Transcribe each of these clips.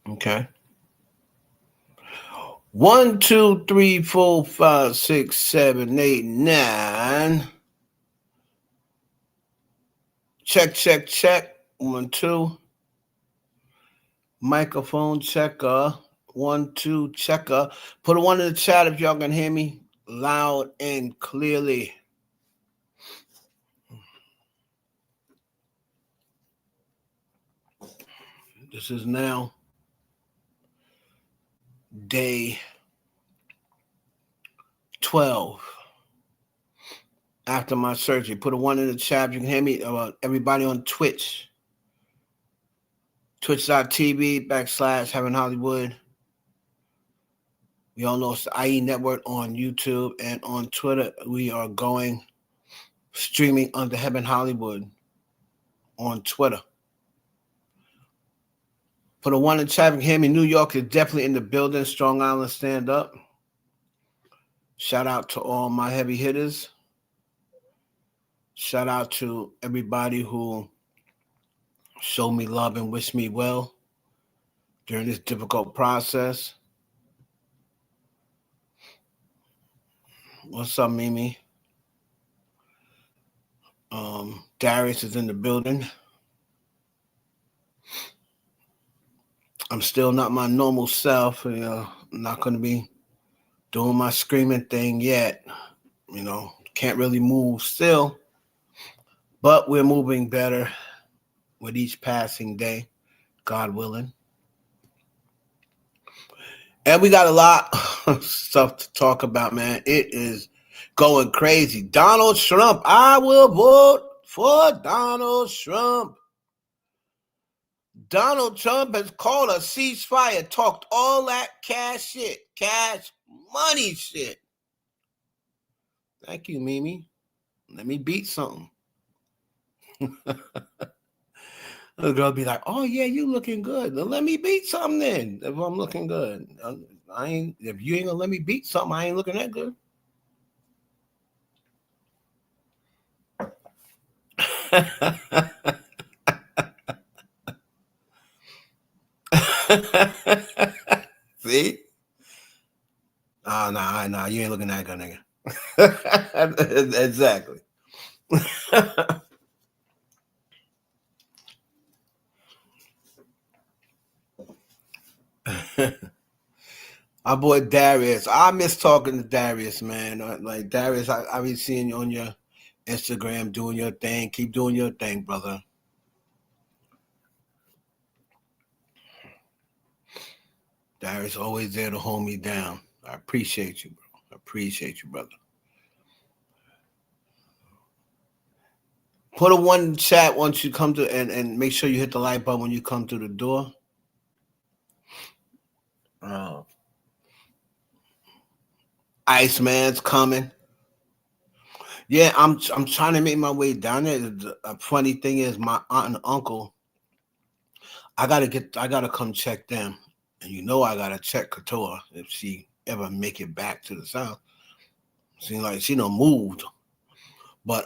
Okay. 1, 2, 3, 4, 5, 6, 7, 8, 9. Check, check, check. 1, 2. Microphone checker. 1, 2, checker. Put a 1 in the chat if y'all can hear me loud and clearly. This is now day 12 after my surgery. Put a 1 in the chat if you can hear me. Everybody on Twitch. Twitch.tv/Heaven Hollywood. We all know it's the IE Network on YouTube and on Twitter. We are going streaming under Heaven Hollywood on Twitter. For the 1 in chat, you can hear me. New York is definitely in the building. Strong Island, stand up. Shout out to all my heavy hitters. Shout out to everybody who showed me love and wished me well during this difficult process. What's up, Mimi? Darius is in the building. I'm still not my normal self. I'm not going to be doing my screaming thing yet. Can't really move still. But we're moving better with each passing day, God willing. And we got a lot of stuff to talk about, man. It is going crazy. Donald Trump. I will vote for Donald Trump. Donald Trump has called a ceasefire, talked all that cash money shit. Thank you, Mimi. Let me beat something. The girl be like, "Oh yeah, you looking good. Let me beat something then. If I'm looking good, If you ain't gonna let me beat something, I ain't looking that good." See? Oh, no, you ain't looking that good, nigga. Exactly. Our boy Darius. I miss talking to Darius, man. Like Darius, I be seeing you on your Instagram doing your thing. Keep doing your thing, brother. Darius always there to hold me down. I appreciate you, bro. I appreciate you, brother. Put a 1 in the chat once you come to, and make sure you hit the like button when you come through the door. Iceman's coming. Yeah, I'm trying to make my way down there. The funny thing is, my aunt and uncle, I gotta come check them, and I gotta check Couture if she ever make it back to the South. Seems like she done moved, but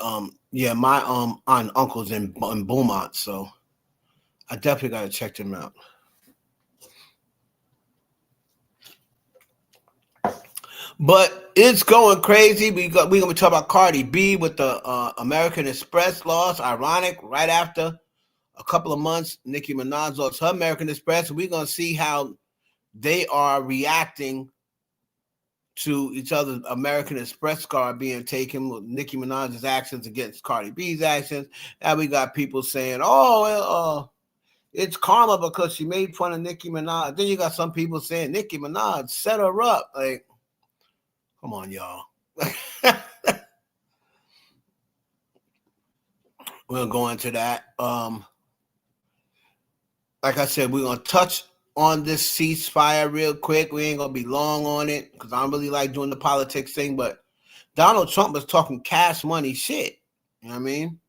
yeah, my aunt and uncle's in Beaumont, so I definitely gotta check them out. But it's going crazy. We're gonna be talking about Cardi B with the American Express loss. Ironic, right after a couple of months, Nicki Minaj lost her American Express. We're gonna see how they are reacting to each other's American Express card being taken with Nicki Minaj's actions against Cardi B's actions. Now we got people saying, "Oh, well, it's karma because she made fun of Nicki Minaj." Then you got some people saying Nicki Minaj set her up. Like, come on, y'all. We'll go into that. Like I said, we're gonna touch on this ceasefire real quick. We ain't gonna be long on it because I don't really like doing the politics thing. But Donald Trump was talking cash money shit. You know what I mean?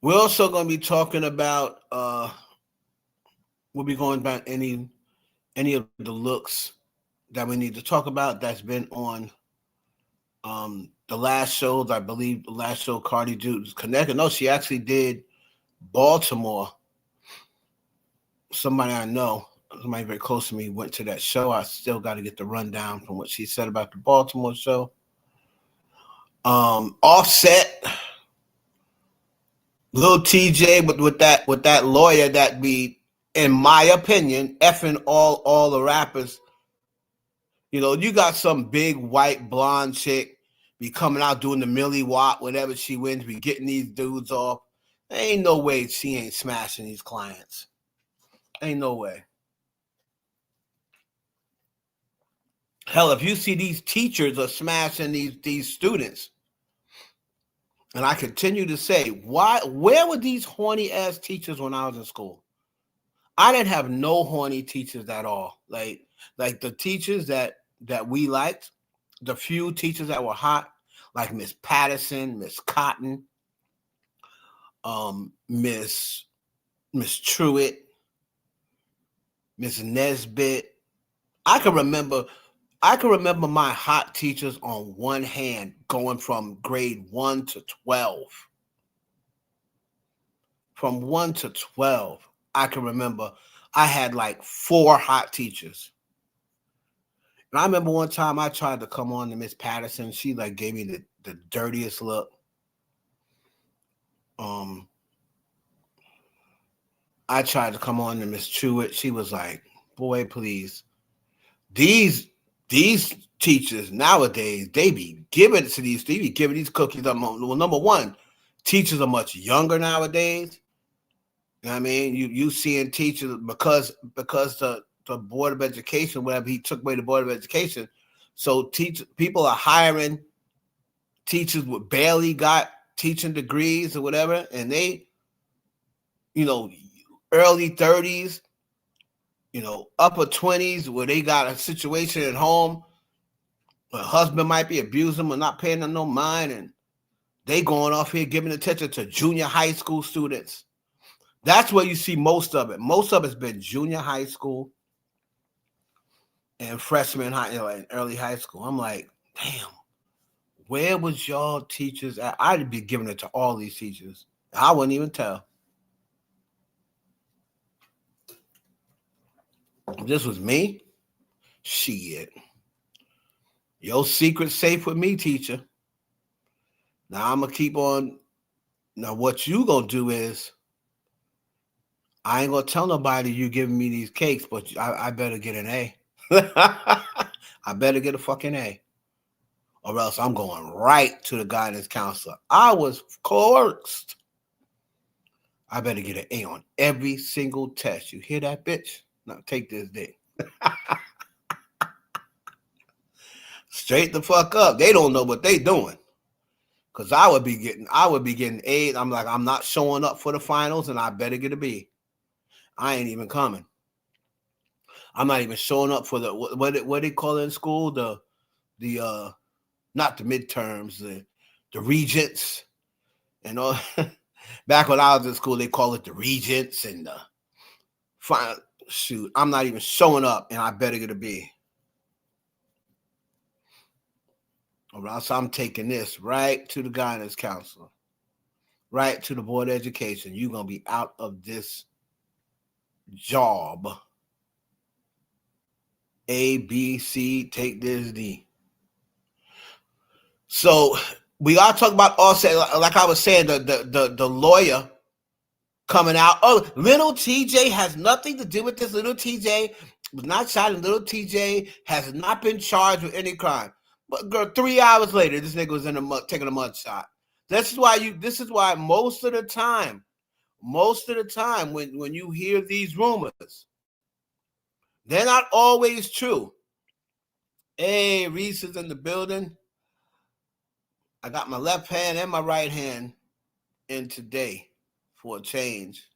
We're also gonna be talking about. We'll be going about any of the looks that we need to talk about that's been on the last shows. I believe the last show Cardi did was connected. No, she actually did Baltimore. Somebody I know, somebody very close to me, went to that show. I still got to get the rundown from what she said about the Baltimore show. Offset, Lil TJ with that lawyer that be, in my opinion, effing all the rappers. You got some big white blonde chick be coming out doing the Millie Watt, whatever she wins, be getting these dudes off. There ain't no way she ain't smashing these clients. Ain't no way. Hell, if you see these teachers are smashing these students, and I continue to say, where were these horny ass teachers when I was in school? I didn't have no horny teachers at all. Like the teachers that we liked, the few teachers that were hot, like Miss Patterson, Miss Cotton, Miss Truitt, Miss Nesbitt. I can remember my hot teachers on one hand going from grade 1 to 12. From 1 to 12, I can remember I had like 4 hot teachers. And I remember one time I tried to come on to Miss Patterson. She like gave me the dirtiest look. I tried to come on to Miss Truitt. She was like, boy, please. These teachers nowadays, they be giving these cookies up. Well, number one, teachers are much younger nowadays. You know what I mean? You seeing teachers because the Board of Education, whatever, he took away the Board of Education. So people are hiring teachers with barely got teaching degrees or whatever, and they, early 30s, upper 20s, where they got a situation at home, a husband might be abusing them or not paying them no mind, and they going off here giving attention to junior high school students. That's where you see most of it. Most of it's been junior high school and freshman high, and early high school. I'm like, damn, where was y'all teachers at? I'd be giving it to all these teachers. I wouldn't even tell. If this was me, shit. Your secret's safe with me, teacher. Now I'm going to keep on. Now what you going to do is, I ain't going to tell nobody you giving me these cakes, but I better get an A. I better get a fucking A. Or else I'm going right to the guidance counselor. I was coerced. I better get an A on every single test. You hear that, bitch? Now take this dick. Straight the fuck up. They don't know what they doing. Cause I would be getting A's. I'm like, I'm not showing up for the finals, and I better get a B. I ain't even coming. I'm not even showing up for the what they call it in school, the not the midterms, the regents, and all. Back when I was in school, they call it the regents and the final. Shoot, I'm not even showing up, and I better get a B. Or else I'm taking this right to the guidance counselor, right to the Board of Education. You're gonna be out of this job. A, B, C, take this D. So we gotta talk about Offset. Like I was saying, the lawyer coming out. Oh, little TJ has nothing to do with this. Little TJ was not shot, and little TJ has not been charged with any crime. But girl, 3 hours later, this nigga was in the mud, taking a mud shot. This is why most of the time when you hear these rumors, they're not always true. Hey, Reese is in the building. I got my left hand and my right hand in today for a change.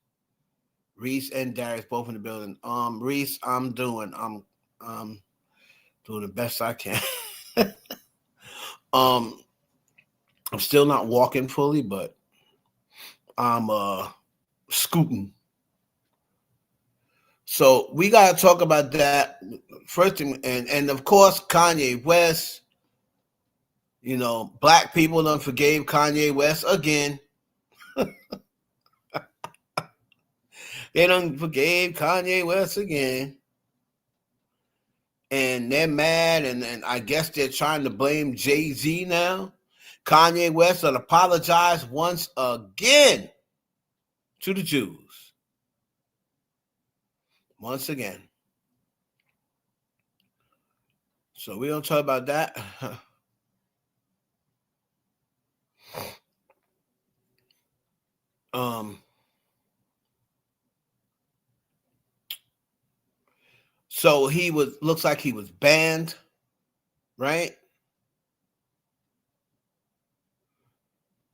Reese and Darius both in the building. Reese, I'm doing the best I can. I'm still not walking fully, but I'm scooting. So we gotta talk about that first thing, and of course Kanye West. Black people done forgave Kanye West again. They done forgave Kanye West again. And they're mad, and I guess they're trying to blame Jay-Z now. Kanye West will apologize once again to the Jews. Once again. So we don't talk about that. So looks like he was banned, right?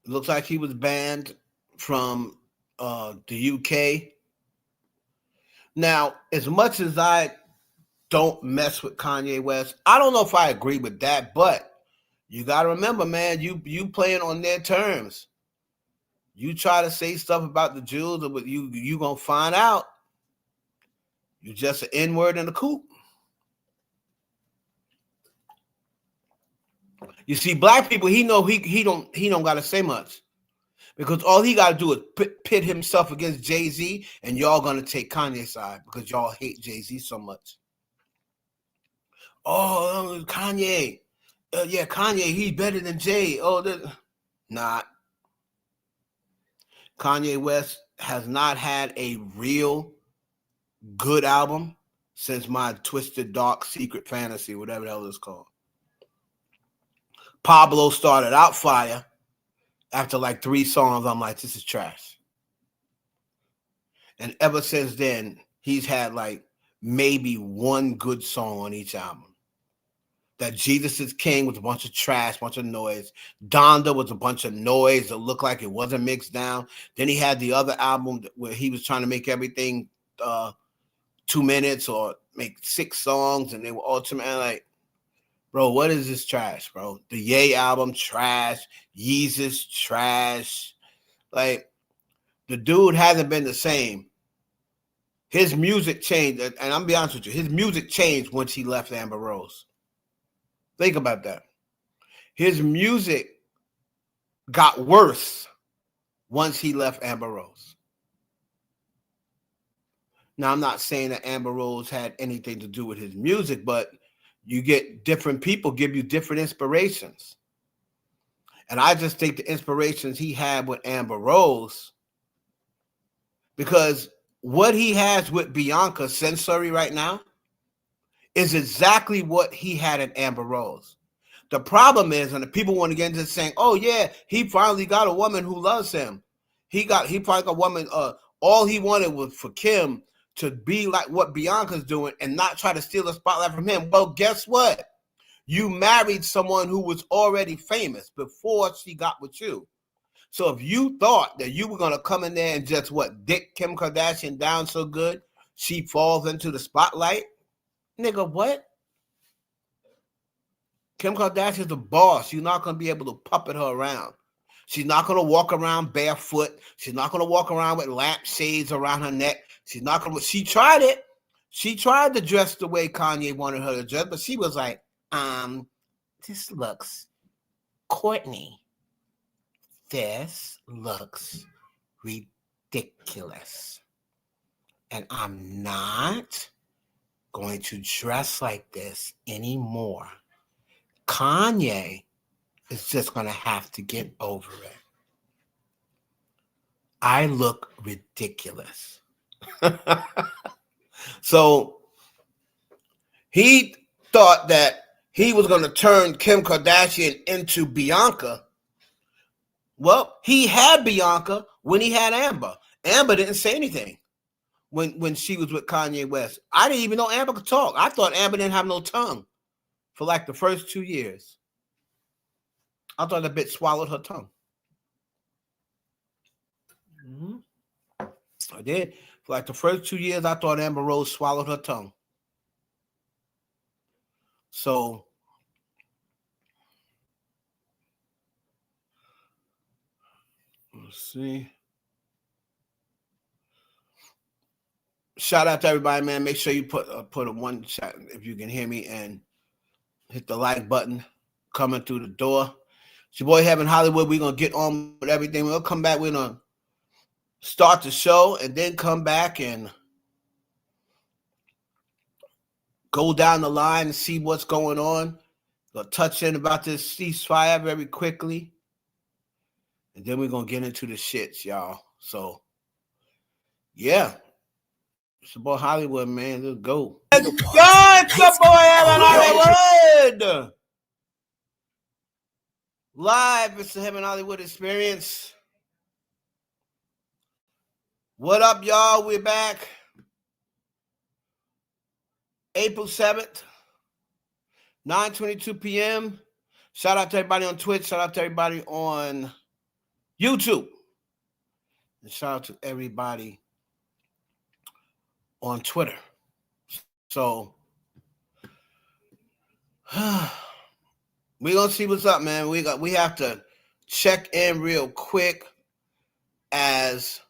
Looks like he was banned from the UK. Now, as much as I don't mess with Kanye West, I don't know if I agree with that, but you got to remember, man, you playing on their terms. You try to say stuff about the Jews, but you going to find out you're just an N-word in a coop. You see, black people, he don't got to say much. Because all he got to do is pit himself against Jay-Z, and y'all going to take Kanye's side because y'all hate Jay-Z so much. Oh, Kanye. Yeah, Kanye, he's better than Jay. Not. Kanye West has not had a real good album since my Twisted Dark Secret Fantasy, whatever the hell it's called. Pablo started out fire. After like 3 songs, I'm like, this is trash. And ever since then, he's had like maybe 1 good song on each album. That Jesus is King was a bunch of trash, bunch of noise. Donda was a bunch of noise that looked like it wasn't mixed down. Then he had the other album where he was trying to make everything 2 minutes or make 6 songs, and they were ultimately like, bro, what is this trash, bro? The Ye album, trash. Yeezus, trash. Like, the dude hasn't been the same. His music changed, and I'm be honest with you, his music changed once he left Amber Rose. Think about that. His music got worse once he left Amber Rose. Now, I'm not saying that Amber Rose had anything to do with his music, but you get different people give you different inspirations. And I just think the inspirations he had with Amber Rose, because what he has with Bianca Sensory right now is exactly what he had at Amber Rose. The problem is, and the people want to get into saying, oh yeah, he finally got a woman who loves him. He probably got a woman, all he wanted was for Kim to be like what Bianca's doing and not try to steal the spotlight from him. Well, guess what? You married someone who was already famous before she got with you. So if you thought that you were going to come in there and just dick Kim Kardashian down so good, she falls into the spotlight, nigga, what? Kim Kardashian's the boss. You're not going to be able to puppet her around. She's not going to walk around barefoot. She's not going to walk around with lampshades around her neck. She tried it. She tried to dress the way Kanye wanted her to dress, but she was like, this looks Courtney. This looks ridiculous. And I'm not going to dress like this anymore. Kanye is just going to have to get over it. I look ridiculous. So he thought that he was going to turn Kim Kardashian into Bianca. Well, he had Bianca when he had Amber. Amber didn't say anything when she was with Kanye West. I didn't even know Amber could talk. I thought Amber didn't have no tongue for like the first 2 years. I thought that bitch swallowed her tongue. Mm-hmm. I did. For like the first 2 years, I thought Amber Rose swallowed her tongue. So let's see. Shout out to everybody, man. Make sure you put a one chat if you can hear me and hit the like button coming through the door. It's your boy Heaven Hollywood. We're gonna get on with everything. We'll come back. We're gonna start the show and then come back and go down the line and see what's going on. Gonna touch in about this ceasefire very quickly. And then we're gonna get into the shits, y'all. So yeah. It's about Hollywood, man. Let's go. Let's go. It's your boy Evan Hollywood. Live, it's the Heaven Hollywood Experience. What up, y'all? We're back. April 7th, 9:22 p.m. Shout out to everybody on Twitch. Shout out to everybody on YouTube. And shout out to everybody on Twitter. So we're gonna see what's up, man. We have to check in real quick as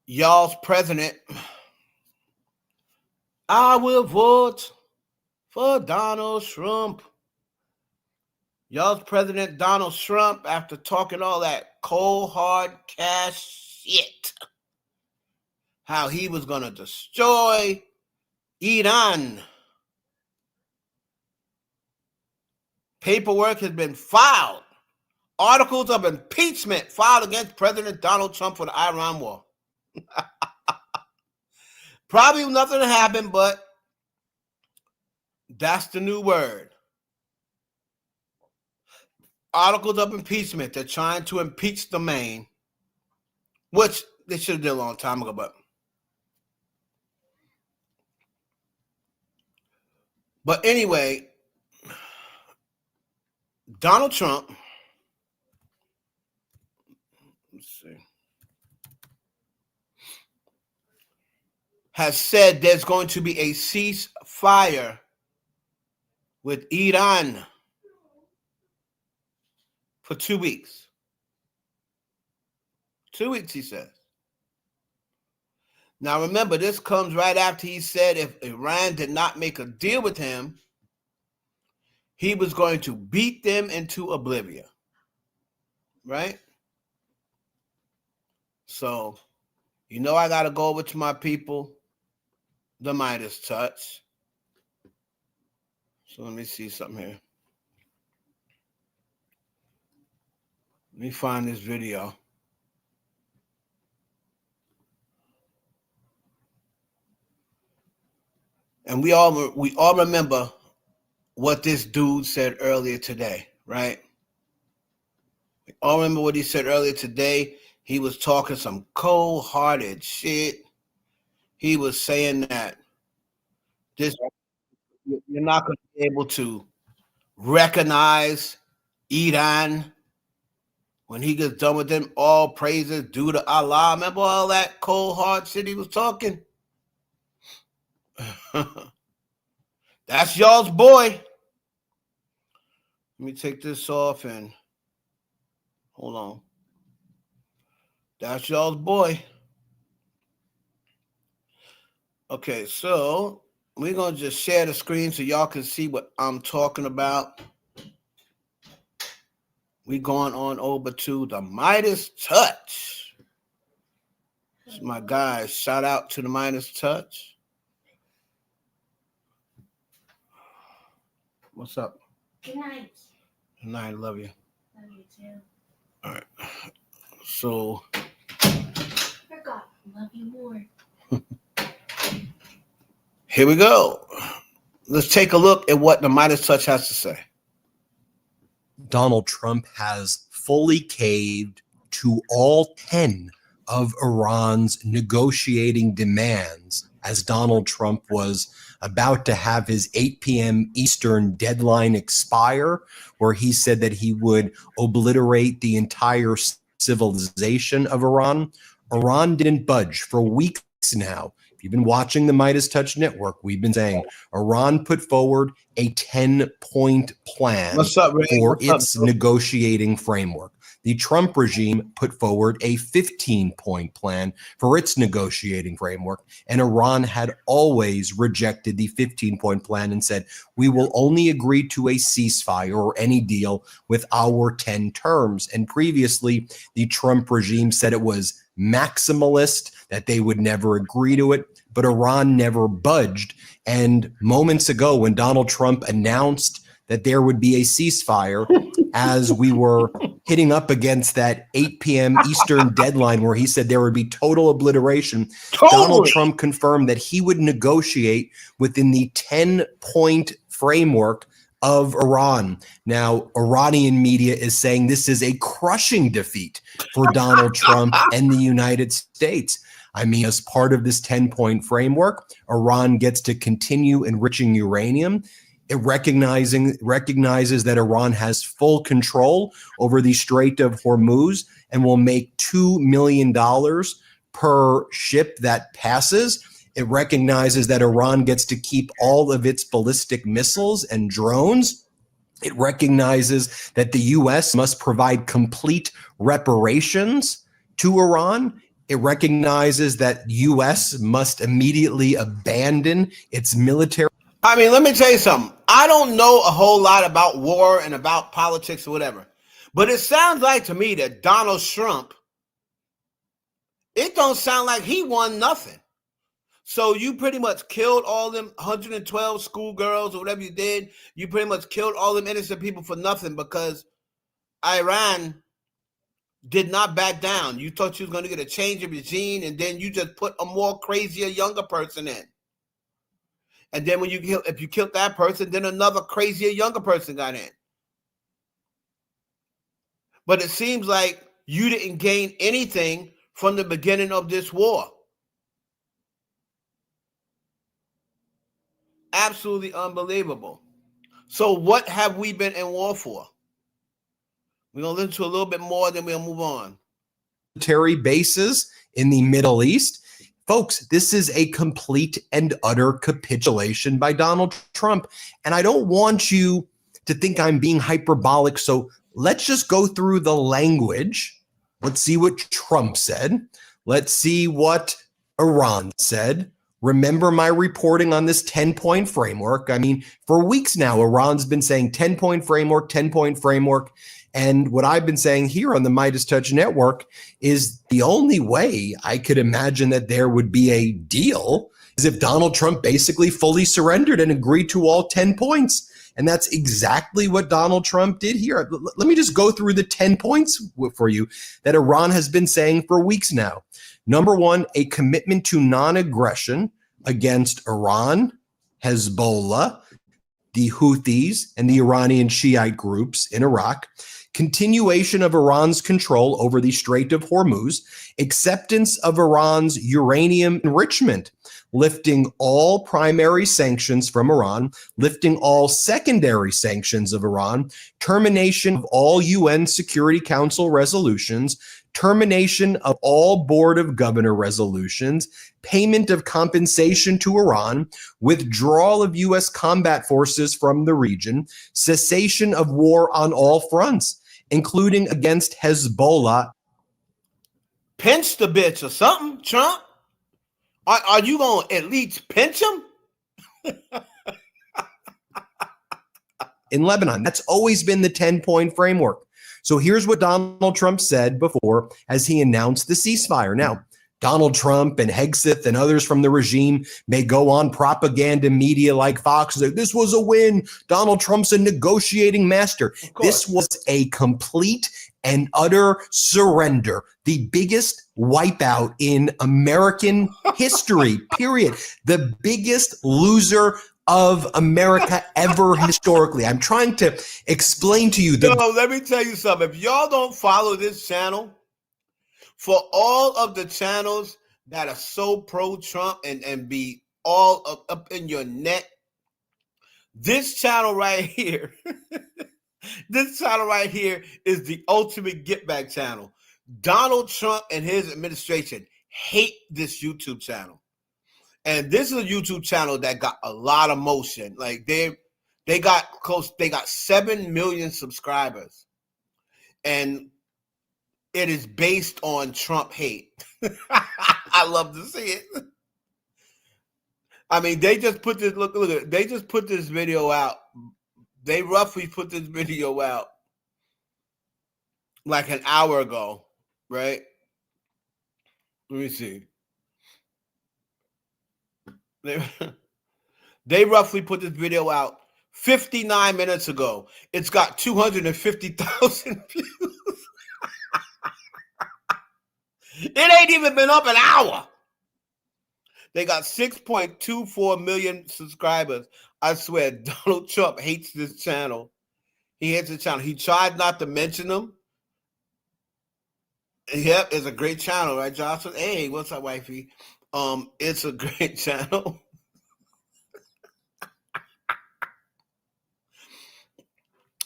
y'all's president. I will vote for Donald Trump. Y'all's president Donald Trump, after talking all that cold hard cash shit, how he was going to destroy Iran. Paperwork has been filed. Articles of impeachment filed against President Donald Trump for the Iran war. Probably nothing to happen, but that's the new word. Articles of impeachment. They're trying to impeach the man, which they should have did a long time ago, But anyway, Donald Trump, let's see, has said there's going to be a ceasefire with Iran for 2 weeks. 2 weeks, he says. Now, remember, this comes right after he said if Iran did not make a deal with him, he was going to beat them into oblivion. Right? So, you know I got to go over to my people, the Midas Touch. So let me see something here. Let me find this video. And we all remember what this dude said earlier today, right? We all remember what he said earlier today. He was talking some cold-hearted shit. He was saying that you're not going to be able to recognize Iran when he gets done with them. All praises due to Allah. Remember all that cold-hearted shit he was talking? That's y'all's boy. Let me take this off and hold on. That's y'all's boy. Okay, so we're going to just share the screen so y'all can see what I'm talking about. We're going on over to the Midas Touch. It's my guys. Shout out to the Midas Touch. What's up? Good night. Good night. Love you. Love you too. All right. So. Forgot. Love you more. Here we go. Let's take a look at what the Midas Touch has to say. Donald Trump has fully caved to all 10 of Iran's negotiating demands as Donald Trump was about to have his 8 p.m. Eastern deadline expire, where he said that he would obliterate the entire civilization of Iran. Iran didn't budge for weeks now. If you've been watching the Midas Touch Network, we've been saying Iran put forward a 10-point plan for its negotiating framework. the Trump regime put forward a 15-point plan for its negotiating framework, and Iran had always rejected the 15-point plan and said, we will only agree to a ceasefire or any deal with our 10 terms. And previously, the Trump regime said it was maximalist, that they would never agree to it, but Iran never budged. And moments ago, when Donald Trump announced that there would be a ceasefire, as we were hitting up against that 8 p.m. Eastern deadline where he said there would be total obliteration, Donald Trump confirmed that he would negotiate within the 10-point framework of Iran. Now, Iranian media is saying this is a crushing defeat for Donald Trump and the United States. I mean, as part of this 10-point framework, Iran gets to continue enriching uranium. It recognizes that Iran has full control over the Strait of Hormuz and will make $2 million per ship that passes. It recognizes that Iran gets to keep all of its ballistic missiles and drones. It recognizes that the U.S. must provide complete reparations to Iran. It recognizes that U.S. must immediately abandon its military. I mean, let me tell you something. I don't know a whole lot about war and about politics or whatever, but it sounds like to me that Donald Trump, it don't sound like he won nothing. So you pretty much killed all them 112 schoolgirls or whatever you did. You pretty much killed all them innocent people for nothing because Iran did not back down. You thought you was going to get a change of regime, and then you just put a more crazier, younger person in. And then if you killed that person, then another crazier, younger person got in. But it seems like you didn't gain anything from the beginning of this war. Absolutely unbelievable. So what have we been in war for? We're going to listen to a little bit more, then we'll move on. Military bases in the Middle East. Folks, this is a complete and utter capitulation by Donald Trump. And I don't want you to think I'm being hyperbolic. So let's just go through the language. Let's see what Trump said. Let's see what Iran said. Remember my reporting on this 10-point framework. I mean, for weeks now, Iran's been saying 10-point framework, 10-point framework. And what I've been saying here on the Midas Touch Network is the only way I could imagine that there would be a deal is if Donald Trump basically fully surrendered and agreed to all 10 points. And that's exactly what Donald Trump did here. Let me just go through the 10 points for you that Iran has been saying for weeks now. Number one, a commitment to non-aggression against Iran, Hezbollah, the Houthis, and the Iranian Shiite groups in Iraq, continuation of Iran's control over the Strait of Hormuz, acceptance of Iran's uranium enrichment, lifting all primary sanctions from Iran, lifting all secondary sanctions of Iran, termination of all UN Security Council resolutions, termination of all Board of Governor resolutions, payment of compensation to Iran, withdrawal of U.S. combat forces from the region, cessation of war on all fronts, including against Hezbollah. Pinch the bitch or something, Trump? Are you going to at least pinch him? In Lebanon, that's always been the 10-point framework. So here's what Donald Trump said before as he announced the ceasefire. Now, Donald Trump and Hegseth and others from the regime may go on propaganda media like Fox and say, this was a win. Donald Trump's a negotiating master. This was a complete and utter surrender. The biggest wipeout in American history, period. The biggest loser of America ever historically. I'm trying to explain to you. Let me tell you something. If y'all don't follow this channel, for all of the channels that are so pro-Trump and be all up in your neck, this channel right here, this channel right here is the ultimate get back channel. Donald Trump and his administration hate this YouTube channel. And this is a YouTube channel that got a lot of motion. Like they got 7 million subscribers. And it is based on Trump hate. I love to see it. I mean, they just put this, look at it. They just put this video out. They roughly put this video out like an hour ago, right? Let me see. They roughly put this video out 59 minutes ago. It's got 250,000 views. It ain't even been up an hour. They got 6.24 million subscribers. I swear, Donald Trump hates this channel. He hates the channel. He tried not to mention them. Yep, it's a great channel, right, Jocelyn? Hey, what's up, wifey? It's a great channel.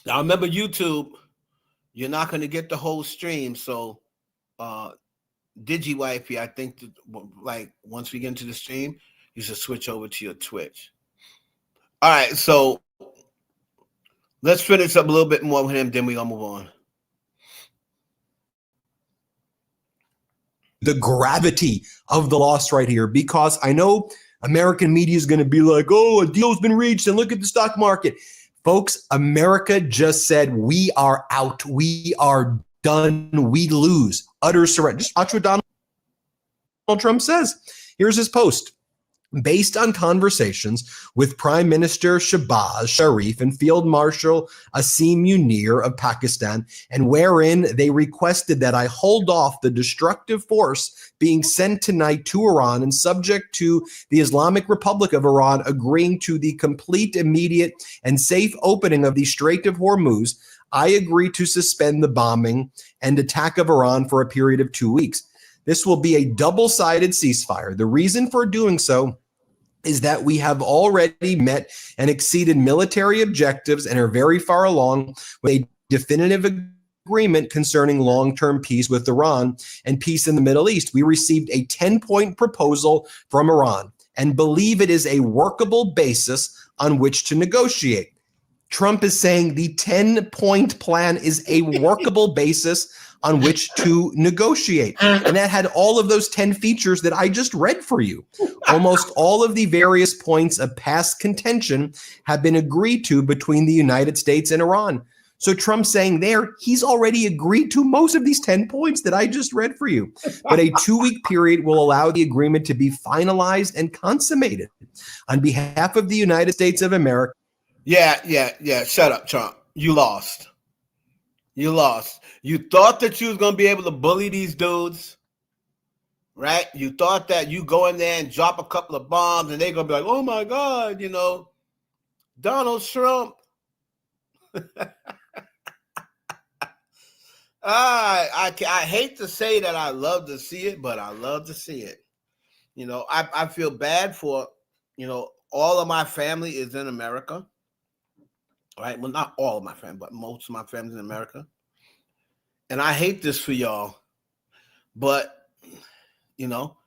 Now, remember, YouTube, you're not going to get the whole stream. So, Digi wifey, I think, like, once we get into the stream, you should switch over to your Twitch. All right, so let's finish up a little bit more with him, then we're going to move on. The gravity of the loss right here, because I know American media is going to be like, oh, a deal's been reached and look at the stock market. Folks, America just said we are out. We are done. We lose. Utter surrender. Just watch what Donald Trump says. Here's his post. Based on conversations with Prime Minister Shehbaz Sharif and Field Marshal Asim Munir of Pakistan, and wherein they requested that I hold off the destructive force being sent tonight to Iran and subject to the Islamic Republic of Iran agreeing to the complete, immediate, and safe opening of the Strait of Hormuz, I agree to suspend the bombing and attack of Iran for a period of 2 weeks. This will be a double-sided ceasefire. The reason for doing so is that we have already met and exceeded military objectives and are very far along with a definitive agreement concerning long-term peace with Iran and peace in the Middle East. We received a 10-point proposal from Iran and believe it is a workable basis on which to negotiate. Trump is saying the 10-point plan is a workable basis on which to negotiate. And that had all of those 10 features that I just read for you. Almost all of the various points of past contention have been agreed to between the United States and Iran. So Trump saying there, he's already agreed to most of these 10 points that I just read for you. But a 2-week period will allow the agreement to be finalized and consummated. On behalf of the United States of America. Yeah. Shut up, Trump. You lost. You lost. You thought that you was going to be able to bully these dudes, right? You thought that you go in there and drop a couple of bombs and they're going to be like, oh, my God, you know, Donald Trump. I hate to say that I love to see it, but I love to see it. You know, I feel bad for, you know, all of my family is in America. Right? Well, not all of my family, but most of my family's in America. And I hate this for y'all. But, you know,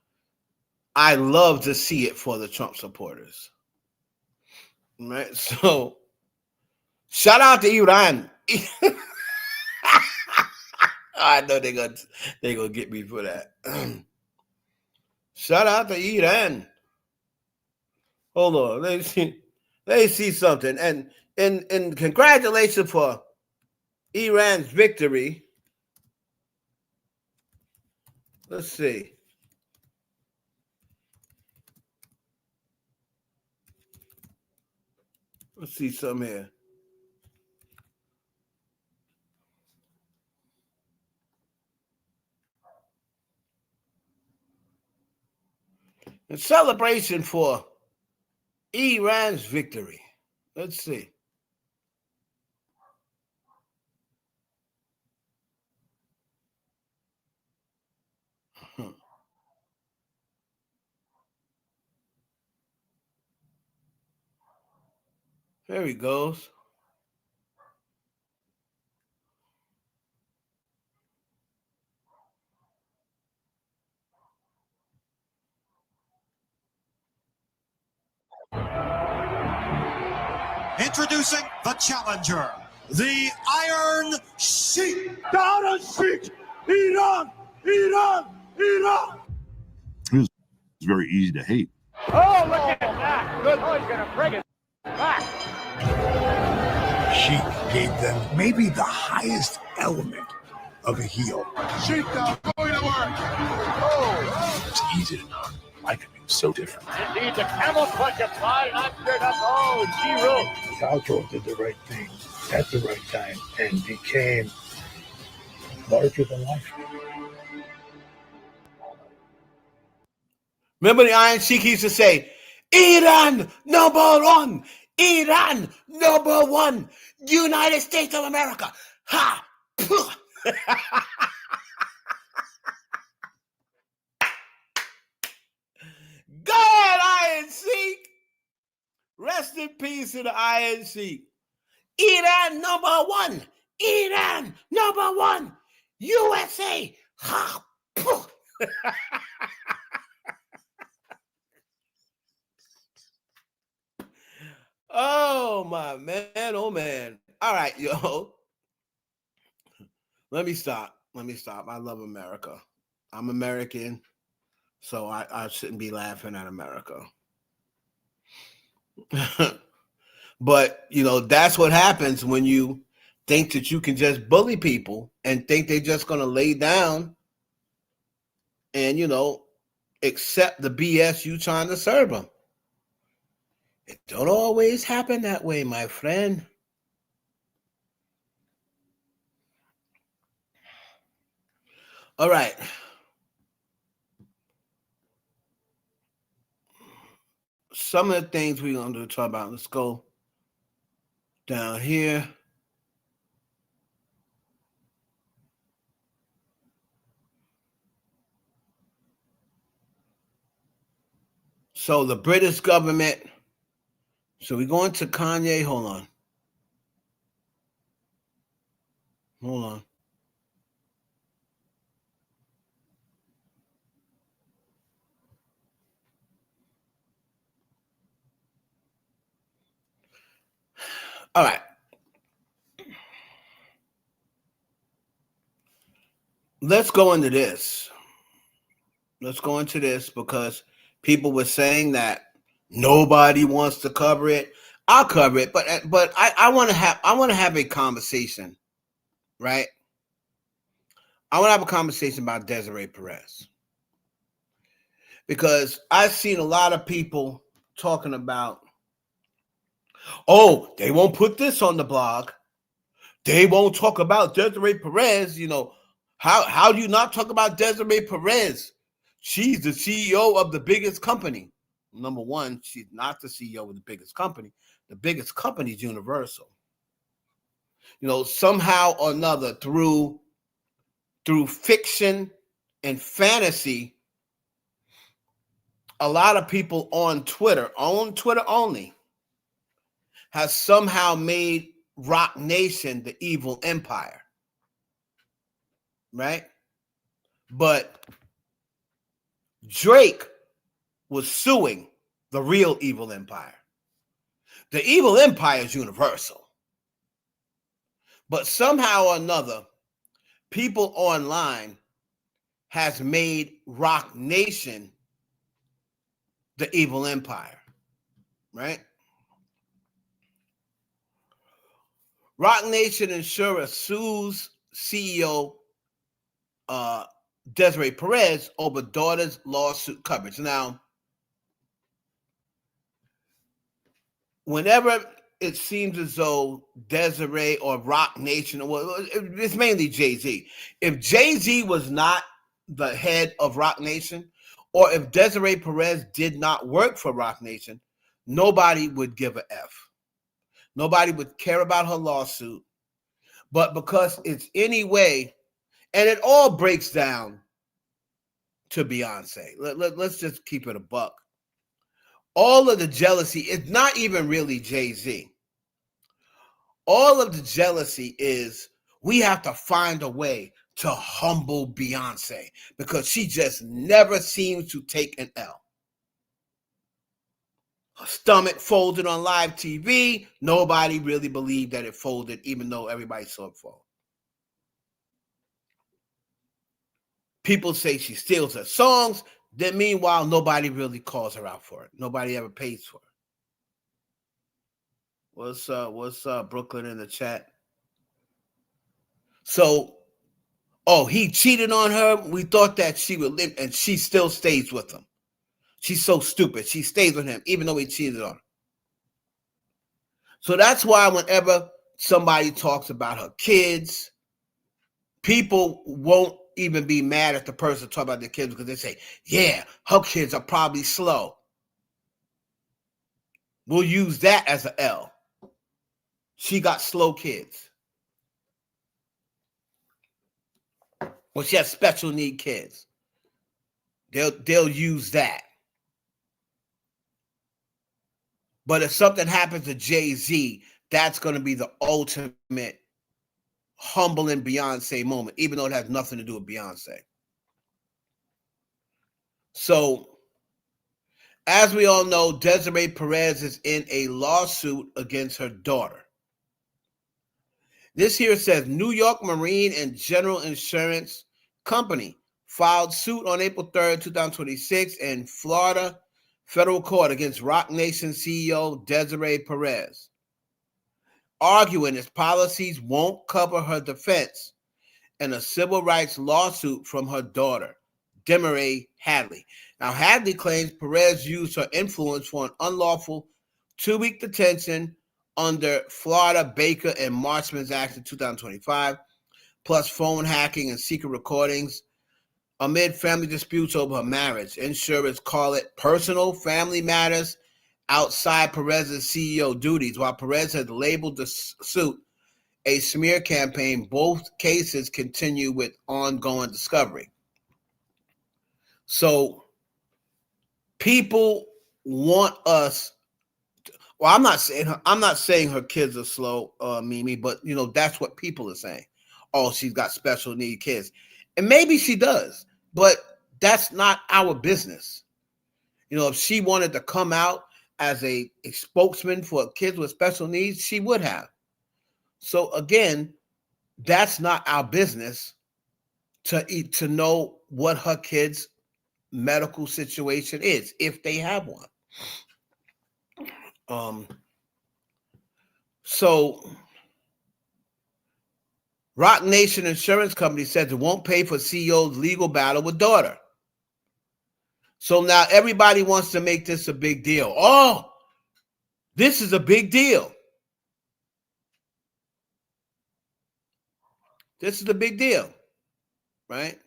I love to see it for the Trump supporters. Right? So, shout out to Iran. I know they're gonna get me for that. Shout out to Iran. Hold on. Let's see something. And congratulations for Iran's victory. Let's see. Let's see some here. In celebration for Iran's victory. Let's see. There he goes. Introducing the challenger, the Iron Sheik, Donald Sheik. Iran! Iran! Iran! It was very easy to hate. Oh, look at that! Good. Oh, he's gonna bring it back. Sheik gave them maybe the highest element of a heel. Sheik now going to work. Oh, it's easy to know. I could be so different. Indeed, the camel clutch applied under the oh, G-Roll. Falco did the right thing at the right time and became larger than life. Remember the Iron Sheik used to say, Iran number one, Iran number one, United States of America. Ha! Go ahead, Iron Sheik. Rest in peace to the Iron Sheik. Iran number one, Iran number one, USA. Ha! Oh, my man. Oh, man. All right, yo. Let me stop. I love America. I'm American, so I shouldn't be laughing at America. But, you know, that's what happens when you think that you can just bully people and think they're just going to lay down and, you know, accept the BS you trying to serve them. It don't always happen that way, my friend. All right. Some of the things we're going to talk about. Let's go down here. So the British government. So we're going to Kanye. Hold on. All right. Let's go into this. Because people were saying that nobody wants to cover it. I'll cover it, but I want to have a conversation, right? I want to have a conversation about Desiree Perez. Because I've seen a lot of people talking about, oh, they won't put this on the blog. They won't talk about Desiree Perez. You know, how do you not talk about Desiree Perez? She's the CEO of the biggest company. Number one, she's not the CEO of the biggest company. The biggest company is Universal. You know, somehow or another, through fiction and fantasy, a lot of people on Twitter only, has somehow made Rock Nation the evil empire. Right? But Drake was suing the real evil empire. The evil empire is Universal. But somehow or another, people online has made Rock Nation the evil empire. Right? Rock Nation insurer sues CEO Desiree Perez over daughter's lawsuit coverage. Now, whenever it seems as though Desiree or Rock Nation, well, it's mainly Jay-Z. If Jay-Z was not the head of Rock Nation, or if Desiree Perez did not work for Rock Nation, nobody would give a F. Nobody would care about her lawsuit. But because it's anyway, and it all breaks down to Beyonce. Let's just keep it a buck. All of the jealousy is not even really Jay-Z. All of the jealousy is we have to find a way to humble Beyonce because she just never seems to take an L. Her stomach folded on live TV. Nobody really believed that it folded, even though everybody saw it fall. People say she steals her songs. Then meanwhile, nobody really calls her out for it. Nobody ever pays for it. What's Brooklyn in the chat? So, he cheated on her. We thought that she would live, and she still stays with him. She's so stupid. She stays with him, even though he cheated on her. So that's why whenever somebody talks about her kids, people won't even be mad at the person talking about their kids because they say, yeah, her kids are probably slow. We'll use that as an L. She got slow kids. Well, she has special need kids. They'll use that. But if something happens to Jay-Z, that's going to be the ultimate humbling Beyonce moment, even though it has nothing to do with Beyonce. So, as we all know, Desiree Perez is in a lawsuit against her daughter. This here says New York Marine and General Insurance Company filed suit on April 3rd, 2026 in Florida federal court against Roc Nation CEO Desiree Perez, arguing its policies won't cover her defense in a civil rights lawsuit from her daughter, Desiree Hadley. Now, Hadley claims Perez used her influence for an unlawful 2-week detention under Florida Baker and Marksman's Act of 2025, plus phone hacking and secret recordings amid family disputes over her marriage. Insurers call it personal family matters outside Perez's CEO duties, while Perez has labeled the suit a smear campaign. Both cases continue with ongoing discovery. So people want us. Well, I'm not saying her kids are slow, Mimi, but that's what people are saying. Oh, she's got special need kids, and maybe she does, but that's not our business. If she wanted to come out as a spokesman for kids with special needs, she would have. So again, that's not our business to know what her kids' medical situation is, if they have one. So Roc Nation Insurance Company says it won't pay for CEO's legal battle with daughter. So now everybody wants to make this a big deal. Oh, this is a big deal. This is a big deal, right?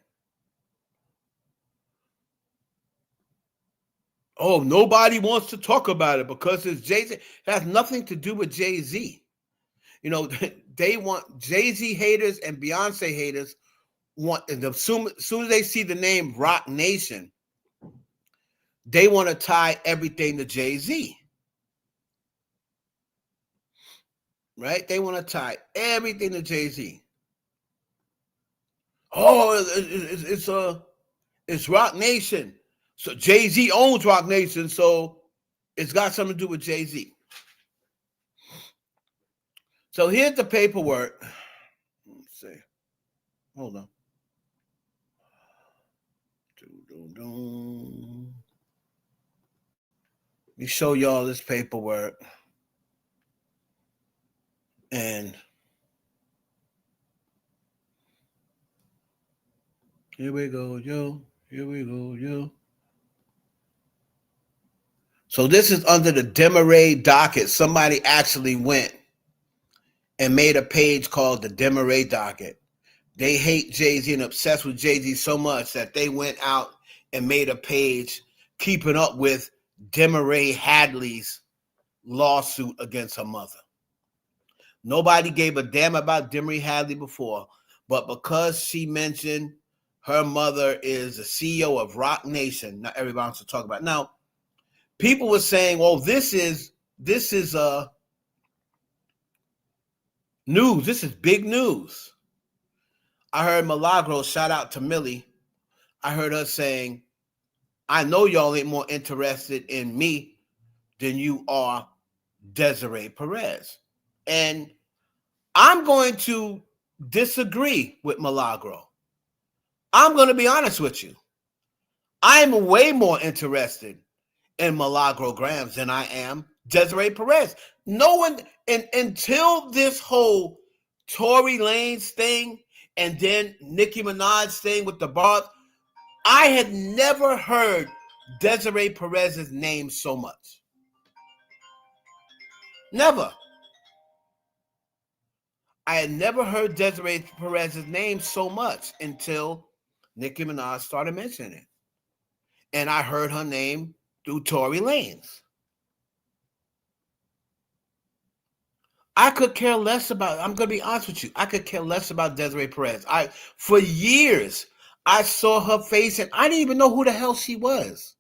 Oh, nobody wants to talk about it because it's Jay-Z. It has nothing to do with Jay-Z. They want Jay-Z haters and Beyonce haters as soon as they see the name Roc Nation, they want to tie everything to Jay-Z. Right? They want to tie everything to Jay-Z. Oh, it's Roc Nation. So Jay-Z owns Roc Nation, so it's got something to do with Jay-Z. So here's the paperwork. Let's see. Hold on. Let me show y'all this paperwork. And here we go, yo. Here we go, yo. So this is under the Desiree docket. Somebody actually went and made a page called the Desiree docket. They hate Jay-Z and obsessed with Jay-Z so much that they went out and made a page keeping up with Desiree Hadley's lawsuit against her mother. Nobody gave a damn about Desiree Hadley before, but because she mentioned her mother is the CEO of Roc Nation, now everybody wants to talk about it. Now, people were saying, "Oh, this is news. This is big news." I heard Milagro, shout out to Millie. I heard her saying, "I know y'all ain't more interested in me than you are Desiree Perez." And I'm going to disagree with Milagro. I'm going to be honest with you. I'm way more interested in Milagro Grams than I am Desiree Perez. No one, until this whole Tory Lanez thing and then Nicki Minaj thing with the bar, I had never heard Desiree Perez's name so much. Never. I had never heard Desiree Perez's name so much until Nicki Minaj started mentioning it. And I heard her name through Tory Lanez. I could care less about, I'm going to be honest with you, I could care less about Desiree Perez. For years, I saw her face and I didn't even know who the hell she was.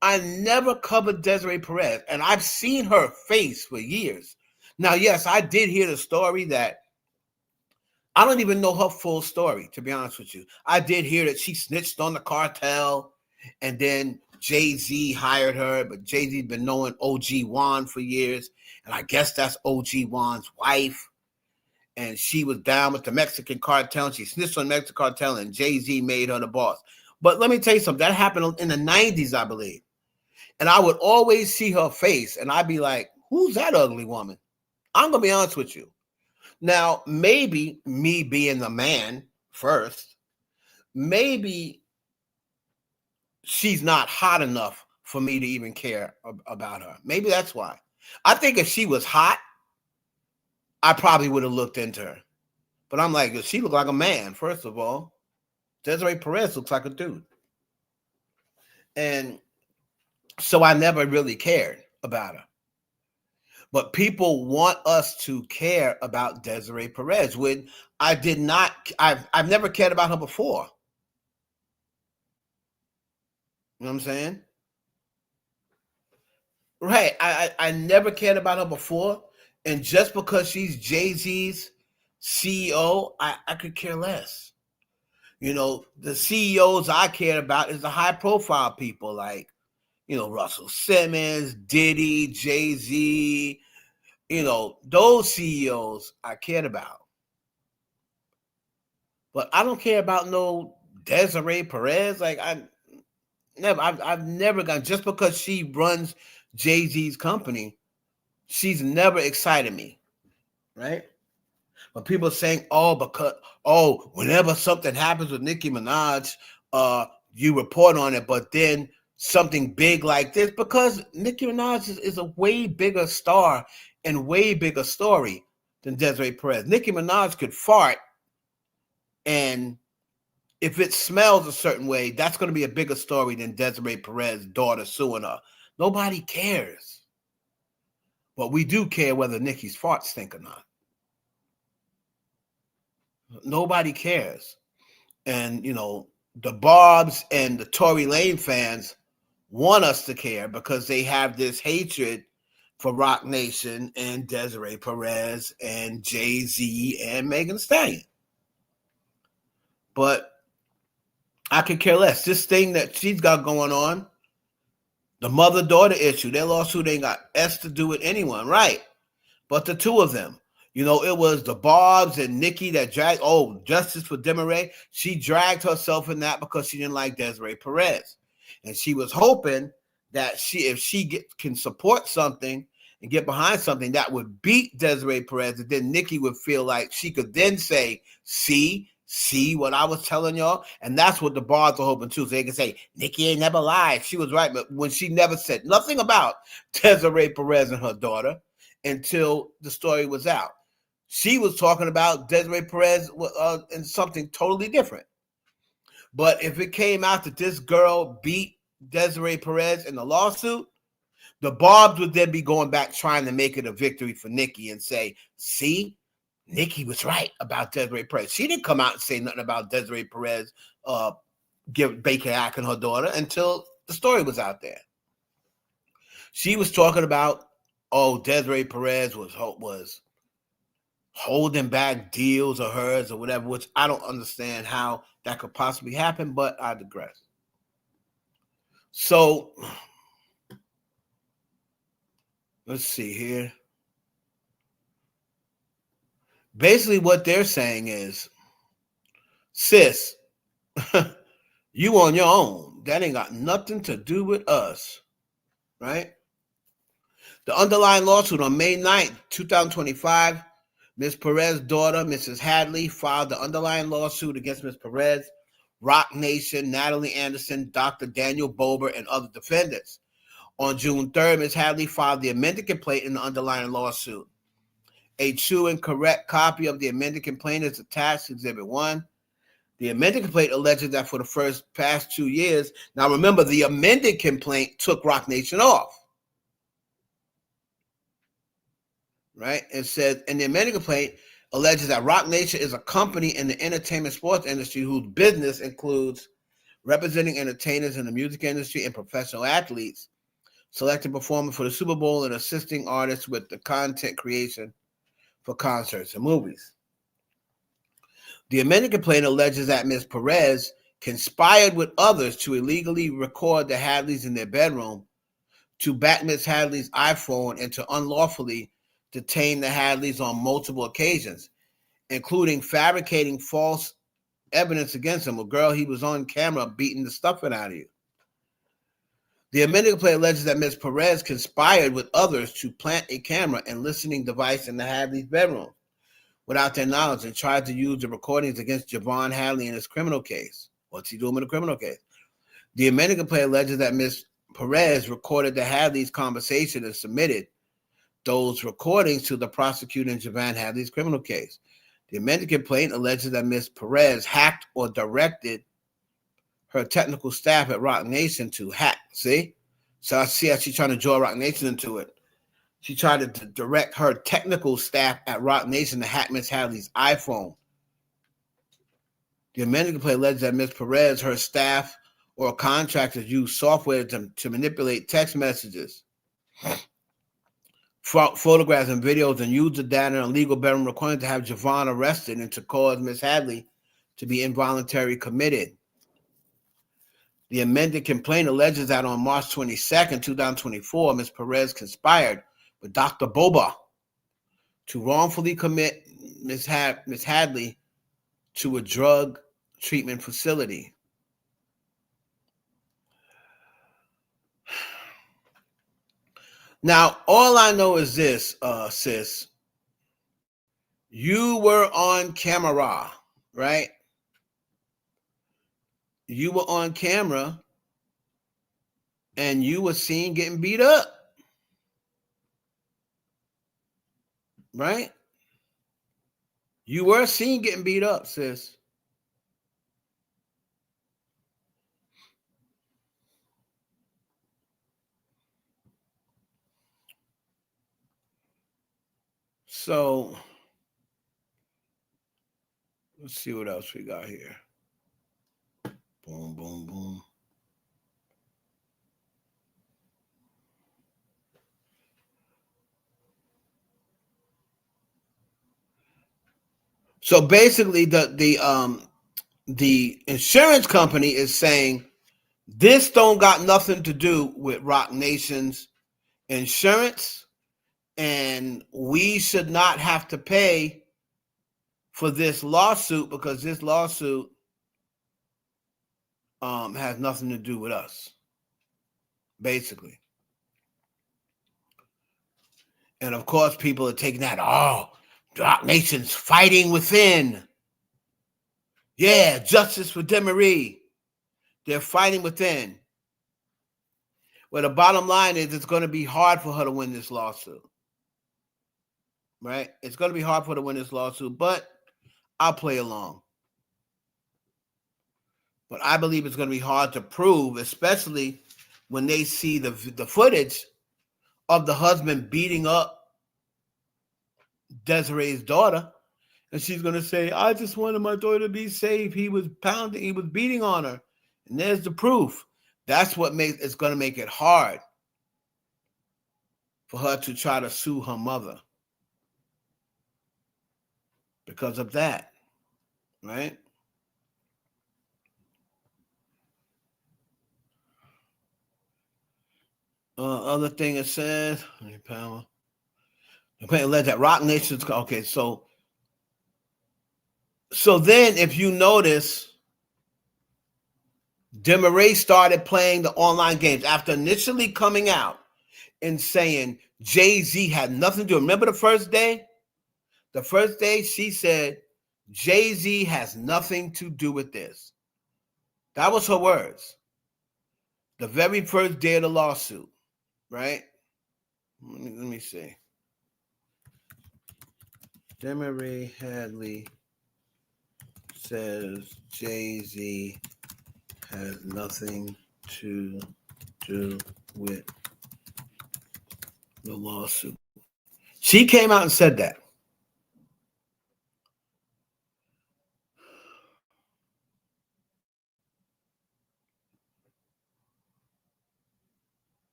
I never covered Desiree Perez, and I've seen her face for years. Now, yes, I did hear the story that I don't even know her full story, to be honest with you. I did hear that she snitched on the cartel, and then Jay-Z hired her, but Jay-Z's been knowing OG Juan for years, and I guess that's OG Juan's wife, and she was down with the Mexican cartel, and she snitched on the Mexican cartel, and Jay-Z made her the boss. But let me tell you something. That happened in the 90s, I believe. And I would always see her face, and I'd be like, who's that ugly woman? I'm going to be honest with you. Now, maybe me being the man first, maybe she's not hot enough for me to even care about her. Maybe that's why. I think if she was hot, I probably would have looked into her. But I'm like, she looked like a man, first of all. Desiree Perez looks like a dude. And so I never really cared about her. But people want us to care about Desiree Perez, when I did not, I've never cared about her before. You know what I'm saying? Right. I never cared about her before. And just because she's Jay-Z's CEO, I could care less. You know, the CEOs I care about is the high profile people like, you know, Russell Simmons, Diddy, Jay-Z, you know, those CEOs I cared about. But I don't care about no Desiree Perez. Like I've never gone, just because she runs Jay-Z's company, she's never excited me. Right? But people are saying, whenever something happens with Nicki Minaj, you report on it, but then something big like this, because Nicki Minaj is a way bigger star and way bigger story than Desiree Perez. Nicki Minaj could fart, and if it smells a certain way, that's going to be a bigger story than Desiree Perez's daughter suing her. Nobody cares. But we do care whether Nicki's farts stink or not. Nobody cares. And, you know, the Barbs and the Tory Lane fans want us to care because they have this hatred for Rock Nation and Desiree Perez and Jay-Z and Megan Thee Stallion. But I could care less. This thing that she's got going on, the mother-daughter issue, their lawsuit ain't got S to do with anyone, right? But the two of them. You know, it was the Barbs and Nicki that dragged, Justice for Desiree. She dragged herself in that because she didn't like Desiree Perez. And she was hoping that if she can support something and get behind something that would beat Desiree Perez, and then Nicki would feel like she could then say, see what I was telling y'all? And that's what the Barbs are hoping too. So they can say, Nicki ain't never lied. She was right. But when she never said nothing about Desiree Perez and her daughter until the story was out. She was talking about Desiree Perez and something totally different. But if it came out that this girl beat Desiree Perez in the lawsuit, the Barbs would then be going back trying to make it a victory for Nicki and say, see, Nicki was right about Desiree Perez. She didn't come out and say nothing about Desiree Perez Baker Act and her daughter until the story was out there. She was talking about, Desiree Perez was holding back deals of hers or whatever, which I don't understand how that could possibly happen, but I digress. So let's see here. Basically what they're saying is, sis, You on your own. That ain't got nothing to do with us, right? The underlying lawsuit on May 9th, 2025, Ms. Perez's daughter, Mrs. Hadley, filed the underlying lawsuit against Ms. Perez, Rock Nation, Natalie Anderson, Dr. Daniel Bober, and other defendants. On June 3rd, Ms. Hadley filed the amended complaint in the underlying lawsuit. A true and correct copy of the amended complaint is attached to Exhibit 1. The amended complaint alleges that for the past 2 years, now remember, the amended complaint took Rock Nation off. Right? It says, in the amended complaint alleges that Rock Nation is a company in the entertainment sports industry whose business includes representing entertainers in the music industry and professional athletes, selecting performers for the Super Bowl, and assisting artists with the content creation for concerts and movies. The amended complaint alleges that Ms. Perez conspired with others to illegally record the Hadleys in their bedroom, to back Ms. Hadley's iPhone, and to unlawfully detain the Hadleys on multiple occasions, including fabricating false evidence against him. Well, girl, he was on camera beating the stuffing out of you. The amended complaint alleges that Ms. Perez conspired with others to plant a camera and listening device in the Hadley's bedroom without their knowledge, and tried to use the recordings against Javon Hadley in his criminal case. What's he doing in a criminal case? The amended complaint alleges that Ms. Perez recorded the Hadley's conversation and submitted those recordings to the prosecutor in Javon Hadley's criminal case. The amended complaint alleges that Ms. Perez hacked or directed her technical staff at Rock Nation to hack. See? So I see how she's trying to draw Rock Nation into it. She tried to direct her technical staff at Rock Nation to hack Ms. Hadley's iPhone. The amended complaint alleges that Ms. Perez, her staff, or contractors used software to manipulate text messages, photographs, and videos, and used the data in illegal bedroom recording to have Javon arrested and to cause Ms. Hadley to be involuntarily committed. The amended complaint alleges that on March 22nd, 2024, Ms. Perez conspired with Dr. Boba to wrongfully commit Ms. Hadley to a drug treatment facility. Now, all I know is this, sis. You were on camera, right? You were on camera and you were seen getting beat up. Right? You were seen getting beat up, sis. So, let's see what else we got here. Boom, boom, boom. So basically, the insurance company is saying this don't got nothing to do with Rock Nation's insurance, and we should not have to pay for this lawsuit because this lawsuit has nothing to do with us, basically. And of course, people are taking that, oh, Rock Nation's fighting within. Yeah, justice for Desiree. They're fighting within. Well, the bottom line is it's going to be hard for her to win this lawsuit. Right? It's going to be hard for her to win this lawsuit, but I'll play along. But I believe it's going to be hard to prove, especially when they see the footage of the husband beating up Desiree's daughter. And she's going to say, I just wanted my daughter to be safe. He was pounding, he was beating on her. And there's the proof. That's what it's going to make it hard for her to try to sue her mother. Because of that. Right? Other thing it says, power. Let that Rock Nation's okay. So then, if you notice, Desiree started playing the online games after initially coming out and saying Jay-Z had nothing to do. Remember the first day? The first day she said Jay-Z has nothing to do with this. That was her words. The very first day of the lawsuit, right? Let me see. Desiree Hadley says Jay-Z has nothing to do with the lawsuit. She came out and said that.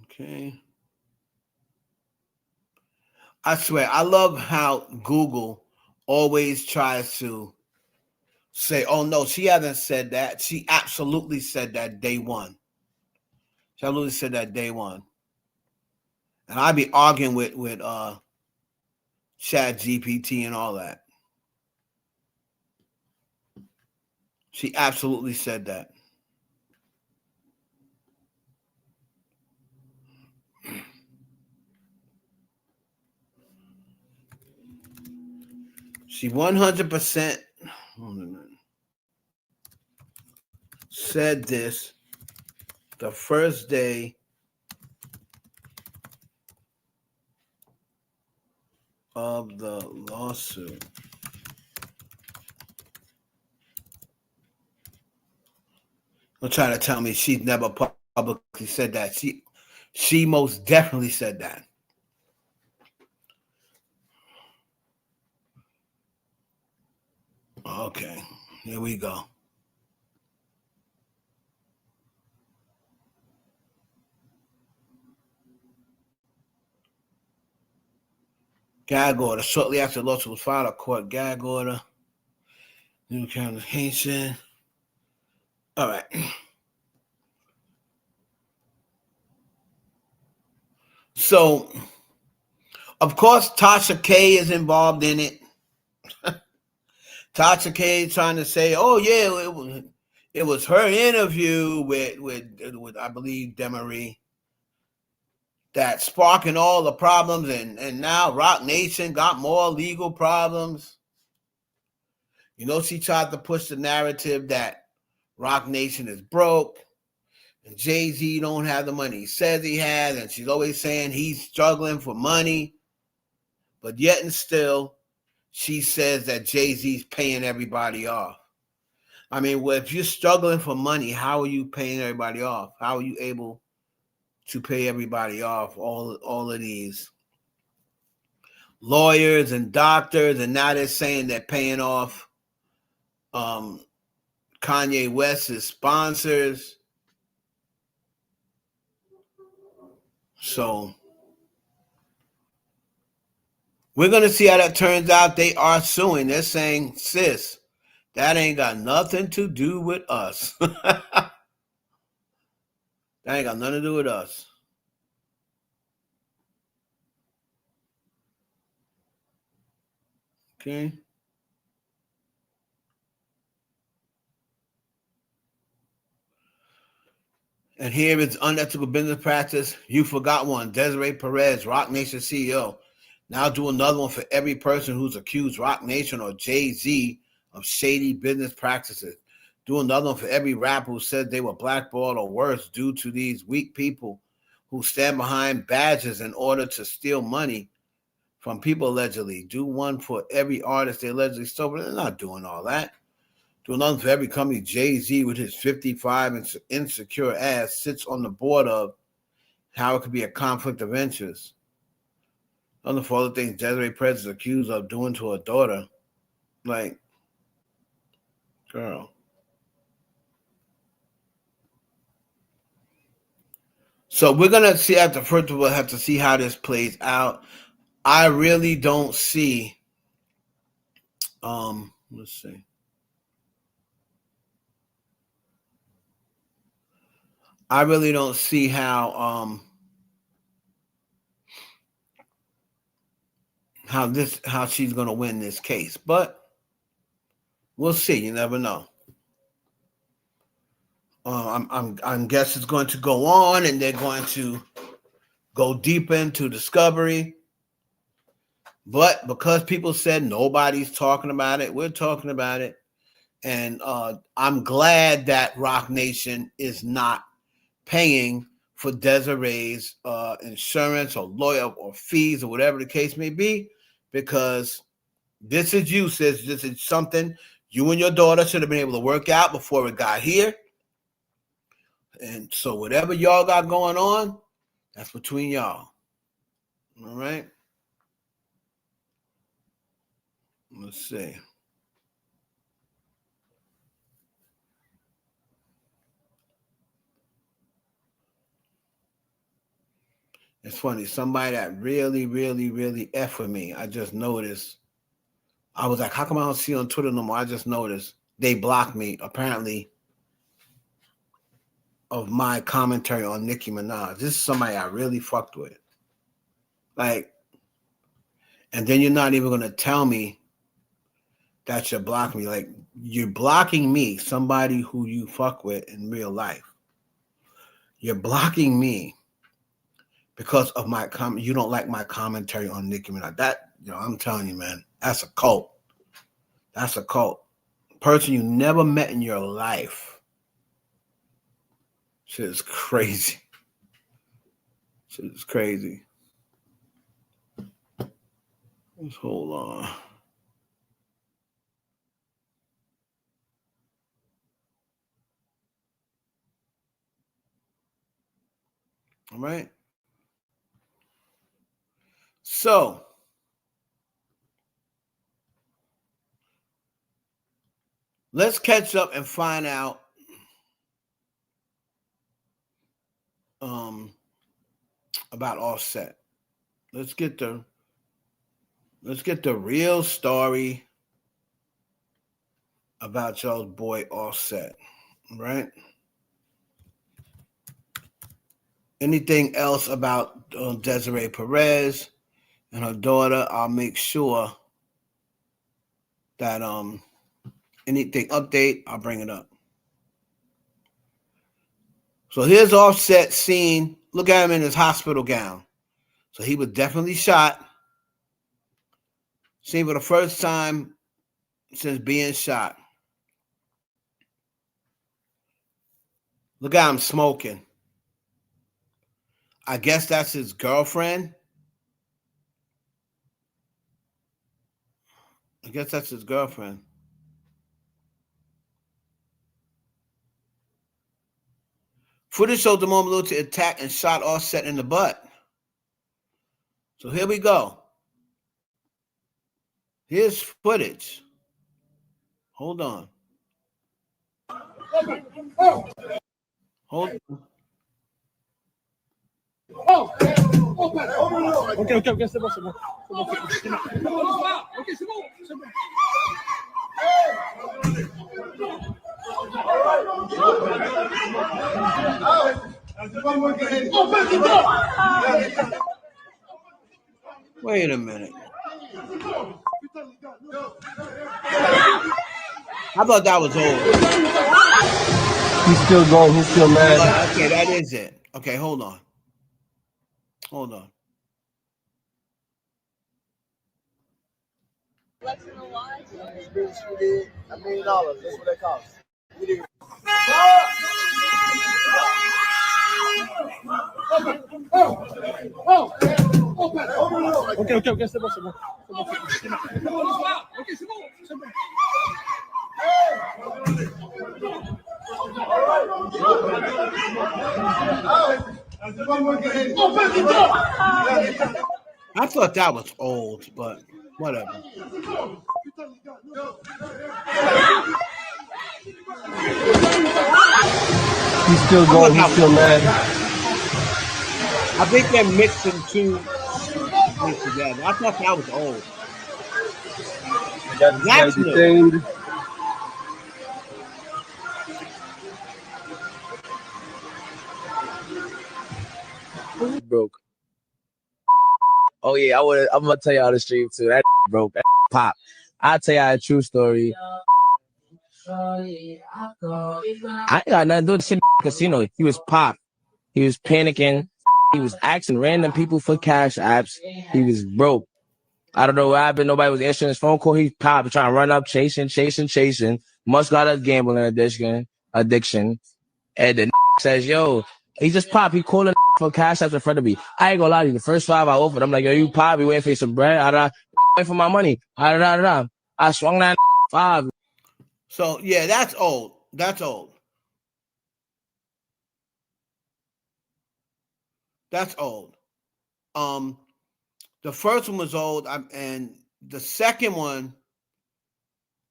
Okay. I swear, I love how Google always tries to say, oh, no, she hasn't said that. She absolutely said that day one. She absolutely said that day one. And I'd be arguing with Chat GPT and all that. She absolutely said that. She 100% said this the first day of the lawsuit. Don't try to tell me she's never publicly said that. She most definitely said that. Okay, here we go. Gag order. Shortly after the lawsuit was filed, a court gag order. New communication. All right. So, of course, Tasha K is involved in it. Tasha K trying to say, "Oh yeah, it was her interview with I believe Desiree that sparking all the problems, and now Rock Nation got more legal problems." You know, she tried to push the narrative that Rock Nation is broke and Jay-Z don't have the money he says he has, and she's always saying he's struggling for money, but yet and still she says that Jay-Z's paying everybody off. I mean, well, if you're struggling for money, how are you paying everybody off? How are you able to pay everybody off? All of these lawyers and doctors, and now they're saying they're paying off Kanye West's sponsors. So we're going to see how that turns out. They are suing. They're saying, sis, that ain't got nothing to do with us. That ain't got nothing to do with us. Okay. And here is unethical business practice. You forgot one. Desiree Perez, Rock Nation CEO. Now do another one for every person who's accused Rock Nation or Jay-Z of shady business practices. Do another one for every rapper who said they were blackballed or worse due to these weak people who stand behind badges in order to steal money from people allegedly. Do one for every artist they allegedly stole, but they're not doing all that. Do another for every company Jay-Z with his 55 and insecure ass sits on the board of. How it could be a conflict of interest. Another for other things Desiree Perez is accused of doing to her daughter. Like, girl. So we're gonna see after first of all have to see how this plays out. I really don't see. Let's see. I really don't see how she's gonna win this case, but We'll see. You never know. I'm guess it's going to go on, and they're going to go deep into discovery. But because people said nobody's talking about it, we're talking about it. And I'm glad that Rock Nation is not paying for Desiree's insurance or lawyer or fees or whatever the case may be, because this is you, sis. This is something you and your daughter should have been able to work out before it got here. And so whatever y'all got going on, that's between y'all. All right? Let's see. It's funny. Somebody that really F with me, I just noticed. I was like, how come I don't see on Twitter no more? I just noticed they blocked me, apparently, of my commentary on Nicki Minaj. This is somebody I really fucked with. Like, and then you're not even going to tell me that you're blocking me. Like, you're blocking me, somebody who you fuck with in real life. You're blocking me because of my comment. You don't like my commentary on Nicki Minaj. That, I'm telling you, man, that's a cult. That's a cult. Person you never met in your life. Shit is crazy. Shit is crazy. Let's hold on. All right. So, let's catch up and find out about Offset. Let's get the real story about y'all's boy Offset, right? Anything else about Desiree Perez and her daughter, I'll make sure that anything update, I'll bring it up. So here's Offset scene. Look at him in his hospital gown. So he was definitely shot. Seen for the first time since being shot. Look at him smoking. I guess that's his girlfriend. Footage showed the moment Luther attacked and shot Offset in the butt. So here we go. Here's footage. Hold on. Hold on. Okay, c'est bon. Wait a minute. I thought that was over. He's still going. He's still mad. Okay, that is it. Okay, hold on. Flexing on why? $1 million. That's what that costs. Okay, c'est bon. Okay, c'est bon. I thought that was old, but whatever. He's still going. He's still mad. I think they're mixing two things together. I thought that was old. That's new. Broke. Oh yeah, I'm gonna tell y'all the stream too. That broke. That pop. I'll tell y'all a true story. I ain't got nothing to do with shit in the casino. He was pop. He was panicking. He was asking random people for cash apps. He was broke. I don't know what happened. Nobody was answering his phone call. He popped, trying to run up, chasing. Must got a gambling addiction. And the says, yo, he just popped. He calling for cash apps in front of me. I ain't gonna lie to you. The first 5 I offered, I'm like, yo, you pop. You waiting for some bread? Waiting for my money. I swung that 5. So yeah, that's old. That's old. That's old. The first one was old, and the second one,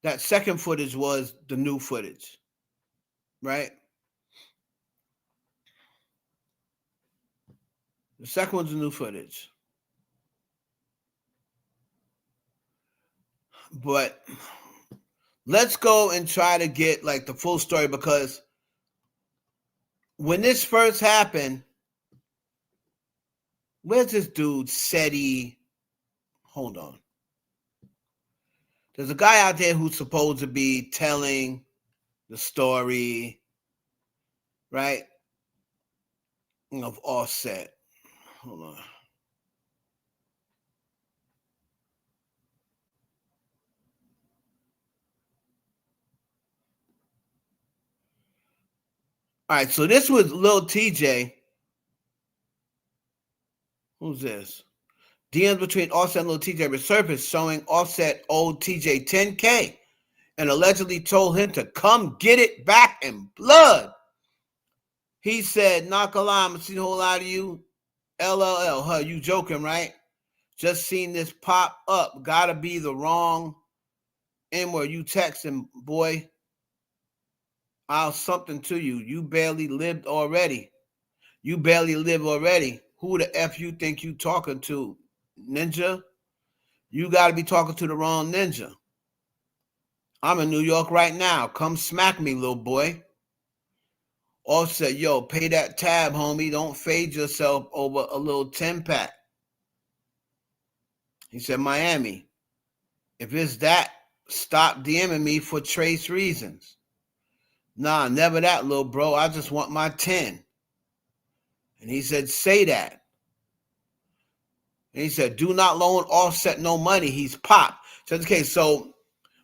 that second footage was the new footage, right? The second one's the new footage. But let's go and try to get like the full story, because when this first happened, where's this dude, Seti? Hold on. There's a guy out there who's supposed to be telling the story, right, of Offset. Hold on. All right, so this was Lil TJ. Who's this? DMs between Offset and Lil TJ resurfaced, showing Offset owed TJ $10K and allegedly told him to come get it back in blood. He said, "Not gonna lie, I'm gonna see the whole lot of you. LLL, huh? You joking, right? Just seen this pop up. Gotta be the wrong N-word. You texting, boy. I'll something to you. You barely lived already. You barely live already. Who the F you think you talking to, ninja? You got to be talking to the wrong ninja. I'm in New York right now. Come smack me, little boy." Offset, yo, pay that tab, homie. Don't fade yourself over a little 10-pack. He said, Miami, if it's that, stop DMing me for trace reasons. Nah, never that, little bro. I just want my 10. And he said, say that. And he said, do not loan Offset no money. He's popped. So, okay, so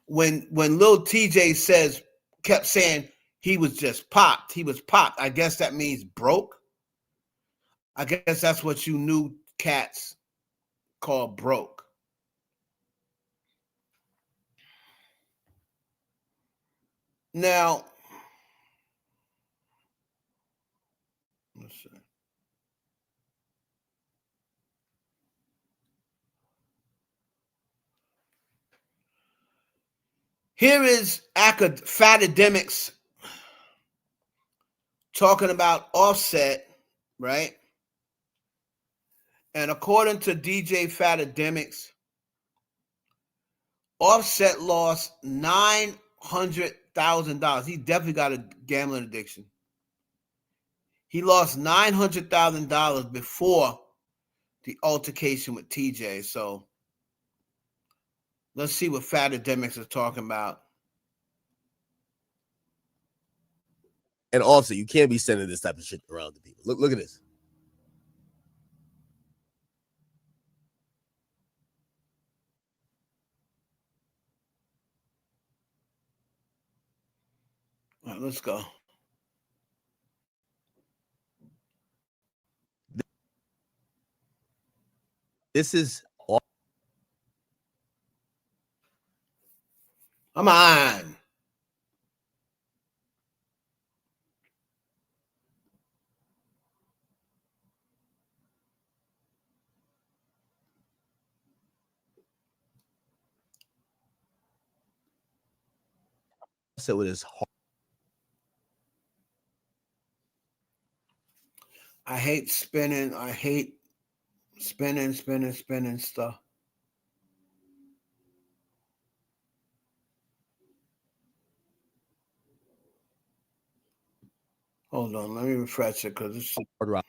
when Lil TJ kept saying he was just popped, he was popped, I guess that means broke. I guess that's what you new cats call broke. Now, let's see. Here is Fatademics talking about Offset, right? And according to DJ Fatademics, Offset lost $900,000. He definitely got a gambling addiction. He lost $900,000 before the altercation with TJ. So let's see what Fatademics is talking about. And also, you can't be sending this type of shit around to people. Look at this. All right, let's go. This is Come on. Offset with his heart. I hate spinning. I hate spinning stuff. Hold on, let me refresh it because it's Hard rock.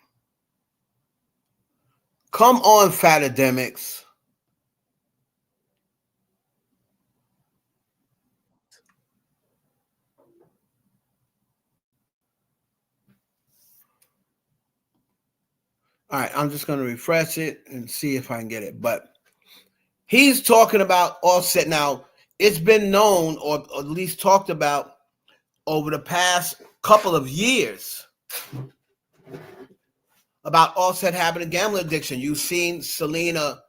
Come on, Fatademics. All right, I'm just going to refresh it and see if I can get it. But he's talking about Offset. Now, it's been known or at least talked about over the past couple of years about Offset having a gambling addiction. You've seen Selena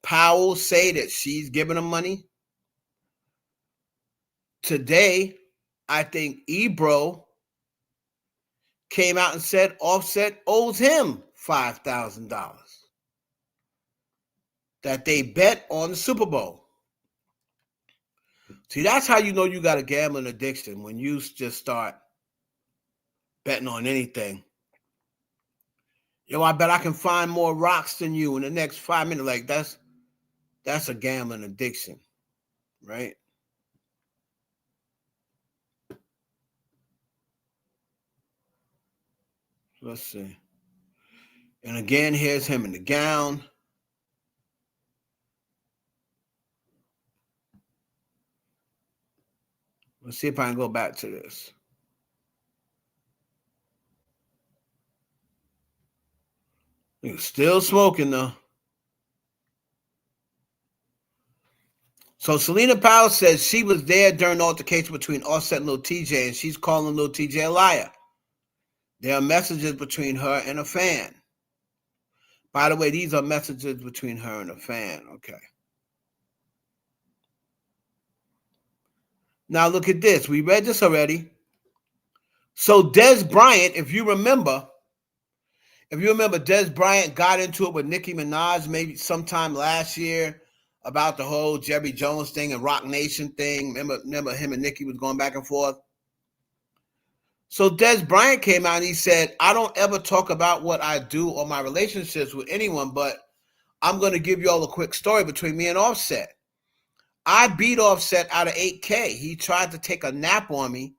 Powell say that she's giving him money. Today, I think Ebro came out and said Offset owes him $5,000 that they bet on the Super Bowl. See, that's how you know you got a gambling addiction, when you just start betting on anything. Yo, I bet I can find more rocks than you in the next 5 minutes. Like, that's a gambling addiction, right? Let's see. And again, here's him in the gown. Let's see if I can go back to this. He's still smoking, though. So Selena Powell says she was there during the altercation between Offset and Lil TJ, and she's calling Lil TJ a liar. There are messages between her and a fan. By the way, these are messages between her and a fan. Okay. Now look at this. We read this already. So Des Bryant, if you remember, Des Bryant got into it with Nicki Minaj maybe sometime last year about the whole Jerry Jones thing and Rock Nation thing. Remember him and Nicki was going back and forth? So Des Bryant came out and he said, I don't ever talk about what I do or my relationships with anyone, but I'm going to give you all a quick story between me and Offset. I beat Offset out of 8K. He tried to take a nap on me,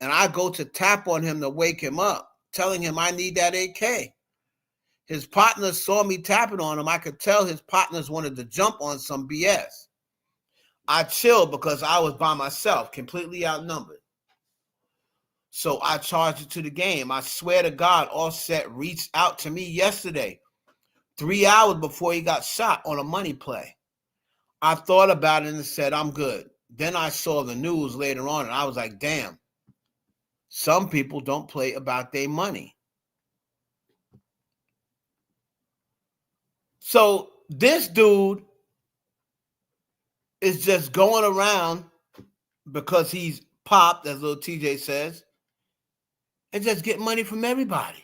and I go to tap on him to wake him up, telling him I need that 8K. His partners saw me tapping on him. I could tell his partners wanted to jump on some BS. I chilled because I was by myself, completely outnumbered. So I charged it to the game. I swear to God, Offset reached out to me yesterday, 3 hours before he got shot on a money play. I thought about it and said, I'm good. Then I saw the news later on, and I was like, damn, some people don't play about their money. So this dude is just going around because he's popped, as little TJ says, and just get money from everybody.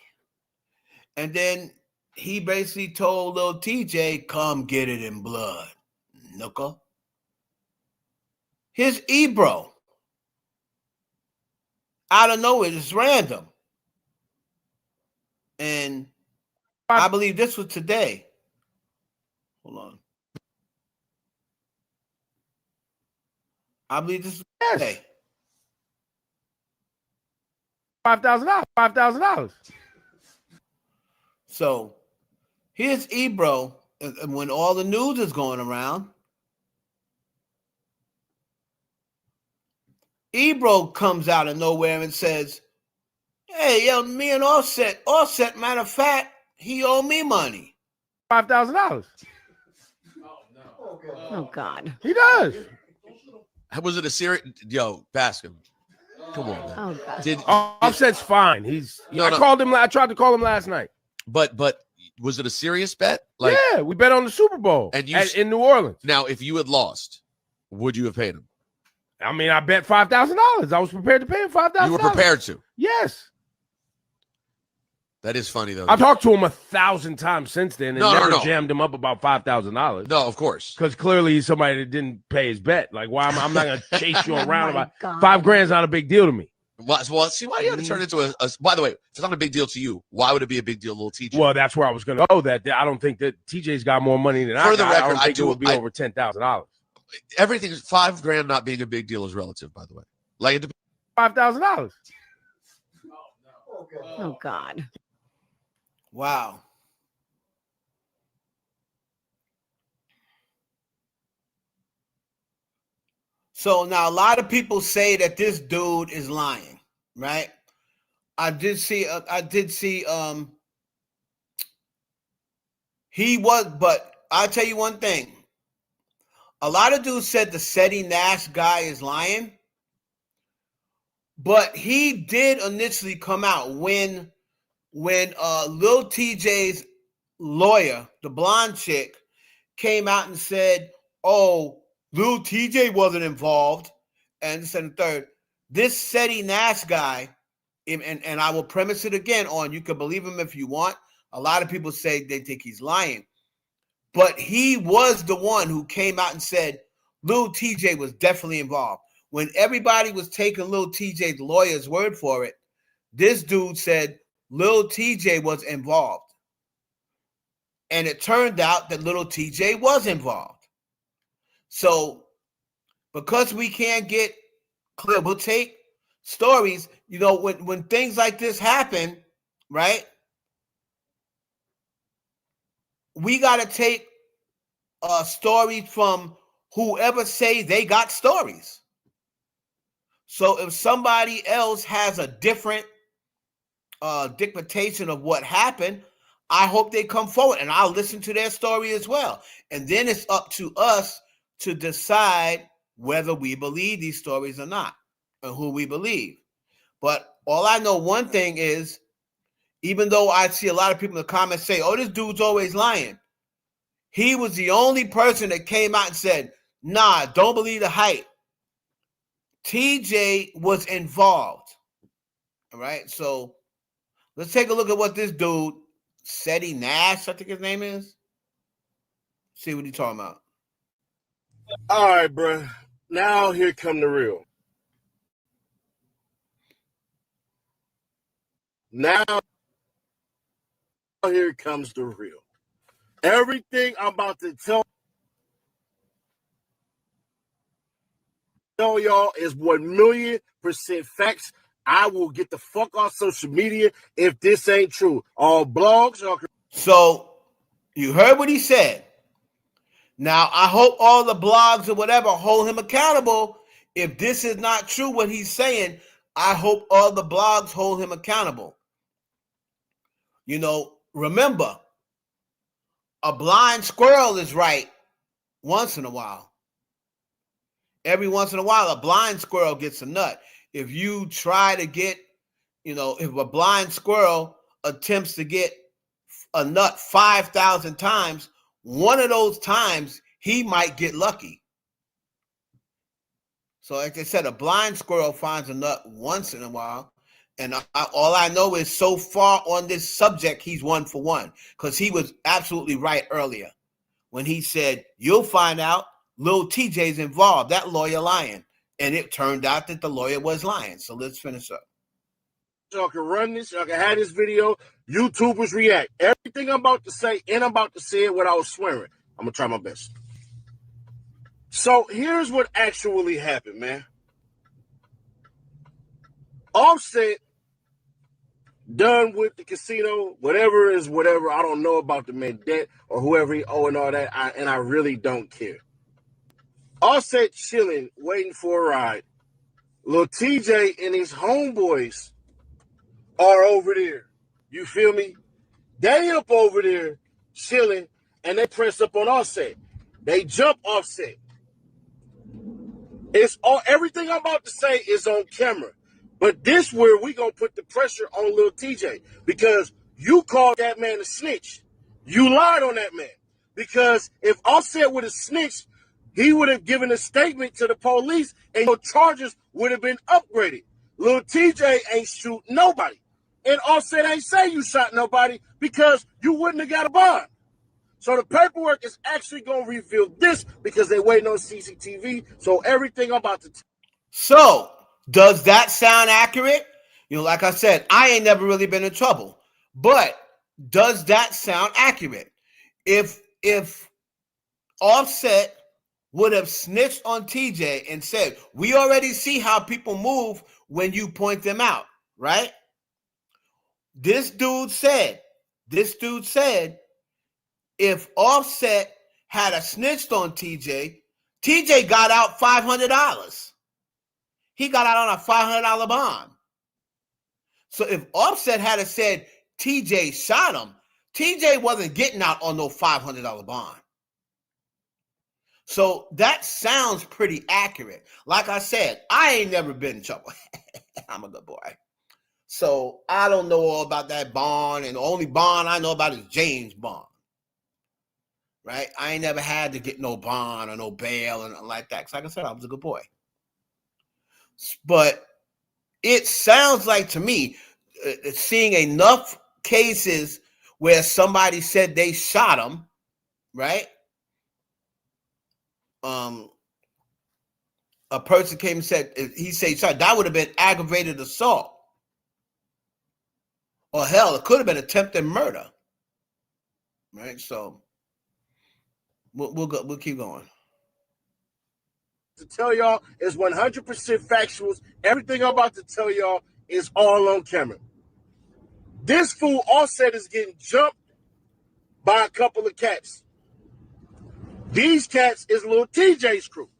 And then he basically told little TJ, come get it in blood, nooka. Here's Ebro. Out of nowhere, just random. And I believe this was today. Hold on. I believe this was today. $5,000. So here's Ebro, and when all the news is going around, Ebro comes out of nowhere and says, hey, yo, me and Offset, matter of fact, he owe me money. $5,000. Oh, God. He does. Was it a serious? Yo, Baskin. Come on, man. Oh, God. Offset's fine. I tried to call him last night. But was it a serious bet? Like, yeah, we bet on the Super Bowl in New Orleans. Now, if you had lost, would you have paid him? I mean, I bet $5,000. I was prepared to pay him $5,000. You were prepared to? Yes. That is funny, though. I talked to him 1,000 times since then and never jammed him up about $5,000. No, of course. Because clearly he's somebody that didn't pay his bet. Like, why I'm not going to chase you around about $5,000 is not a big deal to me. Well, see, why do you have to turn it into a by the way, if it's not a big deal to you, why would it be a big deal, little TJ? Well, that's where I was going to go. That I don't think that TJ's got more money than I got. Record, I don't think it would be over $10,000. Everything is $5,000 not being a big deal is relative, by the way. Like it $5,000. Oh, God. Wow. So now a lot of people say that this dude is lying, right? I did see He was, but I'll tell you one thing. A lot of dudes said the Seti Nash guy is lying, but he did initially come out when Lil TJ's lawyer, the blonde chick, came out and said, "Oh, Lil TJ wasn't involved," and this and the third. This Seti Nash guy, and I will premise it again on, you can believe him if you want. A lot of people say they think he's lying, but he was the one who came out and said Lil TJ was definitely involved. When everybody was taking Lil TJ's lawyer's word for it, this dude said Lil TJ was involved. And it turned out that Lil TJ was involved. So because we can't get clear, we'll take stories, you know, when things like this happen, right? We got to take stories from whoever say they got stories. So if somebody else has a different dictation of what happened, I hope they come forward and I'll listen to their story as well. And then it's up to us to decide whether we believe these stories or not and who we believe. But all I know one thing is, even though I see a lot of people in the comments say, "Oh, this dude's always lying," he was the only person that came out and said, "Nah, don't believe the hype." TJ was involved. All right. So let's take a look at what this dude, Seti Nash, I think his name is. See what he's talking about. All right, bro. Now here come the real. Now here comes the real. Everything I'm about to tell y'all is 1,000,000% facts. I will get the fuck off social media if this ain't true. All blogs are. So you heard what he said. Now, I hope all the blogs or whatever hold him accountable. If this is not true, what he's saying, I hope all the blogs hold him accountable. You know, remember, a blind squirrel is right once in a while. Every once in a while, a blind squirrel gets a nut. If you try to get, you know, if a blind squirrel attempts to get a nut 5,000 times, one of those times he might get lucky. So like I said, a blind squirrel finds a nut once in a while. And all I know is so far on this subject, he's 1 for 1, because he was absolutely right earlier when he said, "You'll find out Lil TJ's involved, that lawyer lying." And it turned out that the lawyer was lying. So let's finish up. Y'all can run this. Y'all can have this video. YouTubers react. Everything I'm about to say, and I'm about to say it without swearing. I'm going to try my best. So here's what actually happened, man. Offset done with the casino, whatever is whatever. I don't know about the man debt or whoever he owe and all that, and I really don't care. Offset chilling, waiting for a ride. Lil TJ and his homeboys are over there. You feel me? They up over there chilling, and they press up on Offset. They jump Offset. It's all, everything I'm about to say is on camera. But this where we gonna put the pressure on Lil TJ, because you called that man a snitch. You lied on that man. Because if Offset would have snitched, he would have given a statement to the police and your charges would have been upgraded. Lil TJ ain't shoot nobody. And Offset ain't say you shot nobody because you wouldn't have got a bond. So the paperwork is actually going to reveal this because they waiting on CCTV. So everything I'm about to So does that sound accurate? You know, like I said, I ain't never really been in trouble. But does that sound accurate? If Offset would have snitched on TJ and said, "We already see how people move when you point them out," right? This dude said, if Offset had a snitched on TJ, TJ got out $500. He got out on a $500 bond. So if Offset had said TJ shot him, TJ wasn't getting out on no $500 bond. So that sounds pretty accurate. Like I said, I ain't never been in trouble. I'm a good boy. So I don't know all about that bond, and the only bond I know about is James Bond. Right? I ain't never had to get no bond or no bail and like that. Because like I said, I was a good boy. But it sounds like to me, seeing enough cases where somebody said they shot him, right? A person came and said, he said, sorry, that would have been aggravated assault. Or hell, it could have been attempted murder. Right? So we'll keep going. To tell y'all is 100% factuals. Everything I'm about to tell y'all is all on camera. This fool Offset is getting jumped by a couple of cats. These cats is Lil TJ's crew.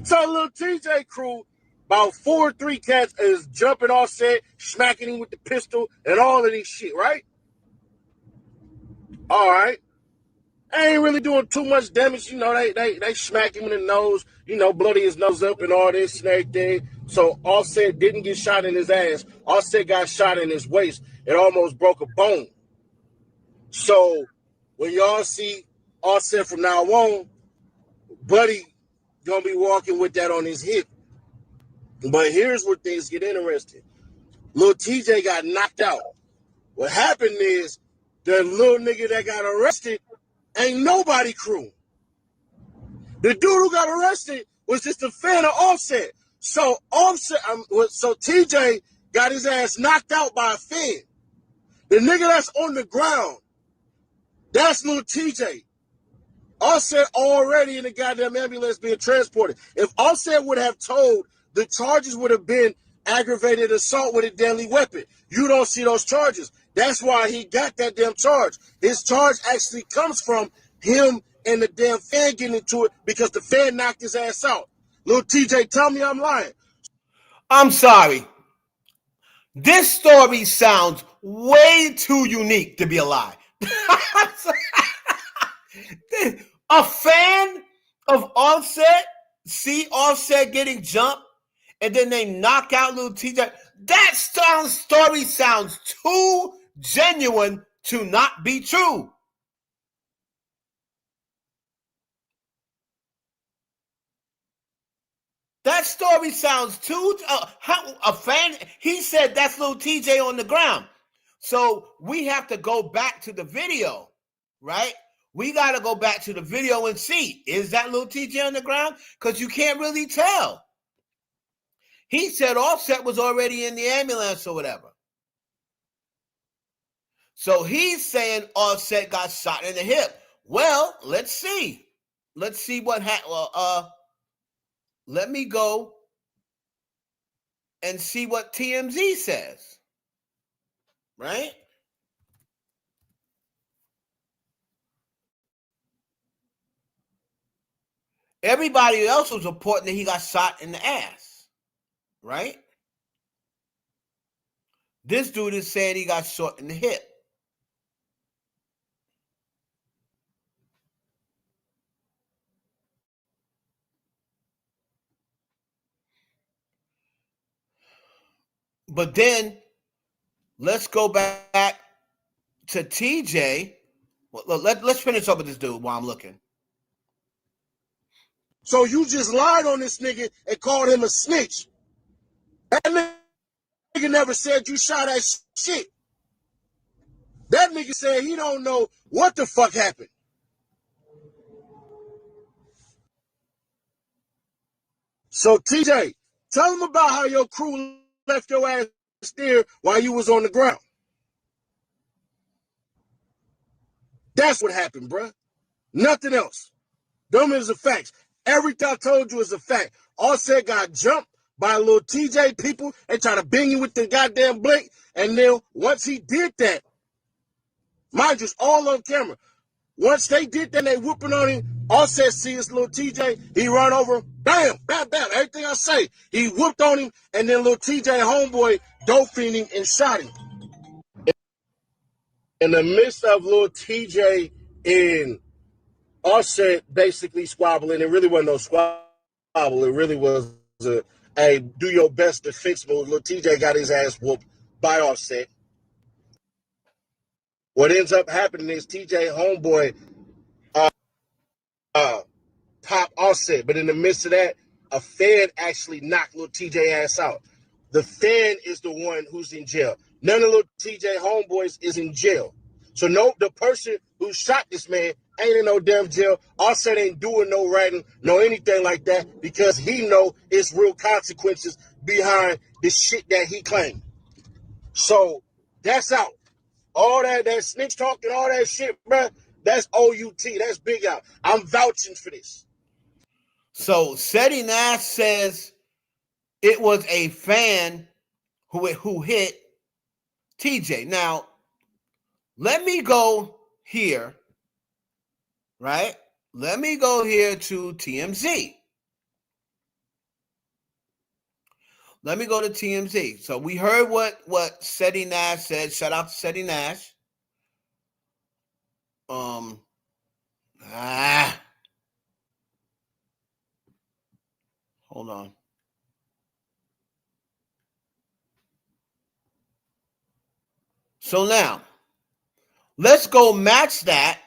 So Lil TJ crew, about 4 or 3 cats is jumping Offset, smacking him with the pistol, and all of this shit, right? All right. Ain't really doing too much damage. You know, they smack him in the nose, you know, bloody his nose up and all this and everything. So Offset didn't get shot in his ass. Offset got shot in his waist. It almost broke a bone. So when y'all see Offset from now on, Buddy gonna be walking with that on his hip. But here's where things get interesting. Lil TJ got knocked out. What happened is the little nigga that got arrested ain't nobody crew. The dude who got arrested was just a fan of Offset. So TJ got his ass knocked out by a fan. The nigga that's on the ground, that's Lil TJ. Offset already in the goddamn ambulance being transported. If Offset would have told, the charges would have been aggravated assault with a deadly weapon. You don't see those charges. That's why he got that damn charge. His charge actually comes from him and the damn fan getting into it because the fan knocked his ass out. Lil TJ, tell me I'm lying. I'm sorry. This story sounds way too unique to be a lie. A fan of Offset see Offset getting jumped and then they knock out Lil TJ. That story sounds too genuine to not be true. That story sounds too a fan. He said that's Lil TJ on the ground. So we have to go back to the video, right? We got to go back to the video and see, is that Lil TJ on the ground? Because you can't really tell. He said Offset was already in the ambulance or whatever. So he's saying Offset got shot in the hip. Well, let's see. Let's see what happened. Let me go and see what TMZ says. Right? Everybody else was reporting that he got shot in the ass. Right? This dude is saying he got shot in the hip. But then let's go back to TJ. Let's finish up with this dude while I'm looking. So you just lied on this nigga and called him a snitch. That nigga never said you shot that shit. That nigga said he don't know what the fuck happened. So TJ, tell him about how your crew left your ass there while you was on the ground. That's what happened, bruh. Nothing else. Them is the facts. Everything I told you is a fact. Offset got jumped by little TJ people. They try to bang you with the goddamn blink. And then once he did that, mind you, it's all on camera. Once they did that, they whooping on him. Offset see his little TJ. He run over, bam, bam, bam. Everything I say. He whooped on him, and then little TJ homeboy dope fiend him and shot him. In the midst of Lil TJ and Offset basically squabbling, it really wasn't no squabble. It really was a do your best defense move. Lil TJ got his ass whooped by Offset. What ends up happening is TJ homeboy uh, pop Offset, but in the midst of that, a fan actually knocked Lil TJ ass out. The fan is the one who's in jail. None of Lil TJ homeboys is in jail. So no, the person who shot this man ain't in no damn jail. Offset ain't doing no writing, no anything like that, because he know it's real consequences behind the shit that he claimed. So that's out. All that snitch talk and all that shit, bro, that's OUT. That's big out. I'm vouching for this. So Seti Nash says it was a fan who hit TJ. Now, let me go here, right? Let me go here to TMZ. Let me go to TMZ. So we heard what Seti Nash said. Shout out to Seti Nash. Hold on. So now, let's go match that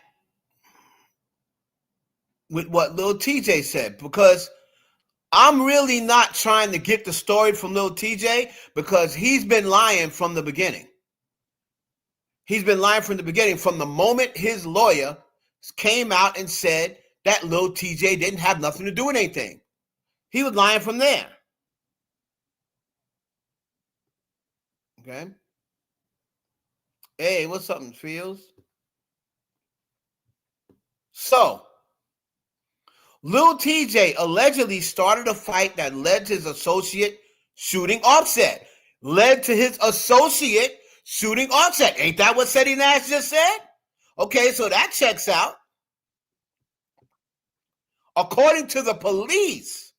with what Lil TJ said, because I'm really not trying to get the story from Lil TJ, because he's been lying from the beginning. He's been lying from the beginning, from the moment his lawyer came out and said that Lil TJ didn't have nothing to do with anything. He was lying from there. Okay. Hey, what's up, Fields? So, Lil TJ allegedly started a fight that led to his associate shooting Offset. Led to his associate shooting Offset. Ain't that what Seti Nash just said? Okay, so that checks out. According to the police.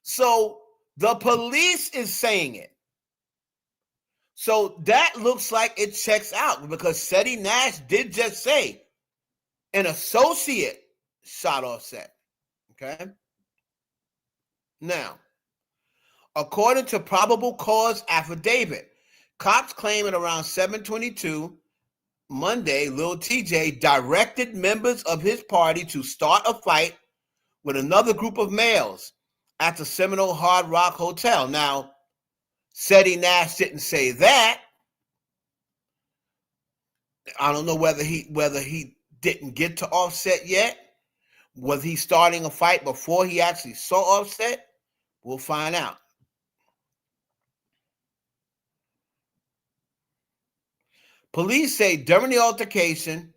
So the police is saying it. So that looks like it checks out, because Seti Nash did just say an associate shot Offset. Okay. Now, according to probable cause affidavit, cops claim at around 7:22 Monday, Lil TJ directed members of his party to start a fight with another group of males at the Seminole Hard Rock Hotel. Now, Seti Nash didn't say that. I don't know whether he didn't get to Offset yet. Was he starting a fight before he actually saw Offset? We'll find out. Police say during the altercation,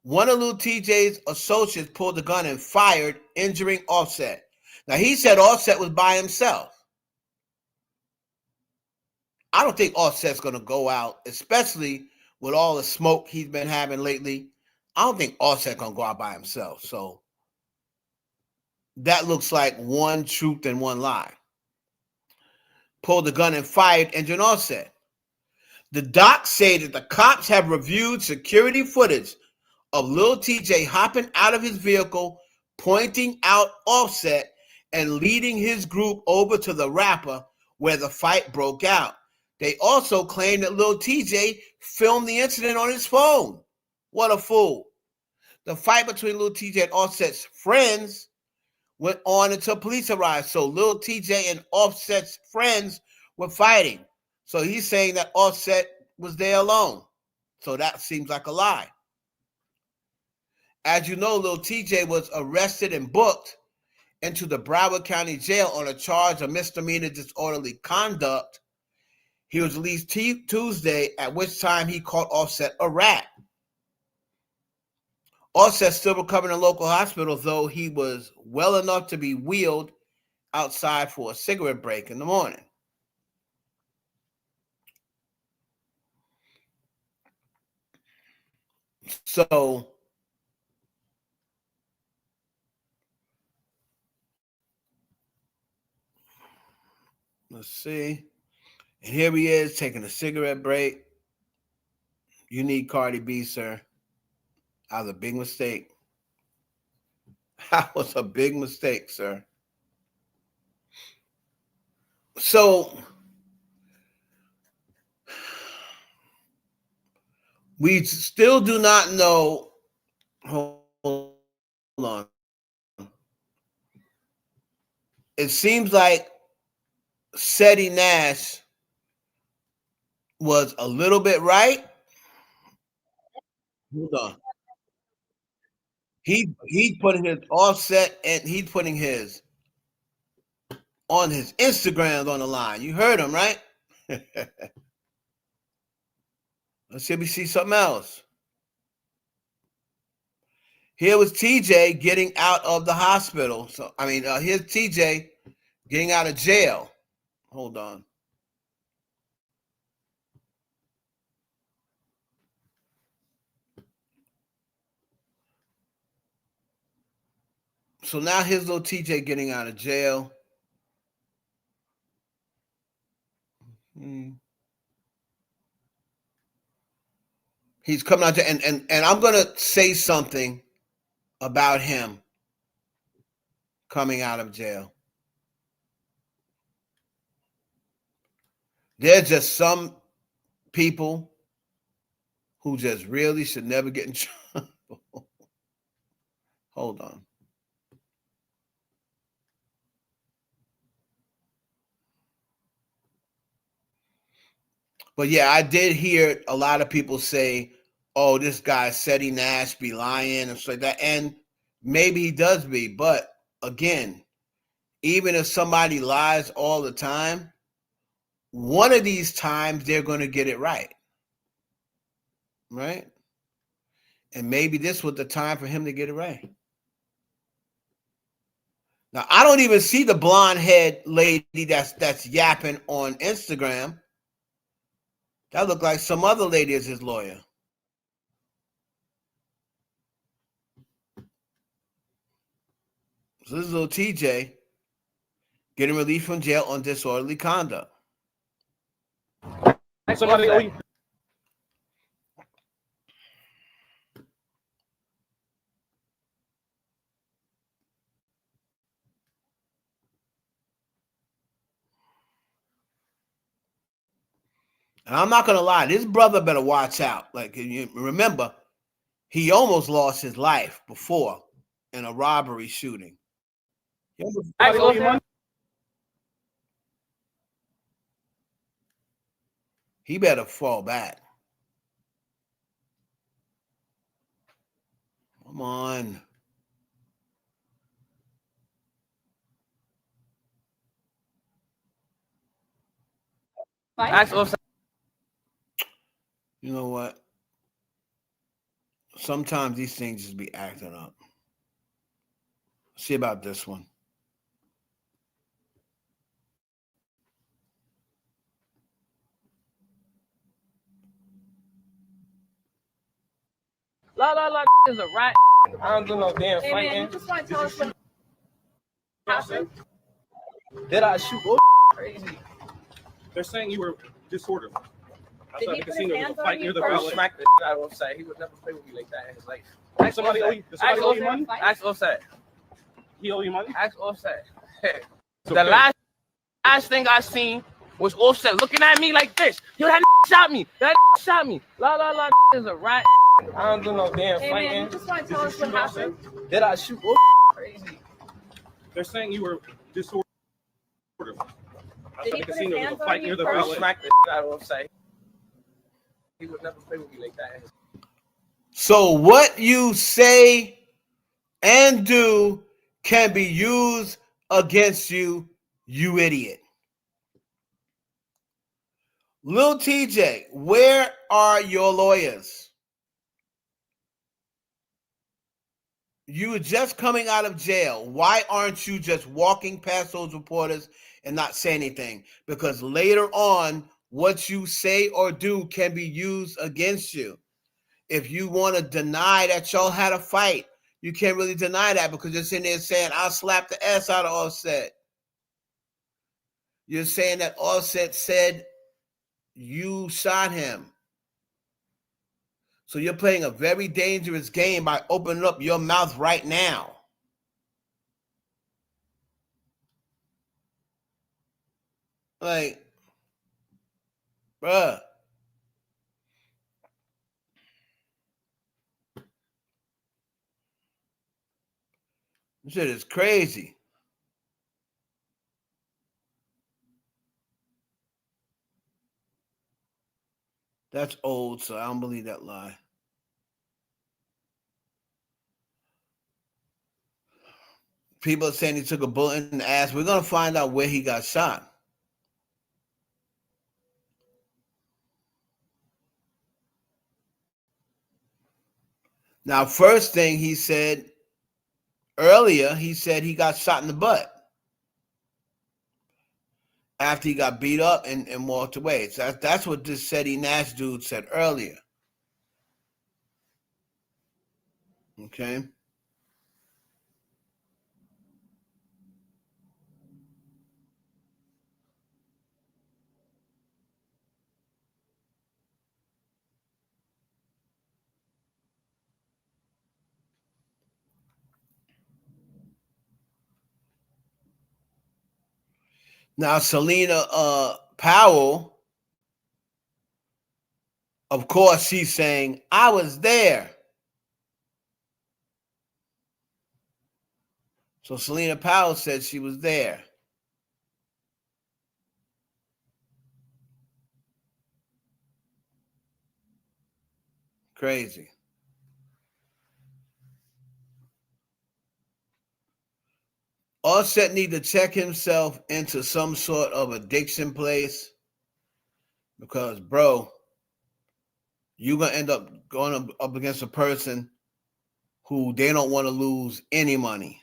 one of Lil TJ's associates pulled the gun and fired, injuring Offset. Now, he said Offset was by himself. I don't think Offset's going to go out, especially with all the smoke he's been having lately. I don't think Offset's going to go out by himself. So that looks like one truth and one lie. Pulled the gun and fired, injuring Offset. The docs say that the cops have reviewed security footage of Lil TJ hopping out of his vehicle, pointing out Offset, and leading his group over to the rapper where the fight broke out. They also claim that Lil TJ filmed the incident on his phone. What a fool. The fight between Lil TJ and Offset's friends went on until police arrived. So Lil TJ and Offset's friends were fighting. So he's saying that Offset was there alone. So that seems like a lie. As you know, Lil TJ was arrested and booked into the Broward County Jail on a charge of misdemeanor disorderly conduct. He was released Tuesday, at which time he called Offset a rat. Offset still recovering in a local hospital, though he was well enough to be wheeled outside for a cigarette break in the morning. So let's see. And here he is taking a cigarette break. You need Cardi B, sir. That was a big mistake. That was a big mistake, sir. So we still do not know. Hold on. It seems like Seti Nash was a little bit right. Hold on. He's putting his Offset and he's putting his on his Instagrams on the line. You heard him, right? Let's see if we see something else. Here was TJ getting out of the hospital. So here's TJ getting out of jail. Hold on. So now here's little TJ getting out of jail. He's coming out and I'm gonna say something about him coming out of jail. There's just some people who just really should never get in trouble. Hold on. But yeah, I did hear a lot of people say, oh, this guy Seti Nash be lying and stuff like that. And maybe he does be. But again, even if somebody lies all the time, one of these times they're going to get it right. Right? And maybe this was the time for him to get it right. Now, I don't even see the blonde head lady that's yapping on Instagram. That looked like some other lady is his lawyer. So this is little TJ getting relief from jail on disorderly conduct. Somebody owe you. And I'm not gonna lie, this brother better watch out. Like, remember, he almost lost his life before in a robbery shooting. He better fall back. Come on. You know what? Sometimes these things just be acting up. See about this one. La is a rat. I don't do no damn fighting. Man, you just want to tell us what happened? Did I shoot? Crazy. They're saying you were disorderly. Outside the casino, there was a fight near the valet. Smack the shit out of Offset. He would never play with me like that in his life. Ask somebody owe you. Does somebody owe you money? Ask Offset. He owe you money? Ask Offset. The last thing I seen was Offset looking at me like this. Yo, that shot me. That shot me. La is a rat. I don't do no damn fighting. Man, you just want to tell us what happened? Did I shoot? Crazy. They're saying you were disorderly. Outside the casino, there was a fight near the valet. Smack the shit out of Offset. He would never play with me like that. So what you say and do can be used against you, you idiot. Lil TJ, where are your lawyers? You were just coming out of jail. Why aren't you just walking past those reporters and not say anything? Because later on, what you say or do can be used against you. If you want to deny that y'all had a fight, you can't really deny that because you're sitting there saying, I'll slap the ass out of Offset. You're saying that Offset said you shot him. So you're playing a very dangerous game by opening up your mouth right now. Like, bruh. This shit is crazy. That's old, so I don't believe that lie. People are saying he took a bullet in the ass. We're going to find out where he got shot. Now, first thing he said earlier, he said he got shot in the butt after he got beat up and walked away. So that's what this Seti Nash dude said earlier. Okay. Now, Selena Powell, of course, she's saying, I was there. So Selena Powell said she was there. Crazy. Offset need to check himself into some sort of addiction place because, bro, you're going to end up going up against a person who they don't want to lose any money.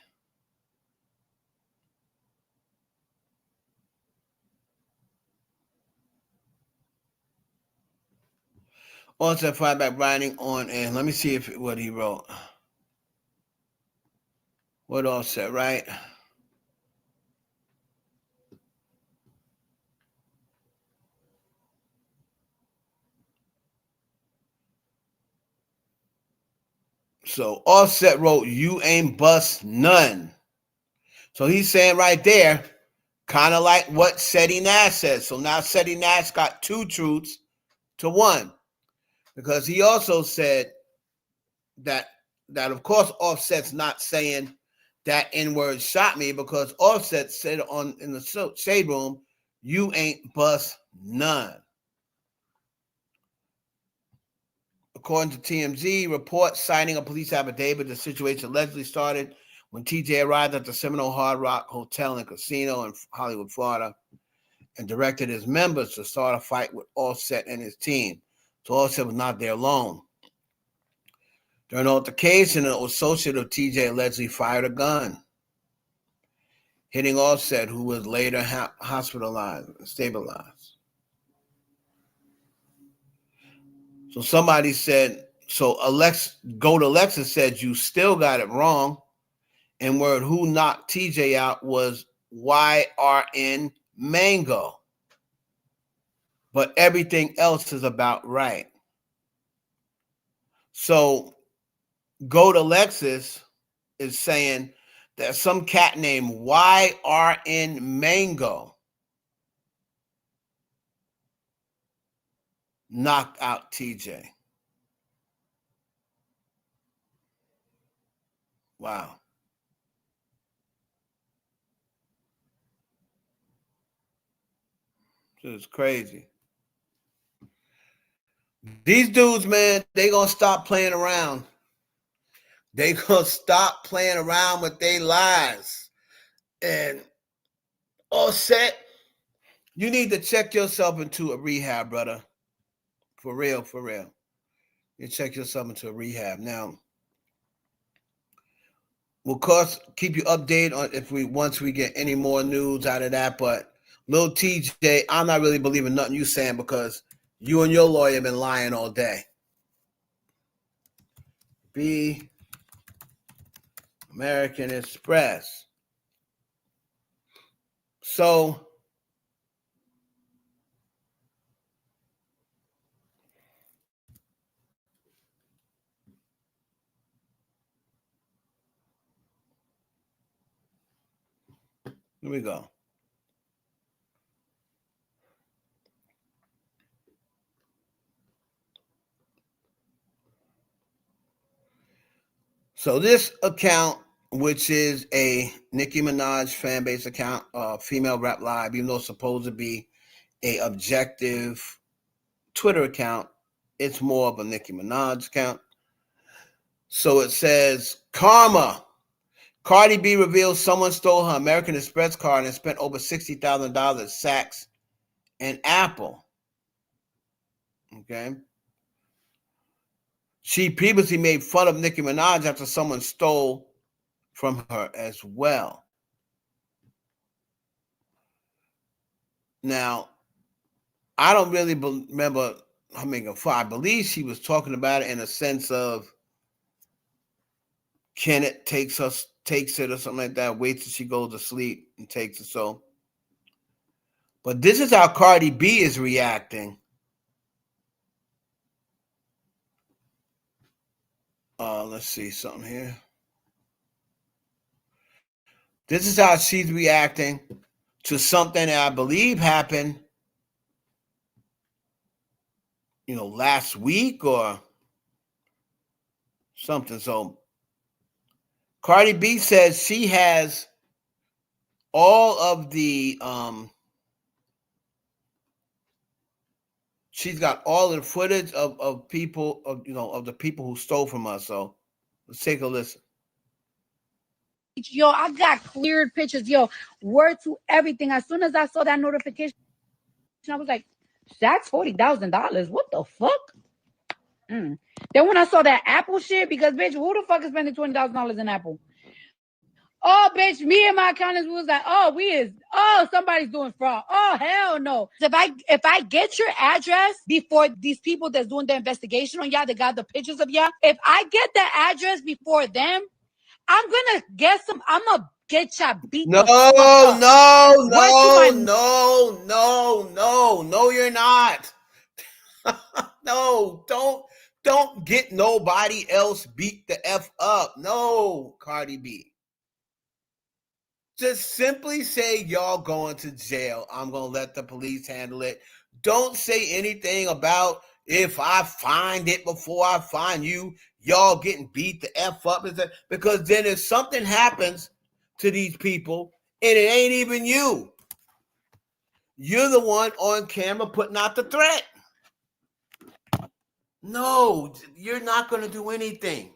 Offset fight back writing on, and let me see what he wrote. What Offset, right? So Offset wrote, you ain't bust none. So he's saying right there, kind of like what Seti Nash says. So now Seti Nash got two truths to one. Because he also said that of course Offset's not saying that N-word shot me, because Offset said in the shade room, you ain't bust none. According to TMZ, reports citing a police affidavit, the situation allegedly started when TJ arrived at the Seminole Hard Rock Hotel and Casino in Hollywood, Florida, and directed his members to start a fight with Offset and his team. So Offset was not there alone. During the altercation, an associate of TJ allegedly fired a gun, hitting Offset, who was later hospitalized and stabilized. So somebody said, Alexis said, you still got it wrong. And word who knocked TJ out was YRN Mango. But everything else is about right. So Alexis is saying that some cat named YRN Mango knocked out TJ. Wow. This is crazy. These dudes, man, they gonna stop playing around. They gonna stop playing around with their lies. And Offset, you need to check yourself into a rehab, brother. For real, for real. You check yourself into a rehab. Now, we'll of course keep you updated on once we get any more news out of that. But Lil TJ, I'm not really believing nothing you saying, because you and your lawyer have been lying all day. Be American Express. So Here we go. So this account, which is a Nicki Minaj fan base account, Female Rap Live, even though it's supposed to be a objective Twitter account, it's more of a Nicki Minaj account. So it says, Karma. Cardi B reveals someone stole her American Express card and spent over $60,000 at Saks and Apple. Okay. She previously made fun of Nicki Minaj after someone stole from her as well. Now, I don't really remember her making fun. I believe she was talking about it in a sense of Kenneth takes it or something like that, waits till she goes to sleep and takes it. So, but this is how Cardi B is reacting. Let's see something here. This is how she's reacting to something that I believe happened, last week or something. So Cardi B says she has all of the she's got all the footage of people of the people who stole from us. So let's take a listen. Yo, I got cleared pictures. Yo, word to everything. As soon as I saw that notification, I was like, that's $40,000. What the fuck? Then when I saw that Apple shit, because bitch, who the fuck is spending $20,000 in Apple? Oh, bitch, me and my accountants was like, somebody's doing fraud. Oh, hell no. If I get your address before these people that's doing the investigation on y'all, that got the pictures of y'all, if I get the address before them, I'm gonna get y'all beat. No, you're not. No, don't get nobody else beat the F up. No, Cardi B. Just simply say y'all going to jail. I'm going to let the police handle it. Don't say anything about if I find it before I find you, y'all getting beat the F up. Because then if something happens to these people and it ain't even you, you're the one on camera putting out the threat. No, you're not going to do anything.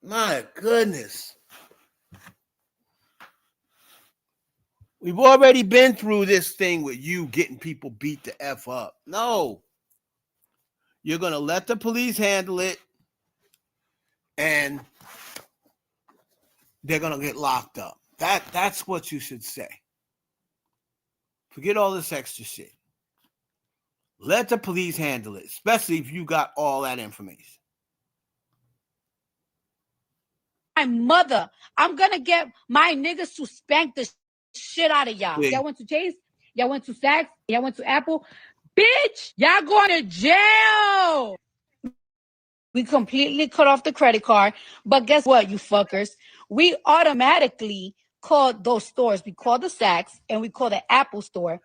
My goodness. We've already been through this thing with you getting people beat the F up. No. You're going to let the police handle it, and they're going to get locked up. That's what you should say. Forget all this extra shit. Let the police handle it, especially if you got all that information. My mother, I'm going to get my niggas to spank the shit out of y'all. Y'all went to Chase, y'all went to Saks, y'all went to Apple. Bitch, y'all going to jail. We completely cut off the credit card. But guess what, you fuckers? We automatically called those stores. We called the Saks and we called the Apple store.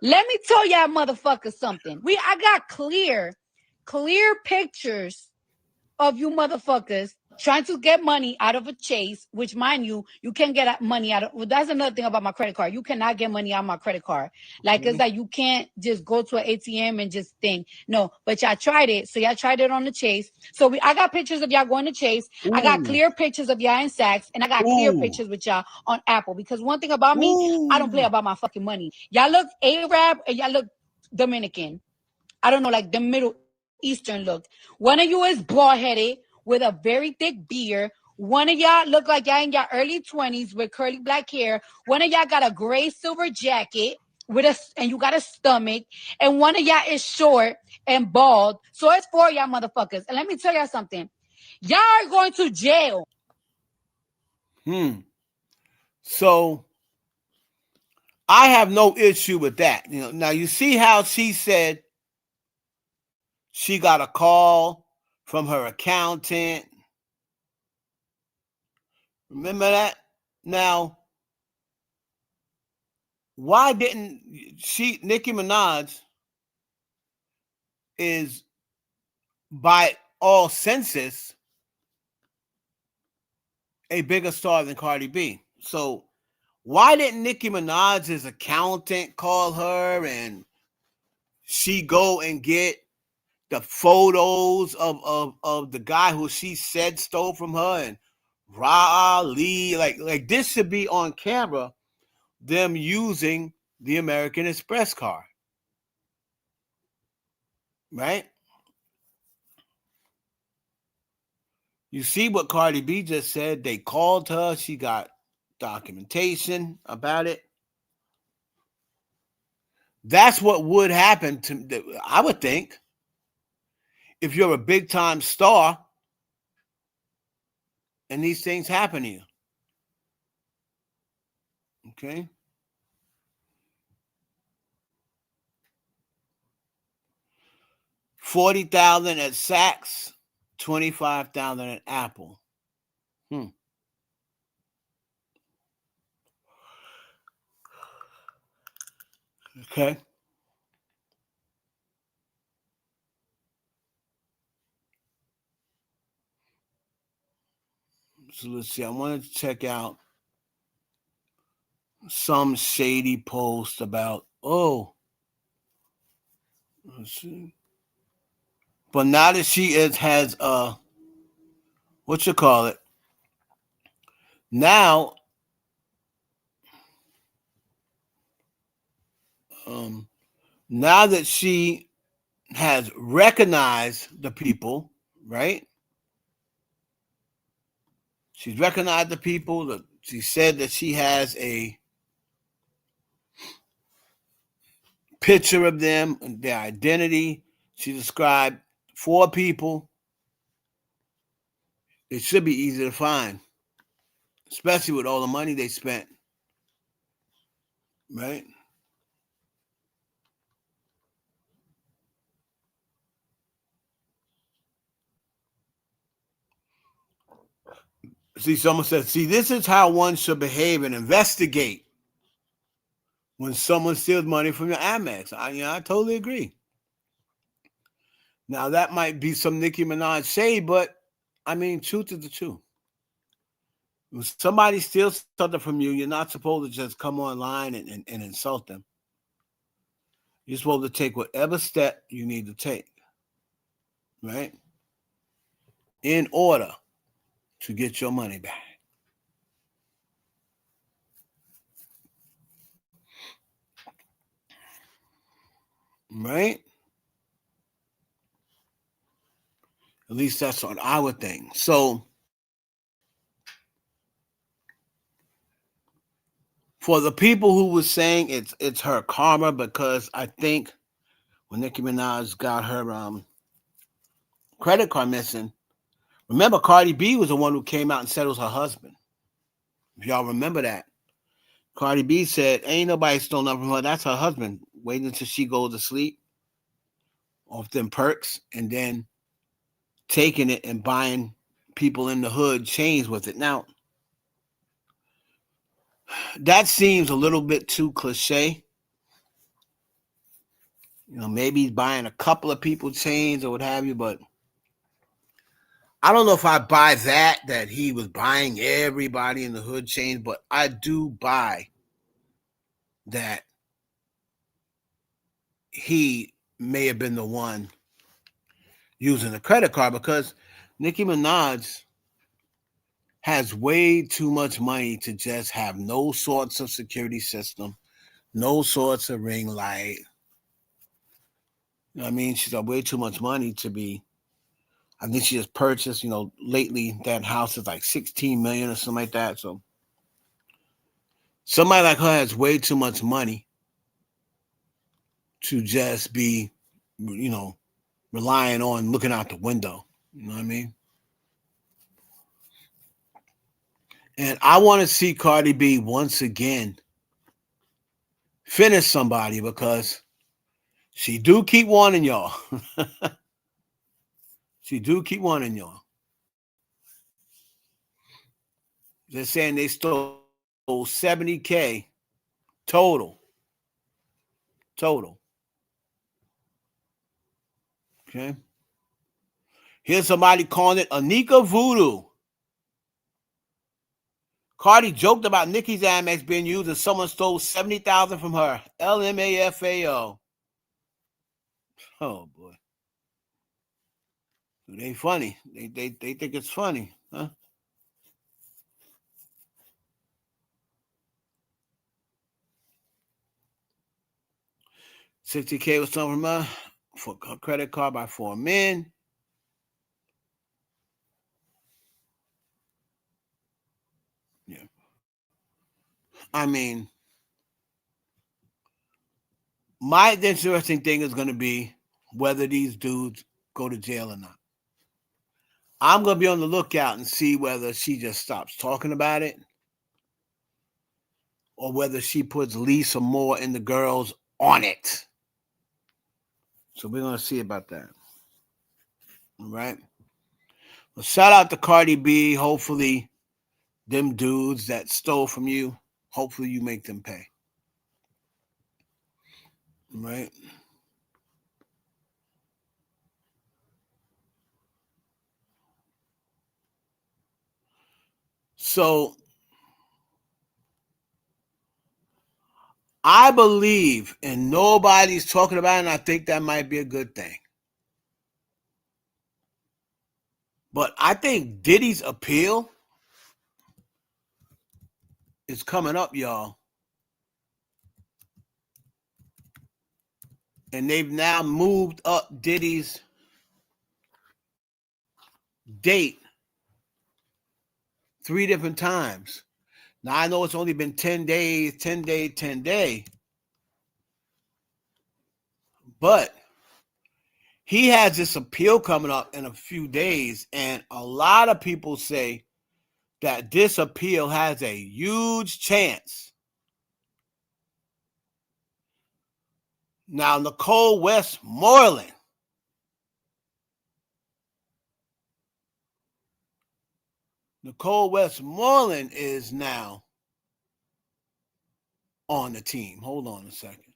Let me tell y'all motherfuckers something. I got clear pictures of you motherfuckers trying to get money out of a Chase, which, mind you, you can't get money out of. Well, that's another thing about my credit card. You cannot get money out of my credit card. Like, it's like you can't just go to an ATM and just think. No, but y'all tried it. So y'all tried it on the Chase. So I got pictures of y'all going to Chase. Ooh. I got clear pictures of y'all in Saks. And I got clear pictures with y'all on Apple. Because one thing about me, I don't play about my fucking money. Y'all look Arab and y'all look Dominican. I don't know, like the Middle Eastern look. One of you is bald-headed with a very thick beard. One of y'all look like y'all in your early 20s with curly black hair. One of y'all got a gray silver jacket and you got a stomach. And one of y'all is short and bald. So it's 4 y'all motherfuckers. And let me tell y'all something. Y'all are going to jail. So I have no issue with that. Now you see how she said she got a call from her accountant Remember that? Now, why didn't Nicki Minaj is by all census a bigger star than Cardi B. So why didn't Nicki Minaj's accountant call her and she go and get the photos of the guy who she said stole from her and Raleigh? Like this should be on camera, them using the American Express card. Right? You see what Cardi B just said? They called her. She got documentation about it. That's what would happen to, I would think, if you're a big time star and these things happen to you. Okay. $40,000 at Saks, $25,000 at Apple. Okay. So let's see. I wanted to check out some shady post about, let's see. But now that she has what you call it? Now, now that she has recognized the people, right? She's recognized the people. She said that she has a picture of them and their identity. She described 4 people. It should be easy to find, especially with all the money they spent. Right? See, someone said, this is how one should behave and investigate when someone steals money from your Amex. I totally agree. Now, that might be some Nicki Minaj shade, but I mean, truth is the truth. When somebody steals something from you, you're not supposed to just come online and insult them. You're supposed to take whatever step you need to take, right? In order to get your money back. Right? At least that's what I would think. So, for the people who were saying it's her karma, because I think when Nicki Minaj got her credit card missing, remember Cardi B was the one who came out and said it was her husband. If y'all remember that. Cardi B said, ain't nobody stole nothing from her. That's her husband. Waiting until she goes to sleep off them perks and then taking it and buying people in the hood chains with it. Now, that seems a little bit too cliche. Maybe he's buying a couple of people chains or what have you, but I don't know if I buy that he was buying everybody in the hood chains, but I do buy that he may have been the one using a credit card, because Nicki Minaj has way too much money to just have no sorts of security system, no sorts of ring light. I mean, she's got way too much money to be. I think she just purchased, lately that house is like 16 million or something like that. So somebody like her has way too much money to just be, relying on looking out the window. You know what I mean? And I want to see Cardi B once again finish somebody, because she do keep wanting y'all. She do keep wanting y'all. They're saying they stole $70K total. Okay. Here's somebody calling it Anika Voodoo. Cardi joked about Nicki's Amex being used and someone stole $70,000 from her. LMAFAO. Oh boy. They funny. They think it's funny, huh? $60K was stolen from her for a credit card by 4 men. Yeah. I mean, my interesting thing is going to be whether these dudes go to jail or not. I'm going to be on the lookout and see whether she just stops talking about it or whether she puts Lisa Moore and the girls on it. So we're going to see about that. All right. Well, shout out to Cardi B. Hopefully, them dudes that stole from you, hopefully you make them pay. All right. So I believe, and nobody's talking about it, and I think that might be a good thing. But I think Diddy's appeal is coming up, y'all. And they've now moved up Diddy's date 3 different times. Now, I know it's only been 10 days, 10 day, 10 day. But he has this appeal coming up in a few days. And a lot of people say that this appeal has a huge chance. Now, Nicole Westmoreland. Nicole Westmoreland is now on the team. Hold on a second.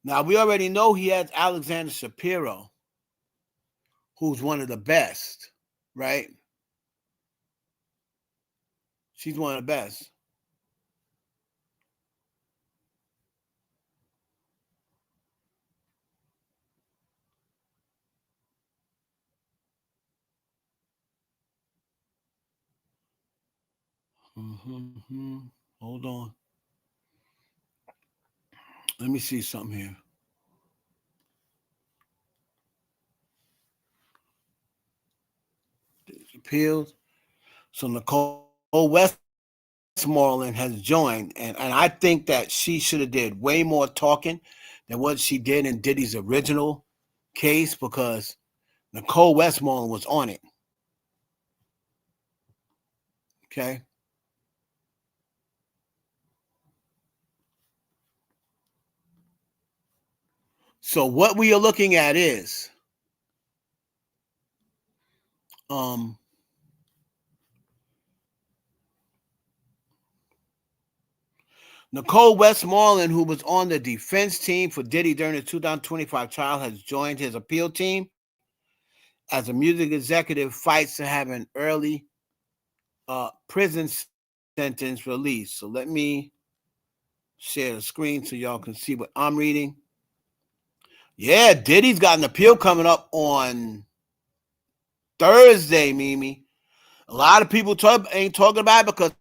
Now, we already know he has Alexander Shapiro, who's one of the best, right? She's one of the best. Hold on. Let me see something here. Appeals. So Nicole Westmoreland has joined, and I think that she should have did way more talking than what she did in Diddy's original case, because Nicole Westmoreland was on it. Okay. So what we are looking at is Nicole Westmoreland, who was on the defense team for Diddy during the 2025 trial, has joined his appeal team as a music executive fights to have an early prison sentence released. So let me share the screen so y'all can see what I'm reading. Yeah, Diddy's got an appeal coming up on Thursday, Mimi. A lot of people ain't talking about it because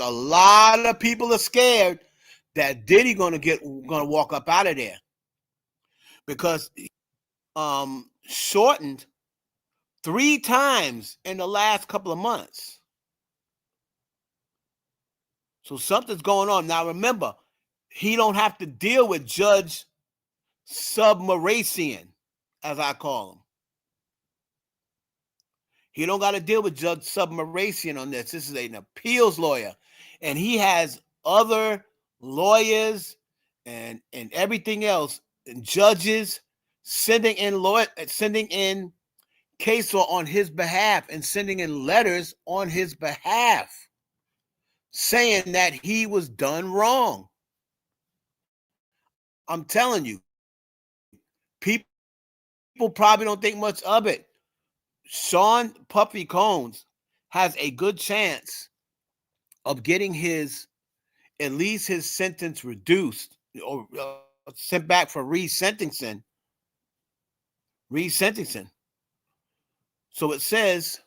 a lot of people are scared that Diddy gonna walk up out of there because shortened 3 times in the last couple of months. So something's going on. Now remember, he don't have to deal with Judge Submarasian, as I call him. He don't got to deal with Judge Submarasian on this. This is an appeals lawyer, and he has other lawyers and everything else, and judges sending in case law on his behalf and sending in letters on his behalf saying that he was done wrong. I'm telling you, people probably don't think much of it. Sean Puffy Combs has a good chance of getting at least his sentence reduced or sent back for resentencing. So it says,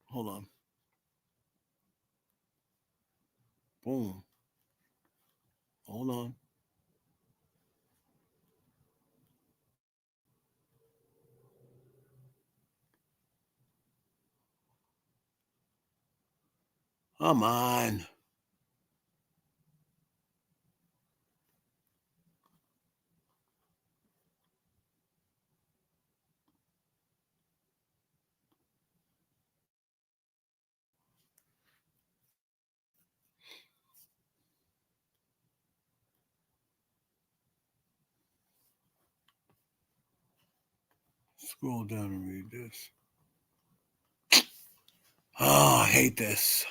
hold on. Boom. Hold on. Come on. Scroll down and read this. Oh, I hate this.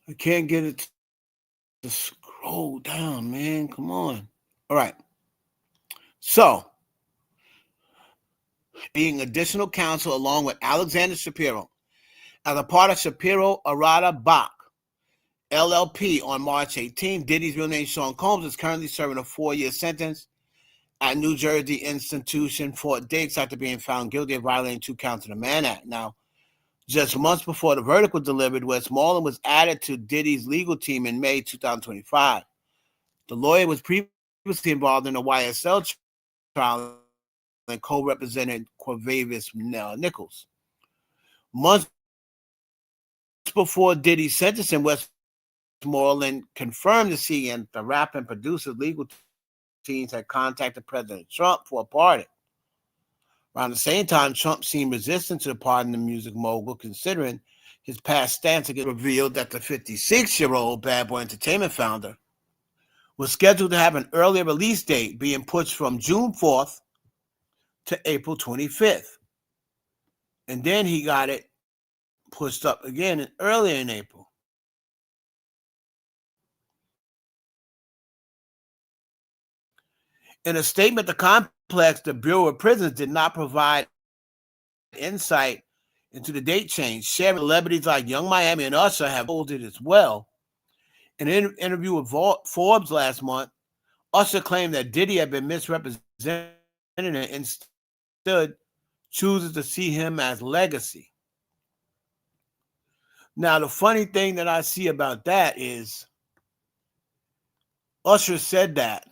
I can't get it to scroll down, man. Come on. All right. So, being additional counsel along with Alexander Shapiro as a part of Shapiro Arada Bach LLP on March 18, Diddy's real name Sean Combs is currently serving a 4-year sentence at New Jersey institution Fort Dix after being found guilty of violating 2 counts of the Mann Act. Now, just months before the verdict was delivered, Westmoreland was added to Diddy's legal team in May 2025. The lawyer was previously involved in the YSL trial and co-represented Quavius Nichols. Months before Diddy's sentencing, Westmoreland confirmed to CNN the rap and producer's legal teams had contacted President Trump for a pardon. Around the same time, Trump seemed resistant to the pardon of the music mogul, considering his past stance against revealed that the 56-year-old Bad Boy Entertainment founder was scheduled to have an earlier release date, being pushed from June 4th to April 25th. And then he got it pushed up again earlier in April. In a statement, the complex, the Bureau of Prisons, did not provide insight into the date change. Sharing celebrities like Young Miami and Usher have told it as well. In an interview with Forbes last month, Usher claimed that Diddy had been misrepresented and instead chooses to see him as legacy. Now, the funny thing that I see about that is Usher said that,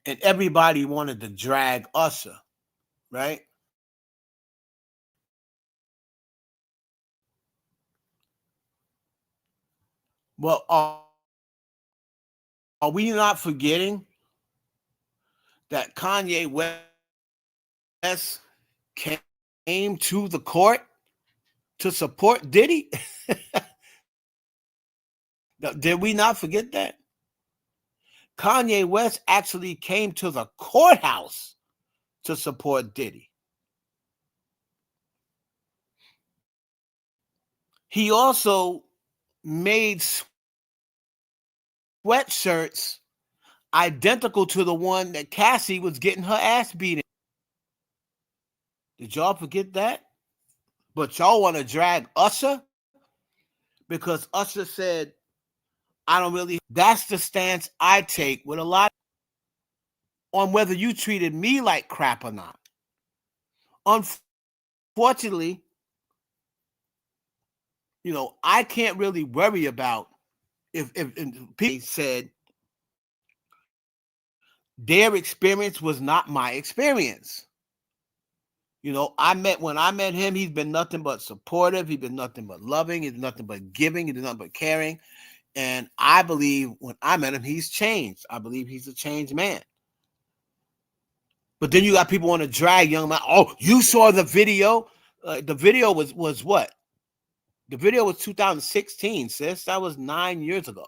and everybody wanted to drag Usher, right? Well, are we not forgetting that Kanye West came to the court to support Diddy? Did we not forget that? Kanye West actually came to the courthouse to support Diddy. He also made sweatshirts identical to the one that Cassie was getting her ass beat in. Did y'all forget that? But y'all want to drag Usher because Usher said, I don't really. That's the stance I take with a lot on whether you treated me like crap or not. Unfortunately, I can't really worry about if people said their experience was not my experience. When I met him, he's been nothing but supportive. He's been nothing but loving. He's nothing but giving. He's nothing but caring. And I believe when I met him, he's changed. I believe he's a changed man. But then you got people want to drag Young Man. Oh, you saw the video? The video was what? The video was 2016, sis. That was 9 years ago.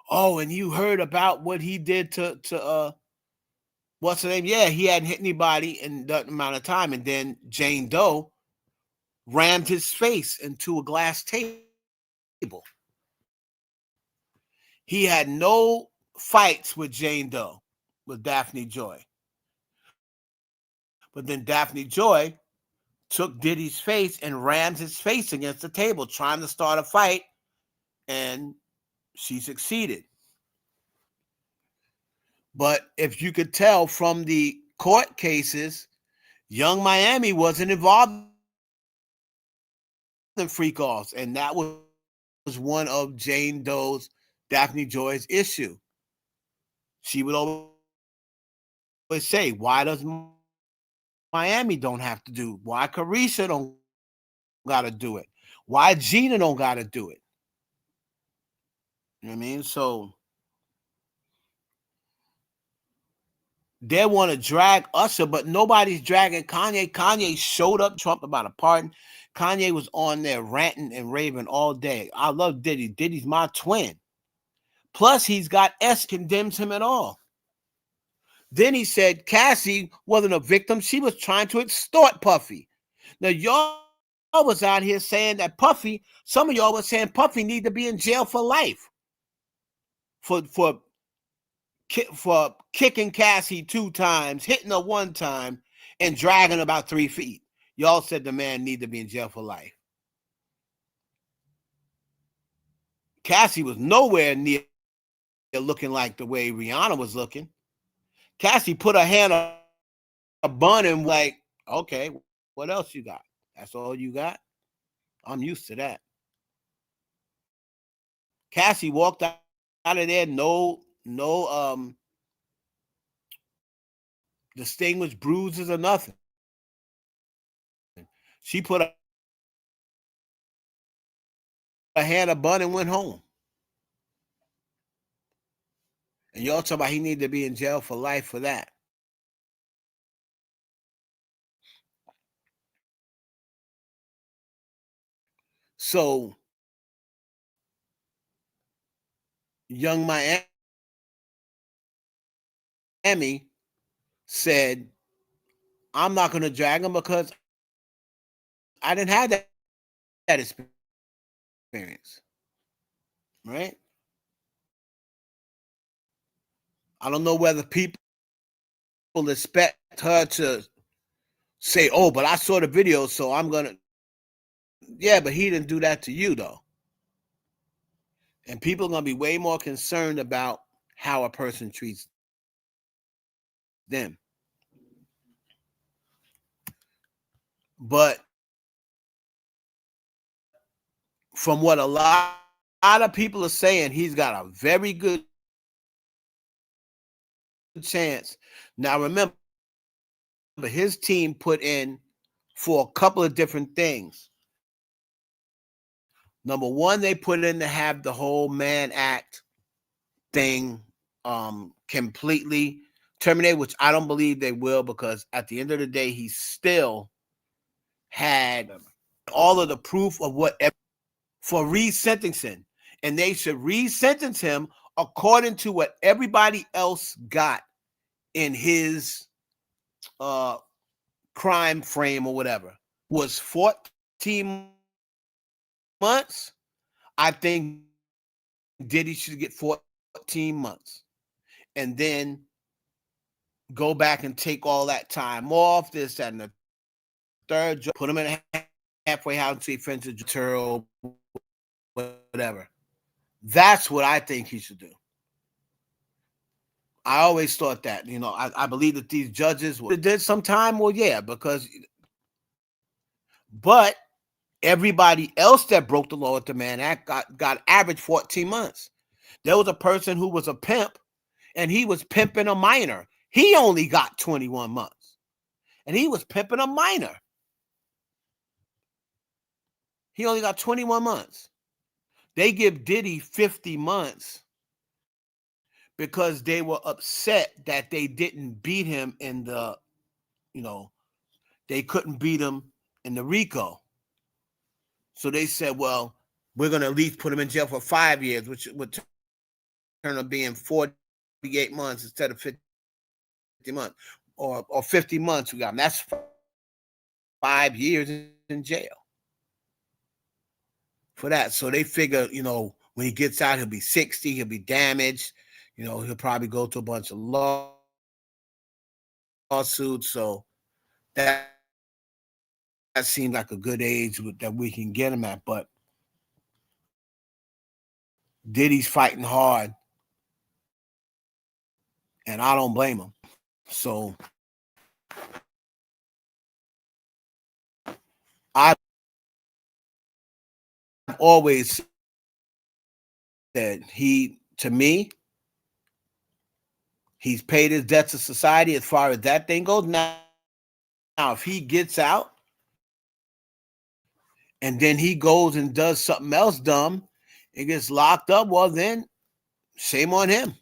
Oh, and you heard about what he did to what's her name? Yeah, he hadn't hit anybody in that amount of time, and then Jane Doe rammed his face into a glass table. He had no fights with Jane Doe, with Daphne Joy. But then Daphne Joy took Diddy's face and rammed his face against the table, trying to start a fight, and she succeeded. But if you could tell from the court cases, Young Miami wasn't involved in freak offs, and that was one of Jane Doe's, Daphne Joy's issue. She would always say, why does Miami don't have to do? Why Carisha don't got to do it? Why Gina don't got to do it? You know what I mean? So they want to drag Usher, but nobody's dragging Kanye. Kanye showed up Trump about a pardon. Kanye was on there ranting and raving all day. I love Diddy. Diddy's my twin. Plus, he's got condemns him at all. Then he said Cassie wasn't a victim. She was trying to extort Puffy. Now, y'all was out here saying that Puffy, some of y'all was saying Puffy need to be in jail for life for kicking Cassie 2 times, hitting her 1 time, and dragging about 3 feet. Y'all said the man need to be in jail for life. Cassie was nowhere near looking like the way Rihanna was looking. Cassie put her hand on a bun and like, okay, what else you got? That's all you got? I'm used to that. Cassie walked out of there, no distinguished bruises or nothing. She put her hand on a bun and went home. And y'all talk about he needed to be in jail for life for that. So, Young Miami said, I'm not going to drag him because I didn't have that experience. Right? I don't know whether people expect her to say, oh, but I saw the video, so I'm going to. Yeah, but he didn't do that to you, though. And people are going to be way more concerned about how a person treats them. But from what a lot of people are saying, he's got a very good chance. Now, remember, his team put in for a couple of different things. Number one, they put in to have the whole Mann Act thing completely terminated, which I don't believe they will, because at the end of the day, he still had all of the proof of what for resentencing, and they should resentence him according to what everybody else got in his crime frame or whatever. Was 14 months. I think Diddy should get 14 months and then go back and take all that time off, this, that, and the third, put him in a halfway house until he finishes the turtle, whatever. That's what I think he should do. I always thought that, I believe that these judges did some time. Well, yeah, but everybody else that broke the law with the Mann Act got average 14 months. There was a person who was a pimp, and he was pimping a minor. He only got 21 months, and he was pimping a minor. He only got 21 months. They give Diddy 50 months because they were upset that they didn't beat him in they couldn't beat him in the RICO. So they said, well, we're going to at least put him in jail for 5 years, which would turn out being 48 months instead of 50 months, or 50 months we got him. That's 5 years in jail for that. So they figure, when he gets out, he'll be 60, he'll be damaged, he'll probably go to a bunch of lawsuits. So that seems like a good age that we can get him at. But Diddy's fighting hard, and I don't blame him. So I've always said to me, he's paid his debt to society as far as that thing goes. Now if he gets out and then he goes and does something else dumb and gets locked up, well, then shame on him,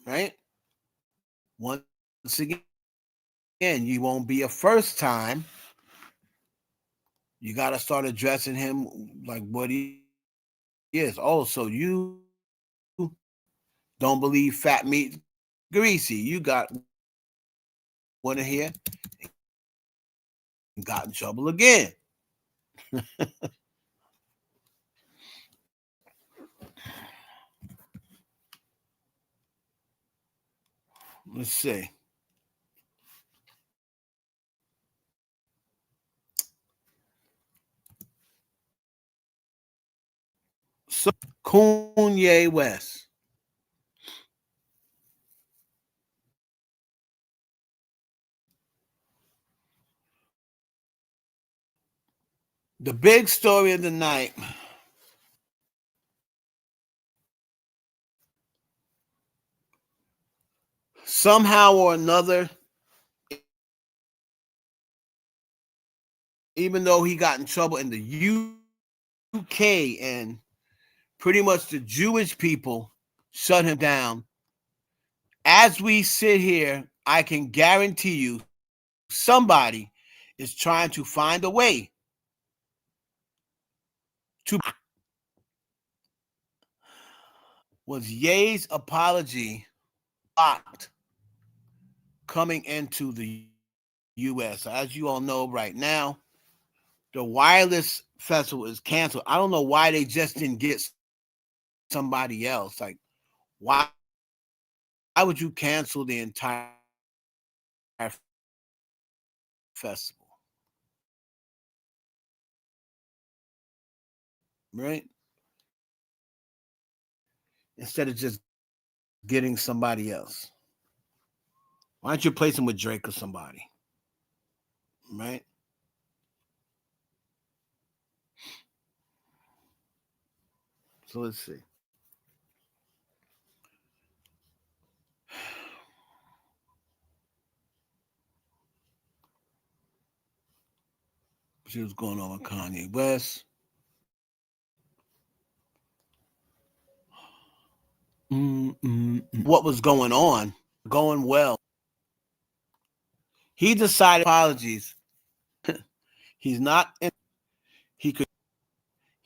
right? Once again, you won't be a first time. You got to start addressing him like what he is. Oh, so you don't believe fat meat greasy. You got one here and got in trouble again. Let's see. So Kanye West. The big story of the night. Somehow or another, even though he got in trouble in the UK and pretty much the Jewish people shut him down, as we sit here, I can guarantee you somebody is trying to find a way to. Was Ye's apology blocked coming into the U.S.? As you all know right now, the Wireless Festival is canceled. I don't know why they just didn't get somebody else. Like, why would you cancel the entire festival? Right? Instead of just getting somebody else. Why don't you place him with Drake or somebody? Right? So let's see. See what's going on with Kanye West. What was going on? Going well. He decided apologies. He's not. He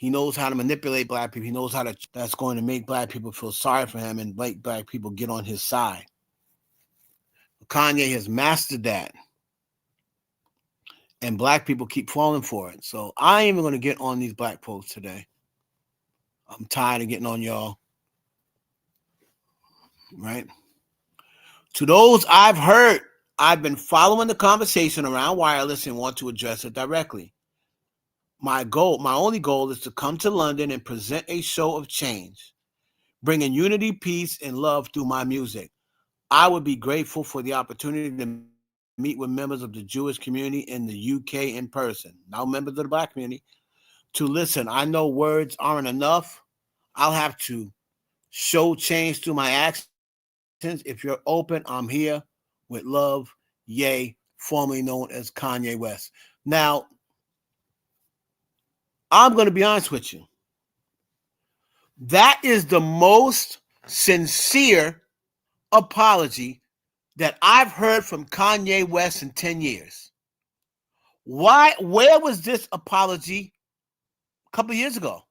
knows how to manipulate black people. He knows how to. That's going to make black people feel sorry for him and make black people get on his side. Kanye has mastered that, and black people keep falling for it. So I ain't even going to get on these black folks today. I'm tired of getting on y'all. Right? To those I've heard, I've been following the conversation around wireless and want to address it directly. My only goal is to come to London and present a show of change, bringing unity, peace, and love through my music. I would be grateful for the opportunity to meet with members of the Jewish community in the UK in person, now members of the black community, to listen. I know words aren't enough. I'll have to show change through my actions. If you're open, I'm here with love. Ye, formerly known as Kanye West. Now, I'm going to be honest with you. That is the most sincere apology that I've heard from Kanye West in 10 years. Where was this apology couple of years ago.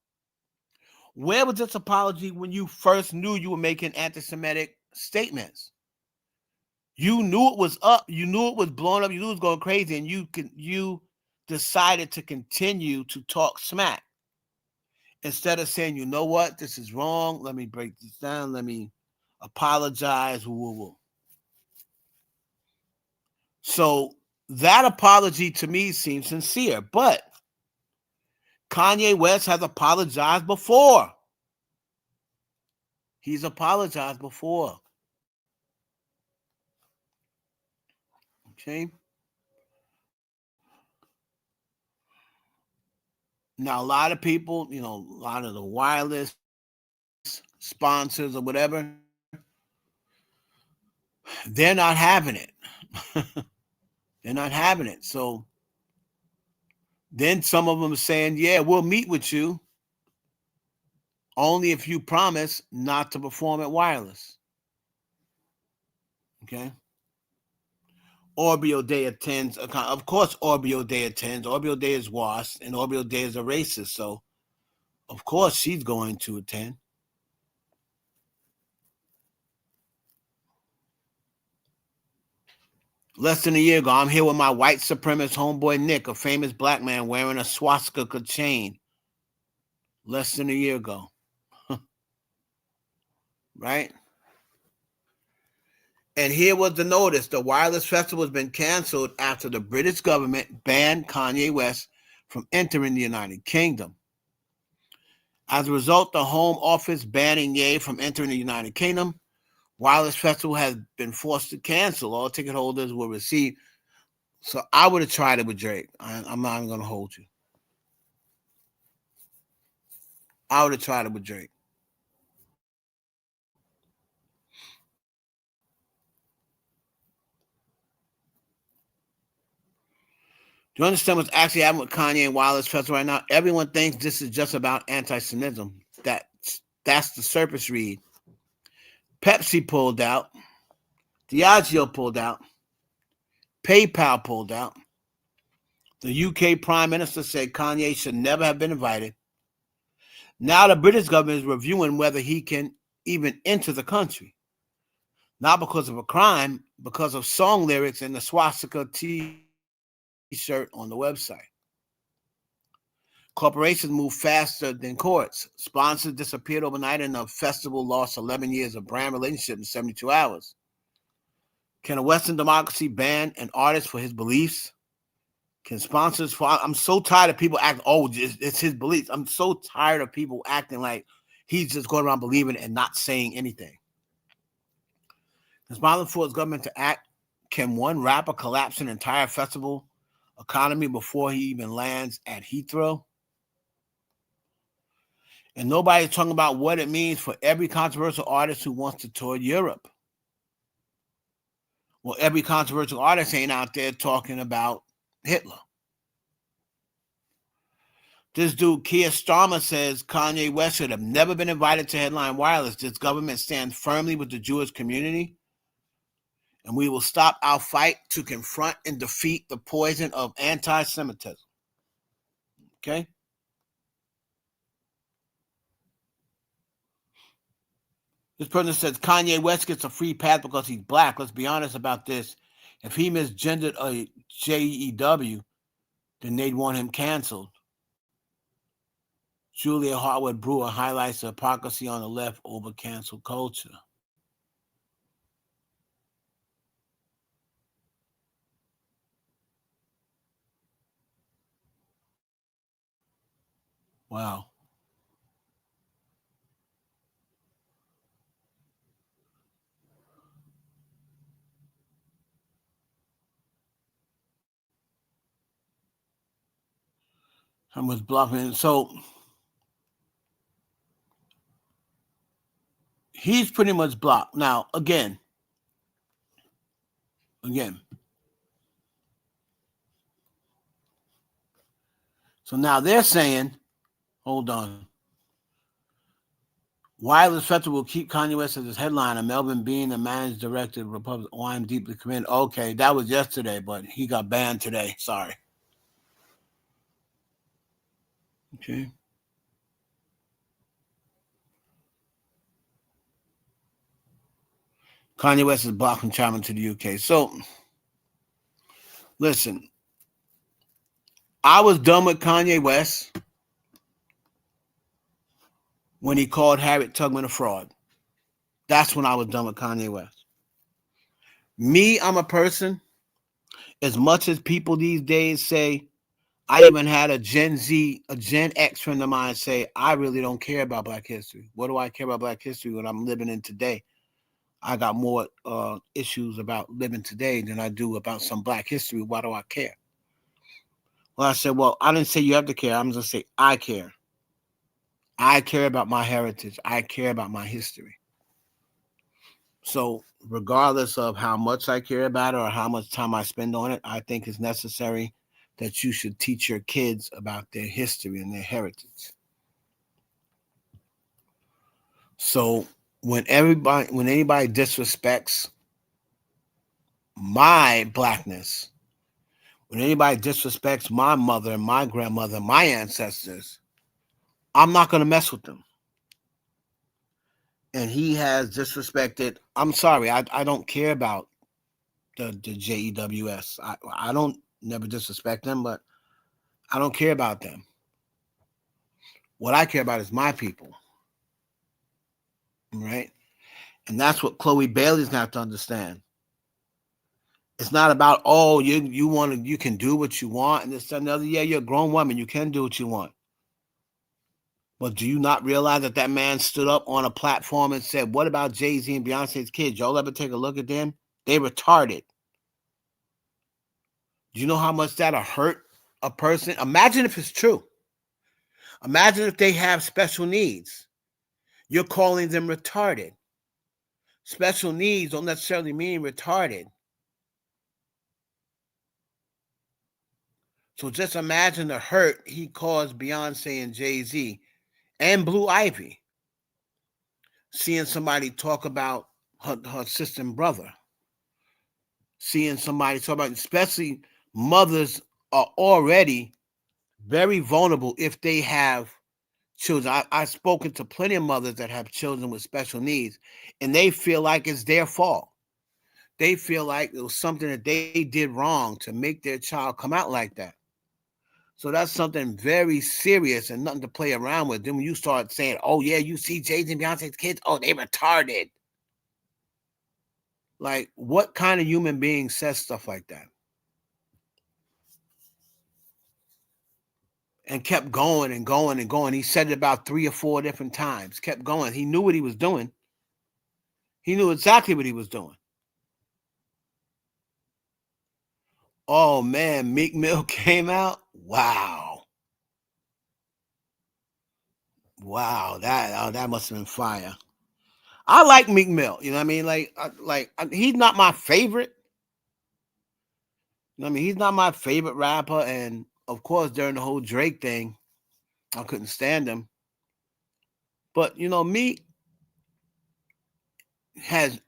Where was this apology when you first knew you were making anti-Semitic statements? You knew it was up. You knew it was blowing up. You knew it was going crazy, and you decided to continue to talk smack instead of saying, you know what, this is wrong. Let me break this down. Let me apologize. Woo, woo, woo. So that apology to me seems sincere, but Kanye West has apologized before. He's apologized before. Okay. Now, a lot of people, a lot of the wireless sponsors or whatever, they're not having it. They're not having it. So then some of them are saying, yeah, we'll meet with you only if you promise not to perform at wireless. Okay. Orbio Day attends. Of course, Orbio Day attends. Orbio Day is washed, and Orbio Day is a racist. So, of course, she's going to attend. Less than a year ago, I'm here with my white supremacist homeboy Nick, a famous black man wearing a swastika chain. Less than a year ago. Right? And here was the notice. The wireless festival has been canceled after the British government banned Kanye West from entering the United Kingdom. As a result, the Home Office banning Ye from entering the United Kingdom. Wireless festival has been forced to cancel. All ticket holders will receive. So I would have tried it with Drake. I'm not even going to hold you. I would have tried it with Drake. Do you understand what's actually happening with Kanye and Wireless Festival right now? Everyone thinks this is just about anti-Semitism. That's the surface read. Pepsi pulled out. Diageo pulled out. PayPal pulled out. The UK Prime Minister said Kanye should never have been invited. Now the British government is reviewing whether he can even enter the country. Not because of a crime, because of song lyrics and the swastika T-shirt on the website. Corporations move faster than courts. Sponsors disappeared overnight and the festival lost 11 years of brand relationship in 72 hours. Can a Western democracy ban an artist for his beliefs? Can sponsors... I'm so tired of people acting, it's his beliefs. I'm so tired of people acting like he's just going around believing it and not saying anything. Can sponsors force government to act? Can one rapper collapse an entire festival economy before he even lands at Heathrow? And nobody's talking about what it means for every controversial artist who wants to tour Europe. Well, every controversial artist ain't out there talking about Hitler. This dude, Keir Starmer, says Kanye West should have never been invited to headline Wireless. This government stands firmly with the Jewish community, and we will stop our fight to confront and defeat the poison of anti-Semitism. Okay? This person says Kanye West gets a free pass because he's black. Let's be honest about this. If he misgendered a JEW, then they'd want him canceled. Julia Harwood Brewer highlights the hypocrisy on the left over cancel culture. Wow. I was bluffing. So he's pretty much blocked. Now, again. So now they're saying, hold on. Wireless Festival will keep Kanye West as his headliner. Melvin Bean, the managing director of Republic. Oh, I'm deeply committed. Okay, that was yesterday, but he got banned today. Sorry. Okay. Kanye West is blocked from traveling to the UK. So, listen, I was done with Kanye West when he called Harriet Tubman a fraud. That's when I was done with Kanye West. Me, I'm a person, as much as people these days say, I even had a Gen X friend of mine say, I really don't care about Black history. What do I care about Black history when I'm living in today? I got more issues about living today than I do about some Black history. Why do I care? Well, I said, well, I didn't say you have to care. I'm just going to say I care. I care about my heritage. I care about my history. So regardless of how much I care about it or how much time I spend on it, I think it's necessary that you should teach your kids about their history and their heritage. So when anybody disrespects my Blackness, when anybody disrespects my mother and my grandmother, my ancestors, I'm not going to mess with them. And he has disrespected, I'm sorry, I don't care about the JEWS. I don't never disrespect them, but I don't care about them. What I care about is my people. Right? And that's what Chloe Bailey's gonna have to understand. It's not about, oh, you can do what you want and this and the other. Yeah, you're a grown woman. You can do what you want. But do you not realize that man stood up on a platform and said, what about Jay-Z and Beyonce's kids? Y'all ever take a look at them? They retarded. Do you know how much that'll hurt a person? Imagine if it's true. Imagine if they have special needs. You're calling them retarded. Special needs don't necessarily mean retarded. So just imagine the hurt he caused Beyonce and Jay-Z and Blue Ivy. Seeing somebody talk about her sister and brother. Seeing somebody talk about, especially mothers are already very vulnerable if they have children. I've spoken to plenty of mothers that have children with special needs, and they feel like it's their fault. They feel like it was something that they did wrong to make their child come out like that. So that's something very serious and nothing to play around with. Then when you start saying, oh, yeah, you see Jay-Z and Beyonce's kids, oh, they retarded. Like, what kind of human being says stuff like that? And kept going and going and going. He said it about 3 or 4 different times. Kept going. He knew what he was doing. He knew exactly what he was doing. Oh, man, Meek Mill came out. Wow. Wow, that must have been fire. I like Meek Mill. You know what I mean? He's not my favorite. You know what I mean? He's not my favorite rapper. And, of course, during the whole Drake thing, I couldn't stand him. But, Meek has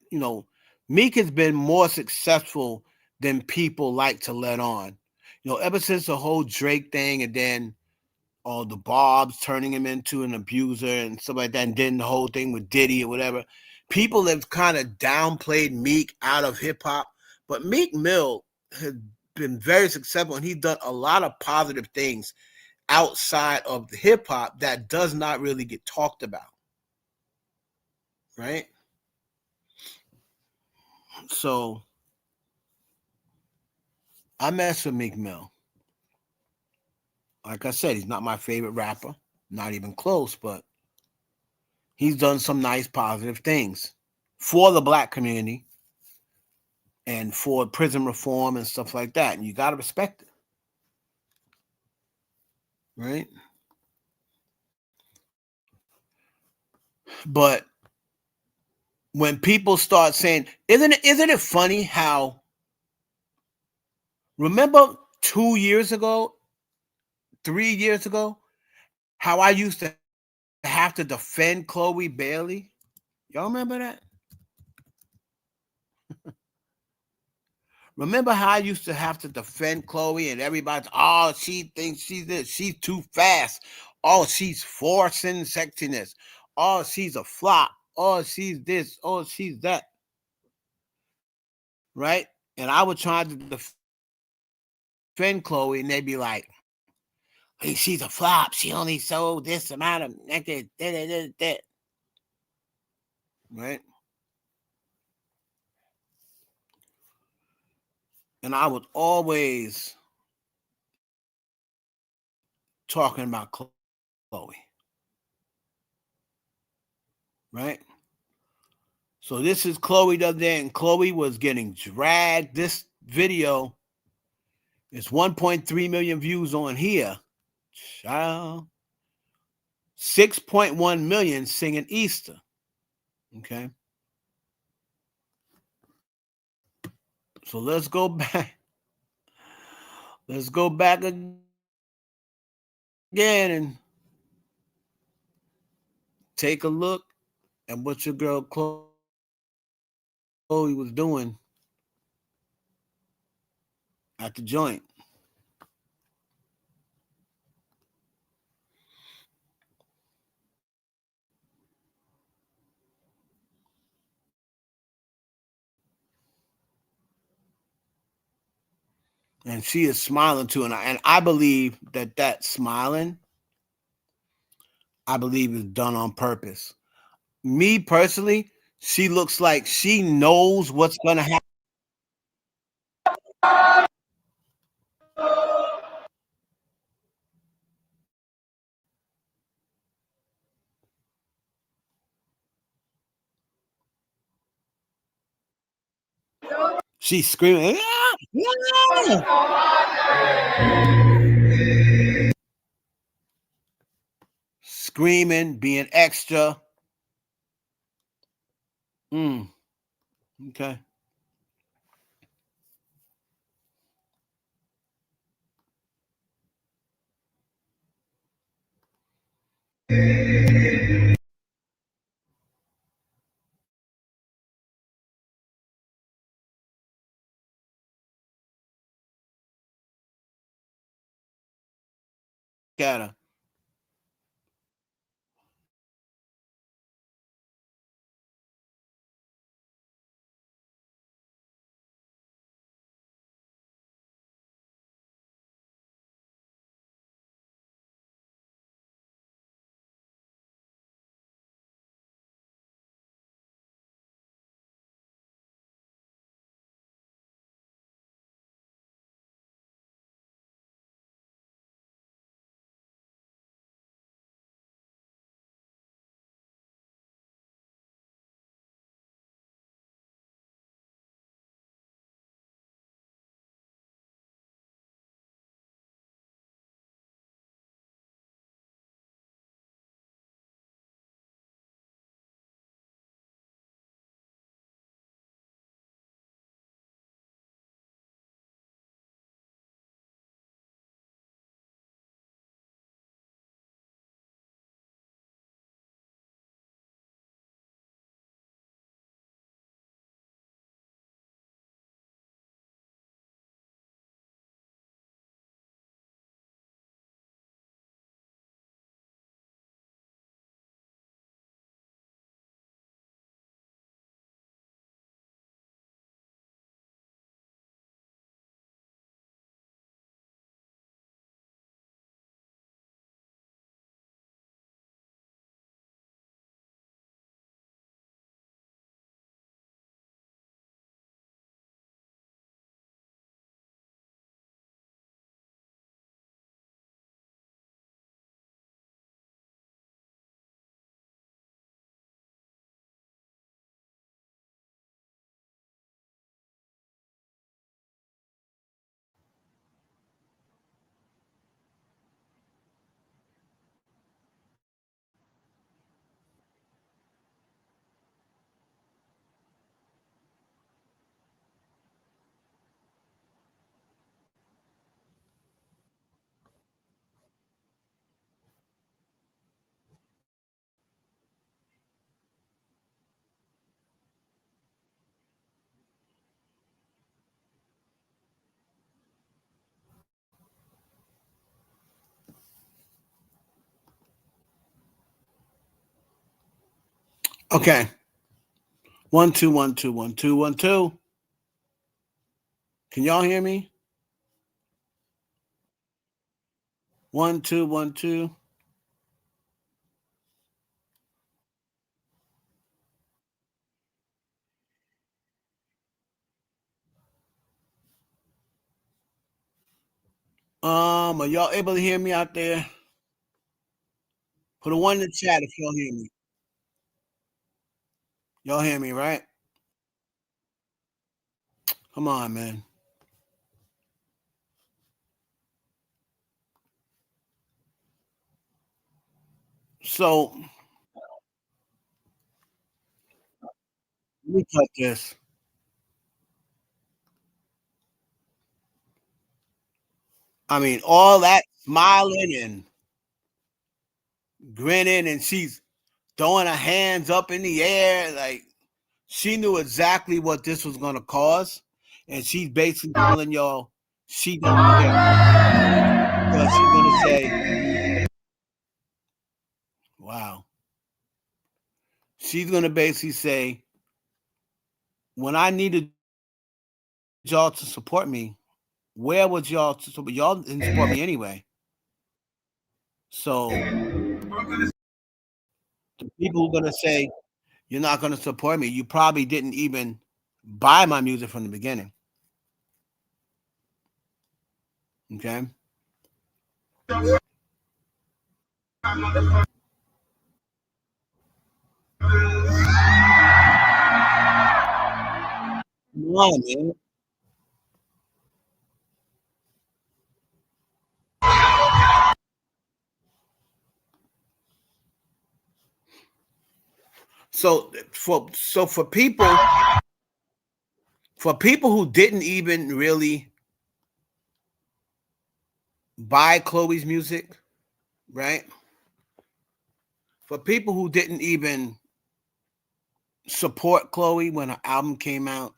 been more successful than people like to let on. Ever since the whole Drake thing and then all the Bobs turning him into an abuser and stuff like that, and then the whole thing with Diddy or whatever, people have kind of downplayed Meek out of hip-hop. But Meek Mill has been very successful, and he's done a lot of positive things outside of the hip-hop that does not really get talked about. Right? So I mess with Meek Mill. Like I said, he's not my favorite rapper, not even close, but he's done some nice positive things for the Black community and for prison reform and stuff like that. And you got to respect it. Right? But when people start saying, isn't it funny how, remember 2 years ago, 3 years ago, how I used to have to defend Chloe Bailey? Y'all remember that? Remember how I used to have to defend Chloe and everybody, oh, she thinks she's this, she's too fast. Oh, she's forcing sexiness. Oh, she's a flop. Oh, she's this. Oh, she's that. right? And I would try to defend Chloe, and they'd be like, hey, she's a flop. She only sold this amount of naked, right? And I was always talking about Chloe, right? So this is Chloe the other day, and Chloe was getting dragged. This video is 1.3 million views on here. Child. 6.1 million singing Easter. Okay. So let's go back. Let's go back again and take a look at what your girl Chloe was doing at the joint. And she is smiling too. And I believe that smiling, I believe, is done on purpose. Me personally, she looks like she knows what's going to happen. She's screaming. Screaming, being extra. Okay. At her. Okay. 1 2 1 2 1 2 1 2. Can y'all hear me? 1 2 1 2. Are y'all able to hear me out there? Put a 1 in the chat if y'all hear me. Y'all hear me, right? Come on, man. So let me cut this. I mean, all that smiling and grinning, and she's throwing her hands up in the air. Like, she knew exactly what this was going to cause. And she's basically telling y'all she don't care. Because she's going to say, wow. She's going to basically say, when I needed y'all to support me, where was y'all to support? Y'all didn't support me anyway. So the people who are going to say, you're not going to support me, you probably didn't even buy my music from the beginning. Okay? Come on, man. So for people who didn't even really buy Chloe's music, right? For people who didn't even support Chloe when her album came out,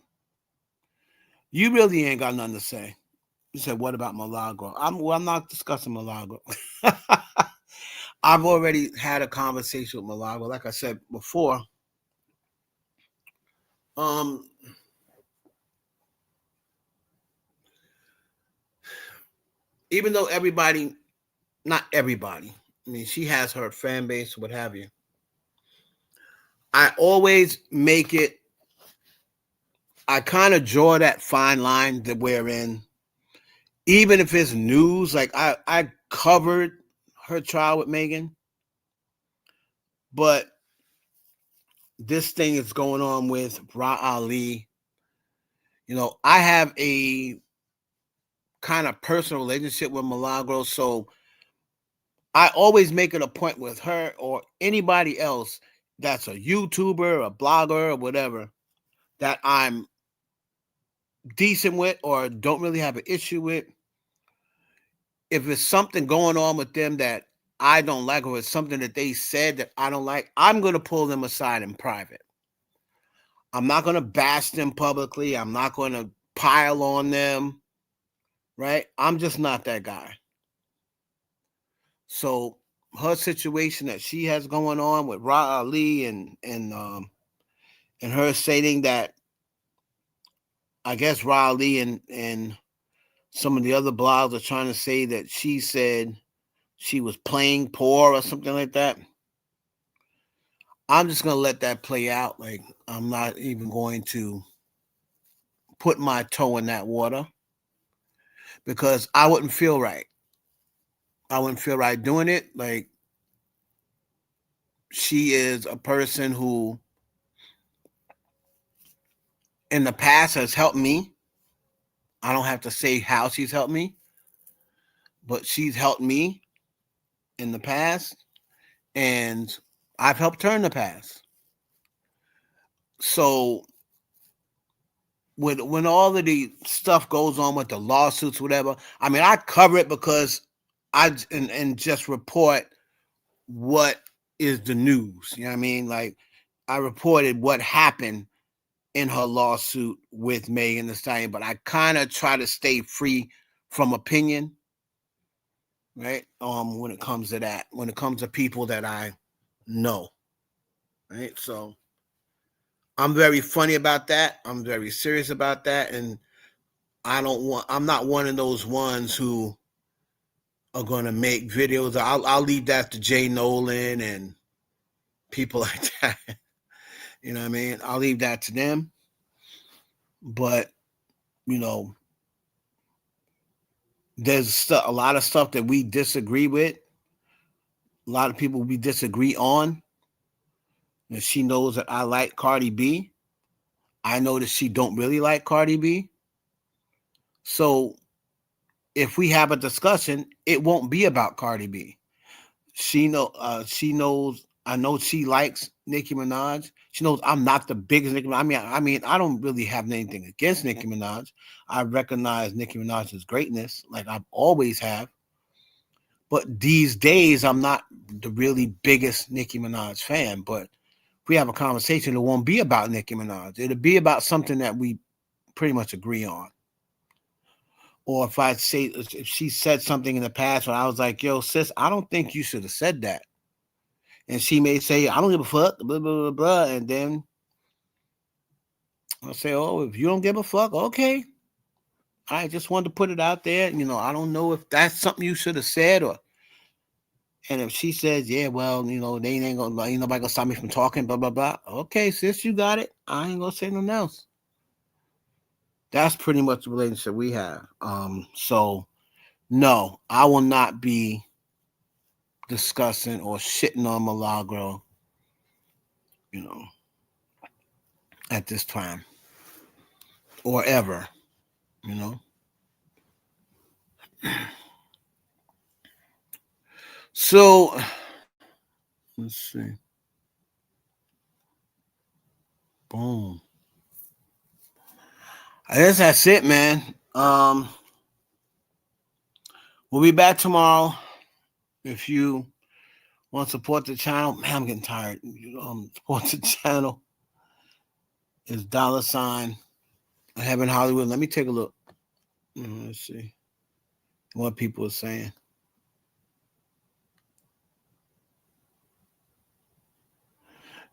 you really ain't got nothing to say. You said, what about Milagro? I'm not discussing Milagro. I've already had a conversation with Milagro. Like I said before, even though not everybody, I mean, she has her fan base, what have you. I always make it, I kind of draw that fine line that we're in. Even if it's news, like I covered her trial with Megan, but this thing is going on with Ra Ali. You know, I have a kind of personal relationship with Milagro, so I always make it a point with her or anybody else that's a YouTuber, a blogger, or whatever, that I'm decent with or don't really have an issue with. If it's something going on with them that I don't like, or it's something that they said that I don't like, I'm going to pull them aside in private. I'm not going to bash them publicly. I'm not going to pile on them, right? I'm just not that guy. So her situation that she has going on with Ra Ali and her saying that, I guess Ra Ali and some of the other blogs are trying to say that she said she was playing poor or something like that. I'm just going to let that play out. Like, I'm not even going to put my toe in that water because I wouldn't feel right. I wouldn't feel right doing it. Like, she is a person who in the past has helped me. I don't have to say how she's helped me, but she's helped me in the past, and I've helped her in the past. So when all of the stuff goes on with the lawsuits, whatever, I mean, I cover it because and just report what is the news. You know what I mean? Like, I reported what happened in her lawsuit with Megan Thee Stallion, but I kind of try to stay free from opinion, right? When it comes to that, when it comes to people that I know, right? So I'm very funny about that. I'm very serious about that. And I'm not one of those ones who are going to make videos. I'll leave that to Jay Nolan and people like that. You know what I mean? I'll leave that to them. But, there's a lot of stuff that we disagree with. A lot of people we disagree on. And she knows that I like Cardi B. I know that she don't really like Cardi B. So if we have a discussion, it won't be about Cardi B. She knows. I know she likes Nicki Minaj. She knows I'm not the biggest Nicki Minaj. I mean, I don't really have anything against Nicki Minaj. I recognize Nicki Minaj's greatness, like I've always have. But these days, I'm not the really biggest Nicki Minaj fan. But if we have a conversation, it won't be about Nicki Minaj. It'll be about something that we pretty much agree on. Or if she said something in the past when I was like, yo, sis, I don't think you should have said that. And she may say, I don't give a fuck, blah, blah, blah, blah. And then I'll say, oh, if you don't give a fuck, okay. I just wanted to put it out there. I don't know if that's something you should have said. And if she says, yeah, well, they ain't nobody gonna stop me from talking, blah, blah, blah. Okay, sis, you got it. I ain't gonna say nothing else. That's pretty much the relationship we have. So no, I will not be discussing or shitting on Milagro, at this time or ever, So let's see. Boom. I guess that's it, man. We'll be back tomorrow. If you want to support the channel, man, I'm getting tired. Support the channel is $ Heaven Hollywood. Let me take a look. Let's see what people are saying.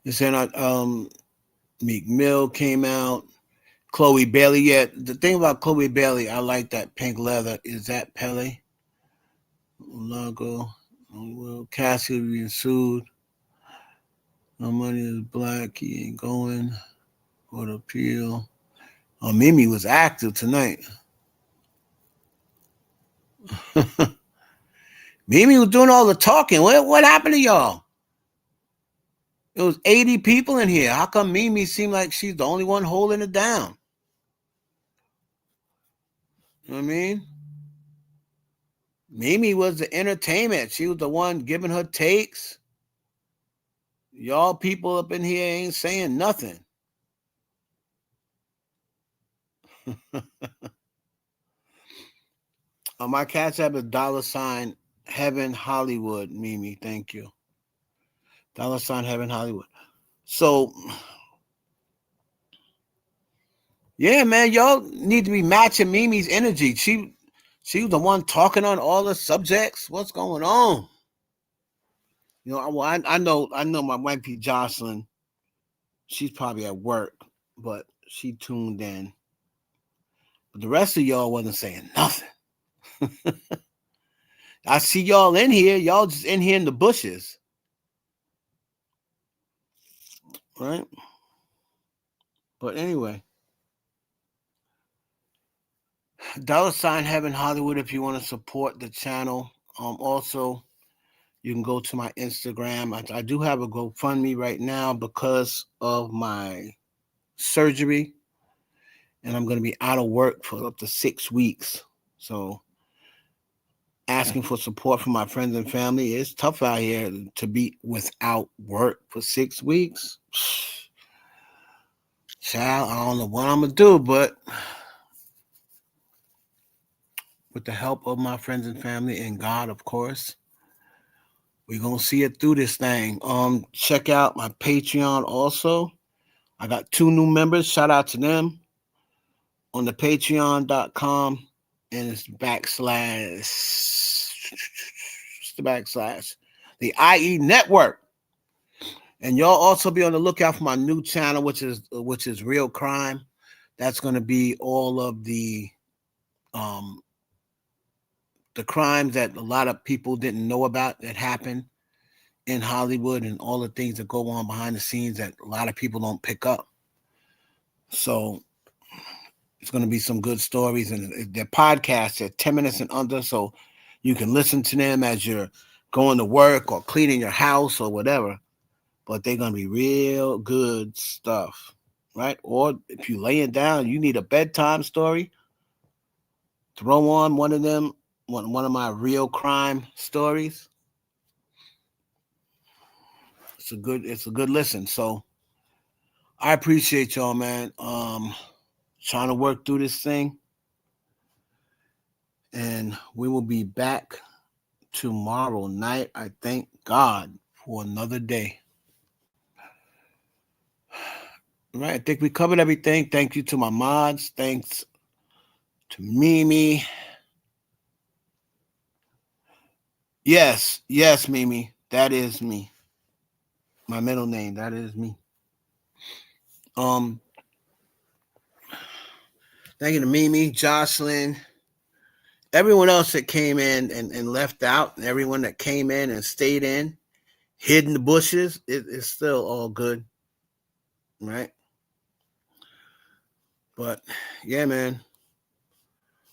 They're saying Meek Mill came out. Chloe Bailey. Yeah, the thing about Chloe Bailey, I like that pink leather. Is that Pele? Logo. Will Cassidy being sued. No money is black. He ain't going. What appeal? Oh, Mimi was active tonight. Mimi was doing all the talking. What happened to y'all? It was 80 people in here. How come Mimi seemed like she's the only one holding it down? You know what I mean? Mimi was the entertainment. She was the one giving her takes. Y'all people up in here ain't saying nothing. My Cash App is $ Heaven Hollywood, Mimi. Thank you. $ Heaven Hollywood. So, yeah, man, y'all need to be matching Mimi's energy. She was the one talking on all the subjects. What's going on? I know my wife P. Jocelyn. She's probably at work, but she tuned in. But the rest of y'all wasn't saying nothing. I see y'all in here. Y'all just in here in the bushes. Right? But anyway. $ Heaven Hollywood if you want to support the channel. Also, you can go to my Instagram. I do have a GoFundMe right now because of my surgery. And I'm going to be out of work for up to 6 weeks. So asking for support from my friends and family. It's tough out here to be without work for 6 weeks. Child, I don't know what I'm going to do, but with the help of my friends and family and God, of course, we're going to see it through this thing. Check out my Patreon also. I got 2 new members. Shout out to them on the patreon.com. And it's the IE Network. And y'all also be on the lookout for my new channel, which is Real Crime. That's going to be all of the the crimes that a lot of people didn't know about that happened in Hollywood and all the things that go on behind the scenes that a lot of people don't pick up. So it's going to be some good stories, and their podcasts are 10 minutes and under, so you can listen to them as you're going to work or cleaning your house or whatever. But they're going to be real good stuff, right? Or if you lay it down, you need a bedtime story, throw on one of them, one of my real crime stories. It's a good listen. So I appreciate y'all, man. Trying to work through this thing. And we will be back tomorrow night. I thank God for another day. All right, I think we covered everything. Thank you to my mods. Thanks to Mimi. Yes, Mimi. That is me. My middle name. That is me. Thank you to Mimi, Jocelyn, everyone else that came in and left out, and everyone that came in and stayed in, hid in the bushes. It's still all good, right? But yeah, man.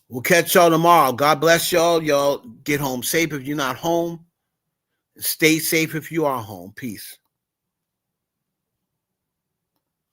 We'll catch y'all tomorrow. God bless y'all. Y'all get home safe if you're not home. Stay safe if you are home. Peace.